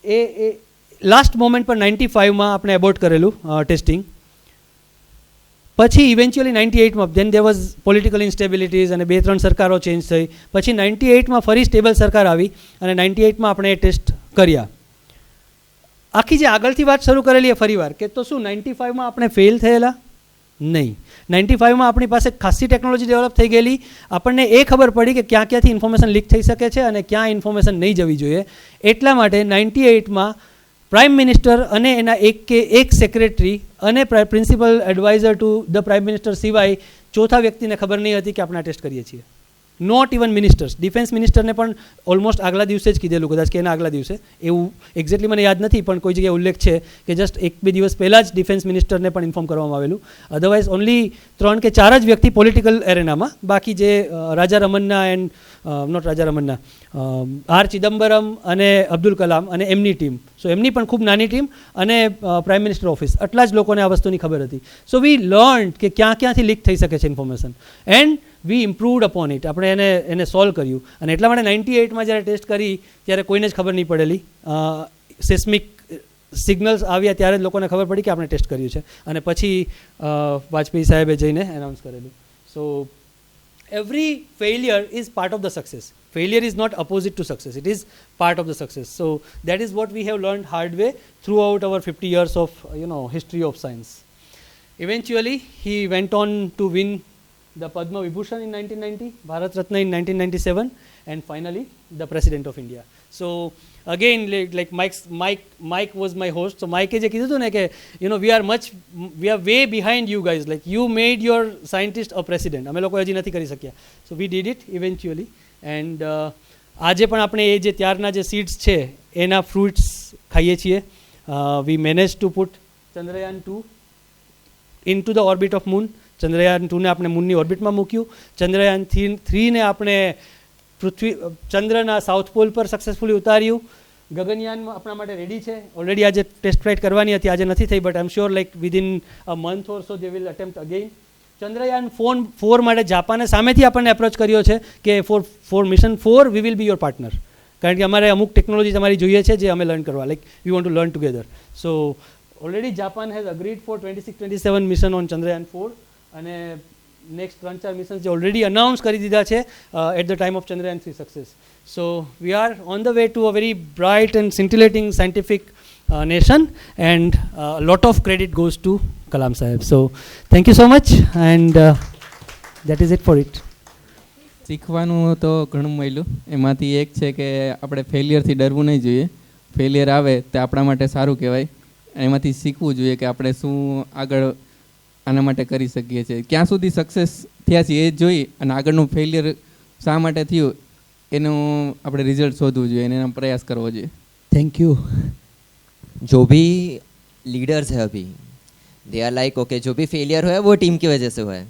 એ લાસ્ટ મોમેન્ટ પર 95માં આપણે એબોર્ટ કરેલું ટેસ્ટિંગ. પછી ઇવેન્ચ્યુઅલી 98માં then there was political instabilities અને 2-3 સરકારો ચેન્જ થઈ. પછી 98માં ફરી સ્ટેબલ સરકાર આવી અને 98માં આપણે એ ટેસ્ટ કર્યા. આખી જે આગળથી વાત શરૂ કરેલી એ ફરીવાર કે તો શું 95માં આપણે ફેલ થયેલા? નહીં. 95માં આપણી પાસે ખાસી ટેકનોલોજી ડેવલપ થઈ ગયેલી. આપણને એ ખબર પડી કે ક્યાં ક્યાંથી ઇન્ફોર્મેશન લીક થઈ શકે છે અને ક્યાં ઇન્ફોર્મેશન નહીં જવી જોઈએ. એટલા માટે 98માં પ્રાઇમ મિનિસ્ટર અને એના એક સેક્રેટરી અને principal adviser to the prime minister સિવાય ચોથા વ્યક્તિને ખબર નહીં હતી કે આપણે આ ટેસ્ટ કરીએ છીએ. Not even ministers. ડિફેન્સ મિનિસ્ટરને પણ ઓલમોસ્ટ આગલા દિવસે જ કીધેલું, કદાચ કે એના આગલા દિવસે, એવું એક્ઝેક્ટલી મને યાદ નથી પણ કોઈ જગ્યાએ ઉલ્લેખ છે કે જસ્ટ 1-2 દિવસ પહેલાં જ ડિફેન્સ મિનિસ્ટરને પણ ઇન્ફોર્મ કરવામાં આવેલું. અધરવાઇઝ ઓનલી 3 કે 4 જ વ્યક્તિ પોલિટિકલ એરેનામાં, બાકી જે Raja Ramanna and not Raja Ramanna, R Chidambaram અને અબ્દુલ કલામ અને એમની ટીમ, સો એમની પણ ખૂબ નાની ટીમ, અને પ્રાઇમ મિનિસ્ટર ઓફિસ, આટલા જ લોકોને આ વસ્તુની ખબર હતી. સો વી લર્ન કે ક્યાંથી લીક થઈ શકે છે information and we improved upon it. આપણે એને સોલ્વ કર્યું. અને એટલા માટે 98માં જ્યારે ટેસ્ટ કરી ત્યારે કોઈને જ ખબર નહીં પડેલી. સેસ્મિક સિગ્નલ્સ આવ્યા ત્યારે જ લોકોને ખબર પડી કે આપણે ટેસ્ટ કર્યું છે. અને પછી વાજપેયી સાહેબે જઈને એનાઉન્સ કરેલું. સો every failure is part of the success. Failure is not opposite to success. It is part of the success. So that is what we have learned hard way throughout our 50 years of history of science. Eventually he went on to win the Padma Vibhushan in 1990, Bharat Ratna in 1997, and finally the President of India. So again, like Mike was my host. So Mike je kidhu ne ke we are way behind you guys. Like you made your scientist a president. અમે લોકો હજી નથી કરી શક્યા. So we did it eventually. And આજે પણ આપણે એ જે ત્યારના જે seeds છે એના fruits ખાઈએ છીએ. We managed to put Chandrayaan 2 into the orbit of moon. Chandrayaan 2ને આપણે મૂનની ઓર્બિટમાં મૂક્યું. ચંદ્રયાન 3ને આપણે ચંદ્રના સાઉથ પોલ પર સક્સેસફુલી ઉતાર્યું. ગગનયાન આપણા માટે રેડી છે. ઓલરેડી આજે ટેસ્ટ ફ્લાઇટ કરવાની હતી, આજે નથી થઈ, but I am sure like within a month or so they will attempt again. Chandrayaan 4 માટે જાપાને સામેથી આપણને એપ્રોચ કર્યો છે કે for mission 4 we will be your partner, કારણ કે અમારે અમુક ટેકનોલોજી તમારી જોઈએ છે જે અમે લર્ન કરવા, like we want to learn together. So already Japan has agreed for 26-27 mission on Chandrayaan 4, અને નેક્સ્ટ 3-4 મિશન્સ જે ઓલરેડી અનાઉન્સ કરી દીધા છે at the time of Chandrayaan 3 success. So we are on the way to a very bright and scintillating scientific nation, and a lot of credit goes to Kalam Sahib. So thank you so much, and that is it for it. શીખવાનું તો ઘણું મળ્યું. એમાંથી એક છે કે આપણે ફેલિયરથી ડરવું નહીં જોઈએ. ફેલિયર આવે તે આપણા માટે સારું કહેવાય. એમાંથી શીખવું જોઈએ કે આપણે શું આગળ આના માટે કરી શકીએ છીએ, ક્યાં સુધી સક્સેસ થયા છીએ એ જોઈ, અને આગળનું ફેલિયર શા માટે થયું એનું આપણે રિઝલ્ટ શોધવું જોઈએ અને એનો પ્રયાસ કરવો જોઈએ. Thank you. जो भी लीडर्स है अभी, दे आर लाइक ओके जो भी फेलियर हुआ है वो टीम की वजह से हुआ है,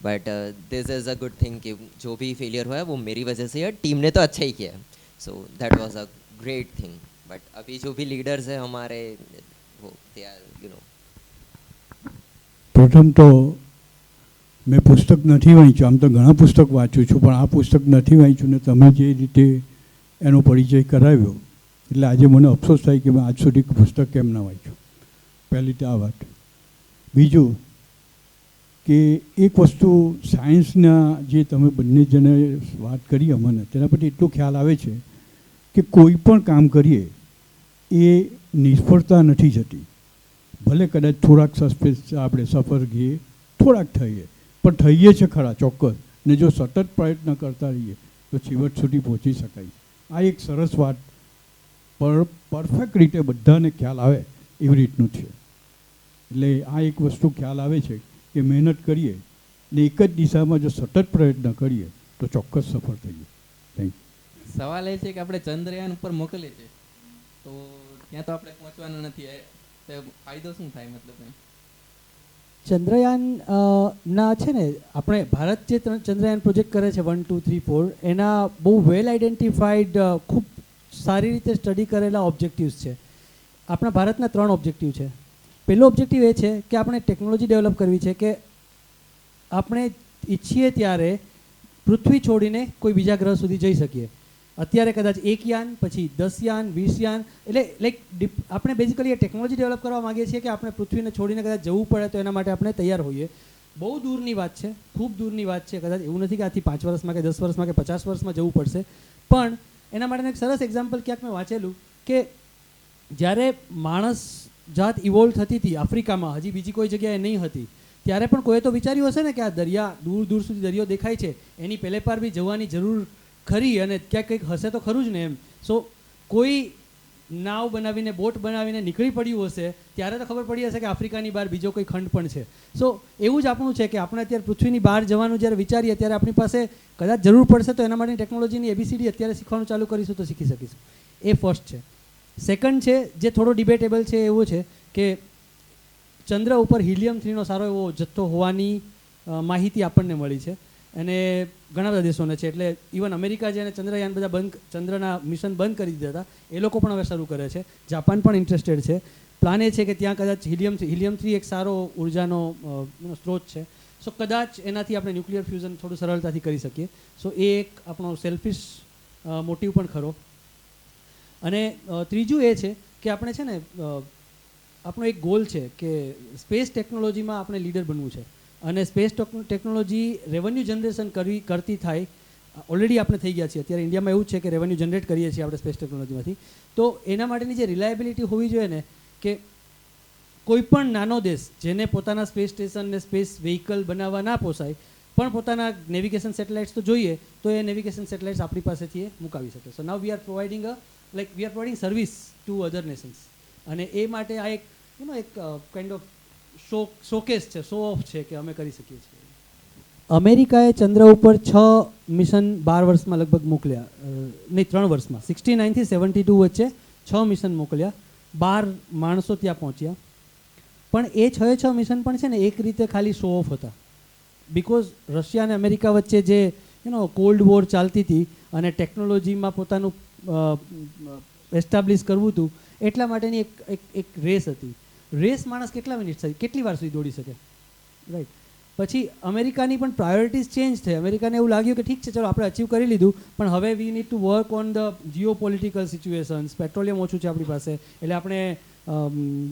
but this is a good thing कि जो भी फेलियर हुआ है वो मेरी वजह से है, टीम ने तो अच्छा ही किया है. So that was a great thing. But अभी जो भी लीडर्स है हमारे वो दे आर यू नो. પ્રથમ તો મેં પુસ્તક નથી વાંચ્યું, આમ તો ઘણા પુસ્તક વાંચું છું, પણ આ પુસ્તક નથી વાંચ્યું ને તમે જે રીતે એનો પરિચય કરાવ્યો એટલે આજે મને અફસોસ થાય કે મેં આજ સુધી પુસ્તક કેમ ના વાંચ્યું. પહેલી તો આ વાત. બીજું કે એક વસ્તુ સાયન્સના જે તમે બંને જણે વાત કરી અમને, તેના પરથી એટલો ખ્યાલ આવે છે કે કોઈ પણ કામ કરીએ એ નિષ્ફળતા નથી જતી. ભલે કદાચ થોડાક આપણે સફર ગઈએ, થોડાક થઈએ, પણ થઈએ છે ખરા ચોક્કસ, ને જો સતત પ્રયત્ન કરતા રહીએ તો છેવટ સુધી પહોંચી શકાય. આ એક સરસ વાત પરફેક્ટ રીતે બધાને ખ્યાલ આવે એવી રીતનું છે. એટલે આ એક વસ્તુ ખ્યાલ આવે છે કે મહેનત કરીએ ને એક જ દિશામાં જો સતત પ્રયત્ન કરીએ તો ચોક્કસ સફળ થઈએ. Thank you. સવાલ એ છે કે આપણે ચંદ્રયાન ઉપર મોકલીએ છીએ તો ત્યાં તો આપણે પહોંચવાનું નથી, તો ફાયદો શું થાય? મતલબ ચંદ્રયાન ના છે ને, આપણે ભારત જે ચંદ્રયાન પ્રોજેક્ટ કરે છે 1, 2, 3, 4, એના બહુ વેલ આઈડેન્ટિફાઈડ, ખૂબ સારી રીતે સ્ટડી કરેલા ઓબ્જેક્ટિવ્સ છે. આપણા ભારતના 3 ઓબ્જેક્ટિવ છે. પહેલો ઓબ્જેક્ટિવ એ છે કે આપણે ટેકનોલોજી ડેવલપ કરવી છે કે આપણે ઈચ્છીએ ત્યારે પૃથ્વી છોડીને કોઈ બીજા ગ્રહ સુધી જઈ શકીએ. અત્યારે કદાચ 1 યાન, પછી 10 યાન, 20 યાન, એટલે લાઈક આપણે બેઝિકલી એ ટેકનોલોજી ડેવલપ કરવા માગીએ છીએ કે આપણે પૃથ્વીને છોડીને કદાચ જવું પડે તો એના માટે આપણે તૈયાર હોઈએ. બહુ દૂરની વાત છે, ખૂબ દૂરની વાત છે. કદાચ એવું નથી કે આથી 5 વર્ષમાં કે 10 વર્ષમાં કે 50 વર્ષમાં જવું પડશે, પણ એના માટેનું એક સરસ એક્ઝામ્પલ ક્યાંક મેં વાંચેલું કે જ્યારે માણસ જાત ઇવોલ્વ થતી હતી આફ્રિકામાં, હજી બીજી કોઈ જગ્યાએ નહીં હતી, ત્યારે પણ કોઈએ તો વિચાર્યું હશે ને કે આ દરિયા, દૂર દૂર સુધી દરિયો દેખાય છે, એની પહેલે પાર બી જવાની જરૂર ખરી, અને ક્યાંક કંઈક હશે તો ખરું જ ને એમ. સો કોઈ નાવ બનાવીને, બોટ બનાવીને નીકળી પડ્યું હશે ત્યારે તો ખબર પડી હશે કે આફ્રિકાની બહાર બીજો કોઈ ખંડ પણ છે. સો એવું જ આપણું છે કે આપણે અત્યારે પૃથ્વીની બહાર જવાનું જ્યારે વિચારીએ ત્યારે આપણી પાસે કદાચ જરૂર પડશે તો એના માટેની ટેકનોલોજીની ABCD અત્યારે શીખવાનું ચાલુ કરીશું તો શીખી શકીશું. એ ફર્સ્ટ છે. સેકન્ડ છે જે થોડો ડિબેટેબલ છે, એવું છે કે ચંદ્ર ઉપર હિલિયમ-3નો સારો એવો જથ્થો હોવાની માહિતી આપણને મળી છે, અને ઘણા બધા દેશોને છે. એટલે ઇવન અમેરિકા જેને ચંદ્રયાન બધા ચંદ્રના મિશન બંધ કરી દીધા હતા, એ લોકો પણ હવે શરૂ કરે છે. જાપાન પણ ઇન્ટરેસ્ટેડ છે. પ્લાન એ છે કે ત્યાં કદાચ હિલિયમ-3 એક સારો ઉર્જાનો સ્ત્રોત છે. સો કદાચ એનાથી આપણે ન્યુક્લિયર ફ્યુઝન થોડું સરળતાથી કરી શકીએ. સો એ એક આપણો સેલ્ફિશ મોટિવ પણ ખરો. અને ત્રીજું એ છે કે આપણે છે ને, આપણો એક ગોલ છે કે સ્પેસ ટેકનોલોજીમાં આપણે લીડર બનવું છે, અને સ્પેસ ટેકનોલોજી રેવન્યુ જનરેશન કરતી થાય. ઓલરેડી આપણે થઈ ગયા છીએ. અત્યારે ઇન્ડિયામાં એવું જ છે કે રેવન્યુ જનરેટ કરીએ છીએ આપણે સ્પેસ ટેકનોલોજીમાંથી. તો એના માટેની જે રિલાયબિલિટી હોવી જોઈએ ને, કે કોઈ પણ નાનો દેશ જેને પોતાના સ્પેસ સ્ટેશન ને સ્પેસ વ્હીકલ બનાવવા ના પોસાય, પણ પોતાના નેવિગેશન સેટેલાઇટ્સ તો જોઈએ, તો એ નેવિગેશન સેટેલાઇટ્સ આપણી પાસેથી એ મુકાવી શકે. So now we are providing service to other nations. અને એ માટે આ એક એક કાઇન્ડ ઓફ શોકેસ છે, શો ઓફ છે કે અમે કરી શકીએ છીએ. અમેરિકાએ ચંદ્ર ઉપર 6 મિશન 12 વર્ષમાં લગભગ મોકલ્યા, નહીં 3 વર્ષમાં, 69 થી 72 વચ્ચે 6 મિશન મોકલ્યા. 12 માણસો ત્યાં પહોંચ્યા. પણ એ 6 મિશન પણ છે ને એક રીતે ખાલી શો ઓફ હતા. બિકોઝ રશિયા અને અમેરિકા વચ્ચે જે કોલ્ડ વોર ચાલતી હતી અને ટેકનોલોજીમાં પોતાનું એસ્ટાબ્લિશ કરવું હતું એટલા માટેની એક રેસ હતી. રેસ માણસ કેટલા મિનિટ થઈ, કેટલી વાર સુધી દોડી શકે, રાઈટ? પછી અમેરિકાની પણ પ્રાયોરિટીઝ ચેન્જ થઈ. અમેરિકાને એવું લાગ્યું કે ઠીક છે, ચલો આપણે અચીવ કરી લીધું, પણ હવે we need to work on the Jio political situations. Petroleum ઓછું છે આપણી પાસે, એટલે આપણે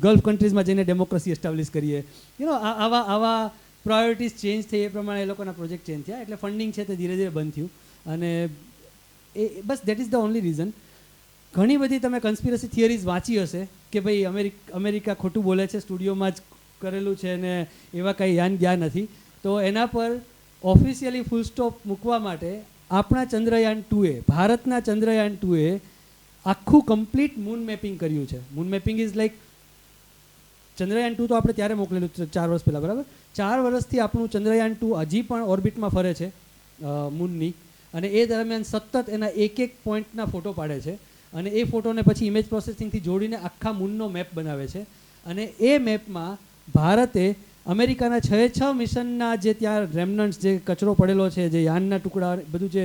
ગલ્ફ કન્ટ્રીઝમાં જઈને ડેમોક્રેસી એસ્ટાબ્લિશ કરીએ. આવા પ્રાયોરિટીઝ ચેન્જ થઈ, એ પ્રમાણે એ લોકોના પ્રોજેક્ટ ચેન્જ થયા. એટલે ફંડિંગ છે તે ધીરે ધીરે બંધ થયું. અને બસ that is the only reason. ઘણી બધી તમે કન્સ્પિરસી થિયરીઝ વાંચી હશે કે ભાઈ અમેરિકા ખોટું બોલે છે, સ્ટુડિયોમાં જ કરેલું છે ને એવા કંઈ યાન ગયા નથી. તો એના પર ઓફિશિયલી ફૂલ સ્ટોપ મૂકવા માટે આપણા ચંદ્રયાન 2એ, ભારતના ચંદ્રયાન 2એ આખું કમ્પ્લીટ મૂન મેપિંગ કર્યું છે. Moon mapping is like, Chandrayaan 2 તો આપણે ત્યારે મોકલેલું 4 વર્ષ પહેલાં, બરાબર? 4 વર્ષથી આપણું ચંદ્રયાન 2 હજી પણ ઓર્બિટમાં ફરે છે મૂનની, અને એ દરમિયાન સતત એના એક પોઈન્ટના ફોટો પાડે છે, અને એ ફોટોને પછી ઇમેજ પ્રોસેસિંગથી જોડીને આખા મૂનનો મેપ બનાવે છે. અને એ મેપમાં ભારતે અમેરિકાના 6 મિશનના જે ત્યાં રેમનન્ટ્સ, જે કચરો પડેલો છે, જે યાનના ટુકડા, બધું જે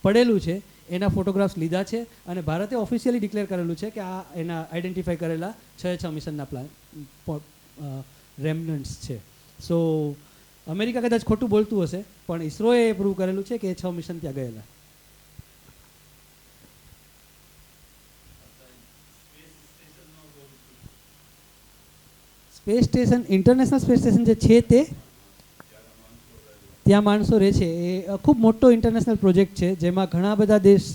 પડેલું છે એના ફોટોગ્રાફ્સ લીધા છે, અને ભારતે ઓફિશિયલી ડિક્લેર કરેલું છે કે આ એના આઈડેન્ટિફાઈ કરેલા 6 મિશનના રેમનન્ટ્સ છે. સો અમેરિકા કદાચ ખોટું બોલતું હશે, પણ ઇસરોએ પ્રૂવ કરેલું છે કે એ 6 મિશન ત્યાં ગયેલા. Space station, international space station જે છે તે ત્યાં માણસો રહે છે, એ ખૂબ મોટો ઇન્ટરનેશનલ પ્રોજેક્ટ છે, જેમાં ઘણા બધા દેશ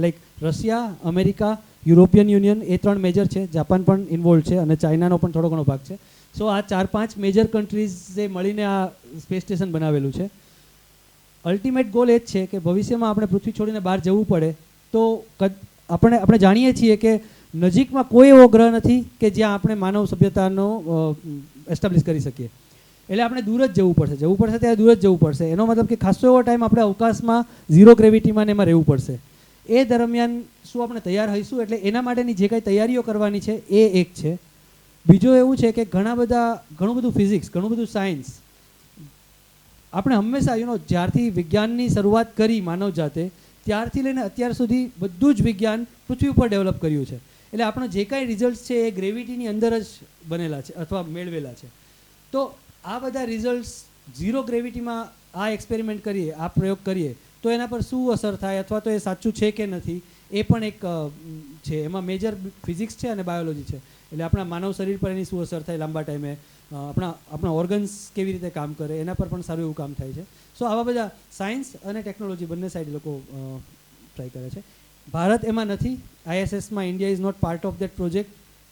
like Russia, America, European Union, એ 3 મેજર છે. જાપાન પણ ઇન્વોલ્વ છે, અને ચાઇનાનો પણ થોડો ઘણો ભાગ છે. સો આ 4-5 મેજર કન્ટ્રીઝે મળીને આ સ્પેસ સ્ટેશન બનાવેલું છે. અલ્ટિમેટ ગોલ એ જ છે કે ભવિષ્યમાં આપણે પૃથ્વી છોડીને બહાર જવું પડે તો આપણે જાણીએ છીએ કે નજીકમાં કોઈ એવો ગ્રહ નથી કે જ્યાં આપણે માનવ સભ્યતાનો એસ્ટાબ્લિશ કરી શકીએ. એટલે આપણે દૂર જ જવું પડશે ત્યારે દૂર જ જવું પડશે. એનો મતલબ કે ખાસો એવો ટાઈમ આપણે અવકાશમાં ઝીરો ગ્રેવિટીમાં ને એમાં રહેવું પડશે. એ દરમિયાન શું આપણે તૈયાર હોઈશું? એટલે એના માટેની જે કાંઈ તૈયારીઓ કરવાની છે એ એક છે. બીજો એવું છે કે ઘણું બધું ફિઝિક્સ, ઘણું બધું સાયન્સ, આપણે હંમેશા જ્યારથી વિજ્ઞાનની શરૂઆત કરી માનવ જાતે, ત્યારથી લઈને અત્યાર સુધી બધું જ વિજ્ઞાન પૃથ્વી ઉપર ડેવલપ કર્યું છે. એટલે આપણો જે કાંઈ રિઝલ્ટ છે એ ગ્રેવિટીની અંદર જ બનેલા છે અથવા મેળવેલા છે. તો આ બધા રિઝલ્ટ્સ ઝીરો ગ્રેવિટીમાં આ એક્સપેરિમેન્ટ કરીએ, આ પ્રયોગ કરીએ તો એના પર શું અસર થાય, અથવા તો એ સાચું છે કે નથી, એ પણ એક છે. એમાં મેજર ફિઝિક્સ છે અને બાયોલોજી છે. એટલે આપણા માનવ શરીર પર એની શું અસર થાય લાંબા ટાઈમે, આપણા ઓર્ગન્સ કેવી રીતે કામ કરે, એના પર પણ સારું એવું કામ થાય છે. સો આવા બધા સાયન્સ અને ટેકનોલોજી બંને સાઈડ લોકો ટ્રાય કરે છે. ભારત એમાં નથી. ISSમાં India is not part of that project.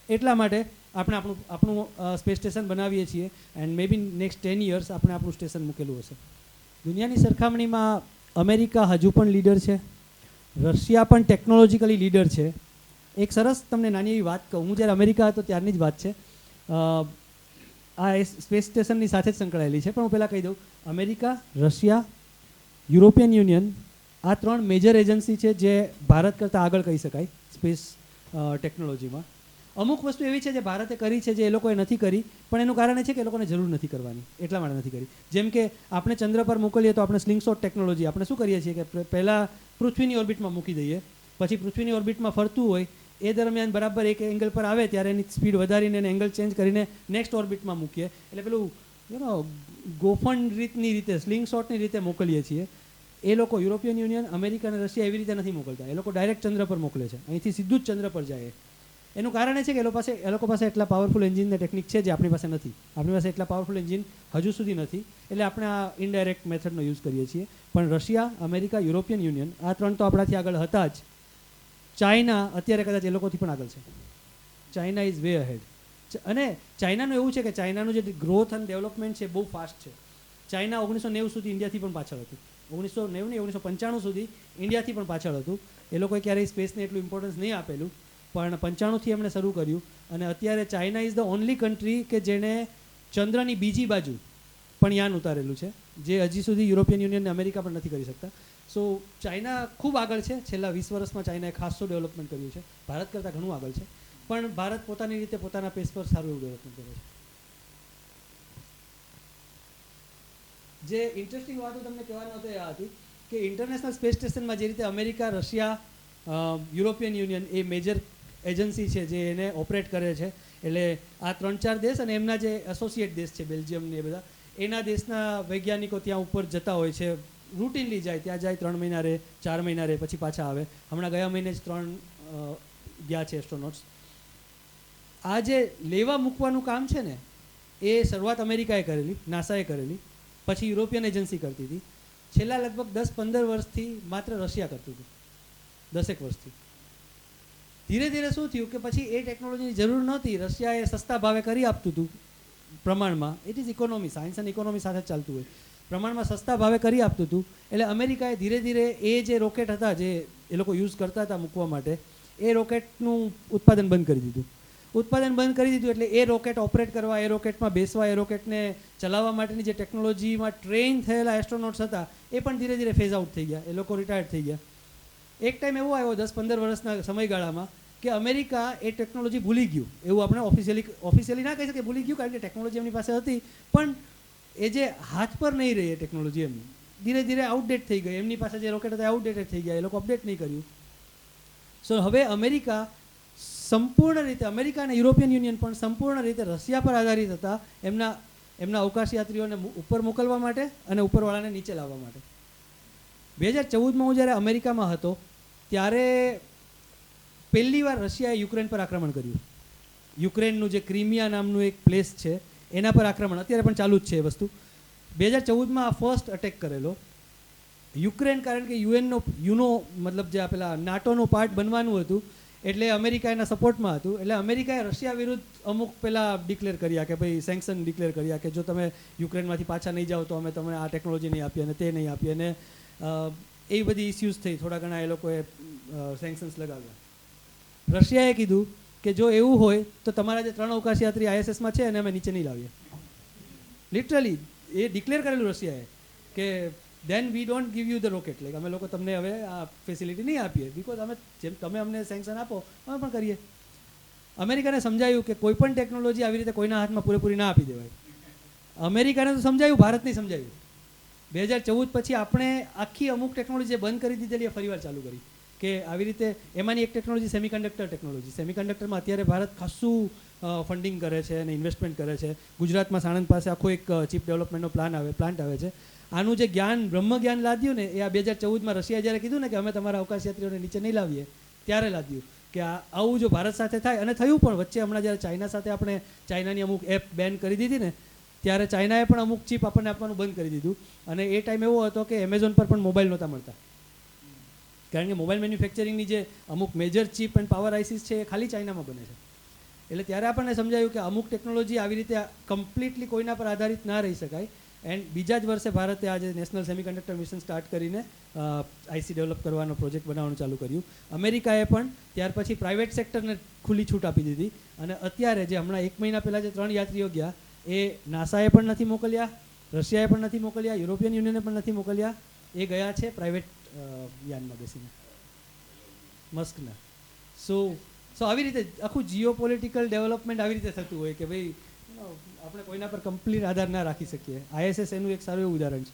એટલા માટે આપણે આપણું સ્પેસ સ્ટેશન બનાવીએ છીએ, and may be next 10 years આપણે આપણું સ્ટેશન મૂકેલું હશે. દુનિયાની સરખામણીમાં અમેરિકા હજુ પણ લીડર છે, રશિયા પણ ટેકનોલોજીકલી લીડર છે. એક સરસ તમને નાની એવી વાત કહું. હું જ્યારે અમેરિકા હતો ત્યારની જ વાત છે. આ સ્પેસ સ્ટેશનની સાથે જ સંકળાયેલી છે, પણ હું પહેલાં કહી દઉં. અમેરિકા, રશિયા, યુરોપિયન યુનિયન, આ 3 મેજર એજન્સી છે જે ભારત કરતાં આગળ કહી શકાય સ્પેસ ટેકનોલોજીમાં. અમુક વસ્તુ એવી છે જે ભારતે કરી છે જે એ લોકોએ નથી કરી, પણ એનું કારણ એ છે કે એ લોકોને જરૂર નથી કરવાની, એટલા માટે નથી કરી. જેમ કે આપણે ચંદ્ર પર મોકલીએ તો આપણે સ્લિંગશોટ ટેકનોલોજી, આપણે શું કરીએ છીએ કે પહેલાં પૃથ્વીની ઓર્બિટમાં મૂકી દઈએ, પછી પૃથ્વીની ઓર્બિટમાં ફરતું હોય એ દરમિયાન બરાબર એક એંગલ પર આવે ત્યારે એની સ્પીડ વધારીને એને એંગલ ચેન્જ કરીને નેક્સ્ટ ઓર્બિટમાં મૂકીએ. એટલે પેલું ગોફણ રીતની રીતે, સ્લિંગશોટની રીતે મોકલીએ છીએ. એ લોકો યુરોપિયન યુનિયન, અમેરિકા અને રશિયા એવી રીતે નથી મોકલતા. એ લોકો ડાયરેક્ટ ચંદ્ર પર મોકલે છે, અહીંથી સીધું જ ચંદ્ર પર જાય. એનું કારણ એ છે કે એ લોકો પાસે એટલા પાવરફુલ એન્જિન ને ટેકનિક છે જે આપણી પાસે નથી. આપણી પાસે એટલા પાવરફુલ એન્જિન હજુ સુધી નથી, એટલે આપણે આ ઇનડાયરેક્ટ મેથડનો યુઝ કરીએ છીએ. પણ રશિયા, અમેરિકા, યુરોપિયન યુનિયન, આ 3 તો આપણાથી આગળ હતા જ. ચાઇના અત્યારે કદાચ એ લોકોથી પણ આગળ છે. China is way ahead. અને ચાઇનાનું એવું છે કે ચાઇનાનું જે ગ્રોથ અને ડેવલપમેન્ટ છે બહુ ફાસ્ટ છે. ચાઇના 1990 સુધી ઇન્ડિયાથી પણ પાછળ હતું. 1995 સુધી ઇન્ડિયાથી પણ પાછળ હતું. એ લોકોએ ક્યારેય સ્પેસને એટલું ઇમ્પોર્ટન્સ નહીં આપેલું, પણ 95થી એમણે શરૂ કર્યું. અને અત્યારે China is the only country કે જેણે ચંદ્રની બીજી બાજુ પણ યાન ઉતારેલું છે, જે હજી સુધી યુરોપિયન યુનિયન અને અમેરિકા પણ નથી કરી શકતા. સો ચાઇના ખૂબ આગળ છે. છેલ્લા 20 વર્ષમાં ચાઇનાએ ખાસું ડેવલપમેન્ટ કર્યું છે. ભારત કરતાં ઘણું આગળ છે, પણ ભારત પોતાની રીતે પોતાના પેસ પર સારું એવું ડેવલપમેન્ટ કરે છે. જે ઇન્ટરેસ્ટિંગ વાતો તમને કહેવાનો હતો એ આ હતી કે ઇન્ટરનેશનલ સ્પેસ સ્ટેશનમાં જે રીતે અમેરિકા, રશિયા યુરોપિયન યુનિયન એ મેજર એજન્સી છે જે એને ઓપરેટ કરે છે. એટલે આ 3-4 દેશ અને એમના જે એસોસિએટ દેશ છે બેલ્જિયમ ને એ બધા, એના દેશના વૈજ્ઞાનિકો ત્યાં ઉપર જતા હોય છે, રૂટીનલી જાય, ત્યાં જાય 3 મહિના રહે, 4 મહિના રહે, પછી પાછા આવે. હમણાં ગયા મહિને જ 3 ગયા છે એસ્ટ્રોનોટ્સ. આ જે લેવા મૂકવાનું કામ છે ને એ શરૂઆત અમેરિકાએ કરેલી, નાસાએ કરેલી, પછી યુરોપિયન એજન્સી કરતી હતી. છેલ્લા લગભગ 10-15 વર્ષથી માત્ર રશિયા કરતું હતું, 10 વર્ષથી. ધીરે ધીરે શું થયું કે પછી એ ટેકનોલોજીની જરૂર નહોતી, રશિયાએ સસ્તા ભાવે કરી આપતું હતું પ્રમાણમાં. ઇટ ઇઝ ઇકોનોમી, સાયન્સ અને ઇકોનોમી સાથે ચાલતું હોય, પ્રમાણમાં સસ્તા ભાવે કરી આપતું હતું. એટલે અમેરિકાએ ધીરે ધીરે એ જે રોકેટ હતા જે એ લોકો યુઝ કરતા હતા મૂકવા માટે, એ રોકેટનું ઉત્પાદન બંધ કરી દીધું. એટલે એ રોકેટ ઓપરેટ કરવા, એ રોકેટમાં બેસવા, એ રોકેટને ચલાવવા માટેની જે ટેકનોલોજીમાં ટ્રેન થયેલા એસ્ટ્રોનોટ્સ હતા એ પણ ધીરે ધીરે ફેઝ આઉટ થઈ ગયા, એ લોકો રિટાયર્ડ થઈ ગયા. એક ટાઈમ એવો આવ્યો 10-15 વર્ષના સમયગાળામાં કે અમેરિકા એ ટેકનોલોજી ભૂલી ગયું. એવું આપણે ઓફિશિયલી ના કહી શકીએ ભૂલી ગયું, કારણ કે ટેકનોલોજી એમની પાસે હતી, પણ એ જે હાથ પર નહીં રહી એ ટેકનોલોજી એમની, ધીરે ધીરે આઉટડેટ થઈ ગઈ. એમની પાસે જે રોકેટ હતા આઉટડેટેડ થઈ ગયા, એ લોકો અપડેટ નહીં કર્યું. સો હવે અમેરિકા સંપૂર્ણ રીતે, અમેરિકા અને યુરોપિયન યુનિયન પણ સંપૂર્ણ રીતે રશિયા પર આધારિત હતા એમના અવકાશયાત્રીઓને ઉપર મોકલવા માટે અને ઉપરવાળાને નીચે લાવવા માટે. 2014માં હું જ્યારે અમેરિકામાં હતો ત્યારે પહેલી વાર રશિયાએ યુક્રેન પર આક્રમણ કર્યું. યુક્રેનનું જે ક્રિમિયા નામનું એક પ્લેસ છે એના પર આક્રમણ અત્યારે પણ ચાલુ જ છે એ વસ્તુ. 2014માં આ ફર્સ્ટ અટેક કરેલો યુક્રેન, કારણ કે યુનો મતલબ જે પેલા નાટોનું પાર્ટ બનવાનું હતું, એટલે અમેરિકા એના સપોર્ટમાં હતું. એટલે અમેરિકાએ રશિયા વિરુદ્ધ અમુક પેલા ડિક્લેર કર્યા કે ભાઈ સેન્કશન ડિક્લેર કર્યા કે જો તમે યુક્રેનમાંથી પાછા નહીં જાઓ તો અમે તમને આ ટેકનોલોજી નહીં આપીએ અને તે નહીં આપીએ, અને એ બધી ઇસ્યુઝ થઈ. થોડા ઘણા એ લોકોએ સેન્કશન્સ લગાવ્યા. રશિયાએ કીધું કે જો એવું હોય તો તમારા જે 3 અવકાશયાત્રી ISSમાં છે એને અમે નીચે નહીં લાવીએ. લિટરલી એ ડિક્લેર કરેલું રશિયાએ કે then we don't give you the rocket, like અમે લોકો તમને હવે આ ફેસિલિટી નહીં આપીએ, બિકોઝ અમે જેમ તમે અમને સેન્કશન આપો અમે પણ કરીએ. અમેરિકાને સમજાયું કે કોઈ પણ ટેકનોલોજી આવી રીતે કોઈના હાથમાં પૂરેપૂરી ના આપી દેવાય. અમેરિકાને તો સમજાયું, ભારત નહીં સમજાયું. 2014 પછી આપણે આખી અમુક ટેકનોલોજી જે બંધ કરી દીધેલી એ ફરીવાર ચાલુ કરી કે આવી રીતે. એમાંની એક ટેકનોલોજી સેમિકન્ડક્ટર ટેકનોલોજી. સેમિકન્ડક્ટરમાં અત્યારે ભારત ખાસું ફંડિંગ કરે છે અને ઇન્વેસ્ટમેન્ટ કરે છે. ગુજરાતમાં સાણંદ પાસે આખો એક ચીપ ડેવલપમેન્ટનો પ્લાન્ટ આવે છે. આનું જે જ્ઞાન, બ્રહ્મ જ્ઞાન લાદ્યું ને એ આ 2014માં રશિયા જ્યારે કીધું ને કે અમે તમારા અવકાશયાત્રીઓને નીચે નહીં લાવીએ, ત્યારે લાદ્યું કે આવું જો ભારત સાથે થાય. અને થયું પણ. વચ્ચે હમણાં જ્યારે ચાઇના સાથે આપણે ચાઇનાની અમુક એપ બેન કરી દીધી ને, ત્યારે ચાઇનાએ પણ અમુક ચીપ આપણને આપવાનું બંધ કરી દીધું. અને એ ટાઈમ એવો હતો કે એમેઝોન પર પણ મોબાઈલ નહોતા મળતા, કારણ કે મોબાઈલ મેન્યુફેક્ચરિંગની જે અમુક major chip and power ICs છે એ ખાલી ચાઇનામાં બને છે. એટલે ત્યારે આપણને સમજાયું કે અમુક ટેકનોલોજી આવી રીતે કમ્પ્લીટલી કોઈના પર આધારિત ના રહી શકાય. એન્ડ બીજા જ વર્ષે ભારતે આજે નેશનલ સેમિકન્ડક્ટર મિશન સ્ટાર્ટ કરીને આઈસી ડેવલપ કરવાનો પ્રોજેક્ટ બનાવવાનું ચાલુ કર્યું. અમેરિકાએ પણ ત્યાર પછી પ્રાઇવેટ સેક્ટરને ખુલ્લી છૂટ આપી દીધી. અને અત્યારે જે હમણાં 1 મહિના પહેલાં જે 3 યાત્રીઓ ગયા એ નાસાએ પણ નથી મોકલ્યા, રશિયાએ પણ નથી મોકલ્યા, યુરોપિયન યુનિયને પણ નથી મોકલ્યા. એ ગયા છે પ્રાઇવેટ યાનમાં બેસીને, મસ્કના. સો આવી રીતે આખું જીઓ પોલિટિકલ ડેવલપમેન્ટ આવી રીતે થતું હોય કે ભાઈ આપણે કોઈના પર કમ્પ્લીટ આધાર ના રાખી શકીએ. ISS એનું એક સારું એવું ઉદાહરણ છે.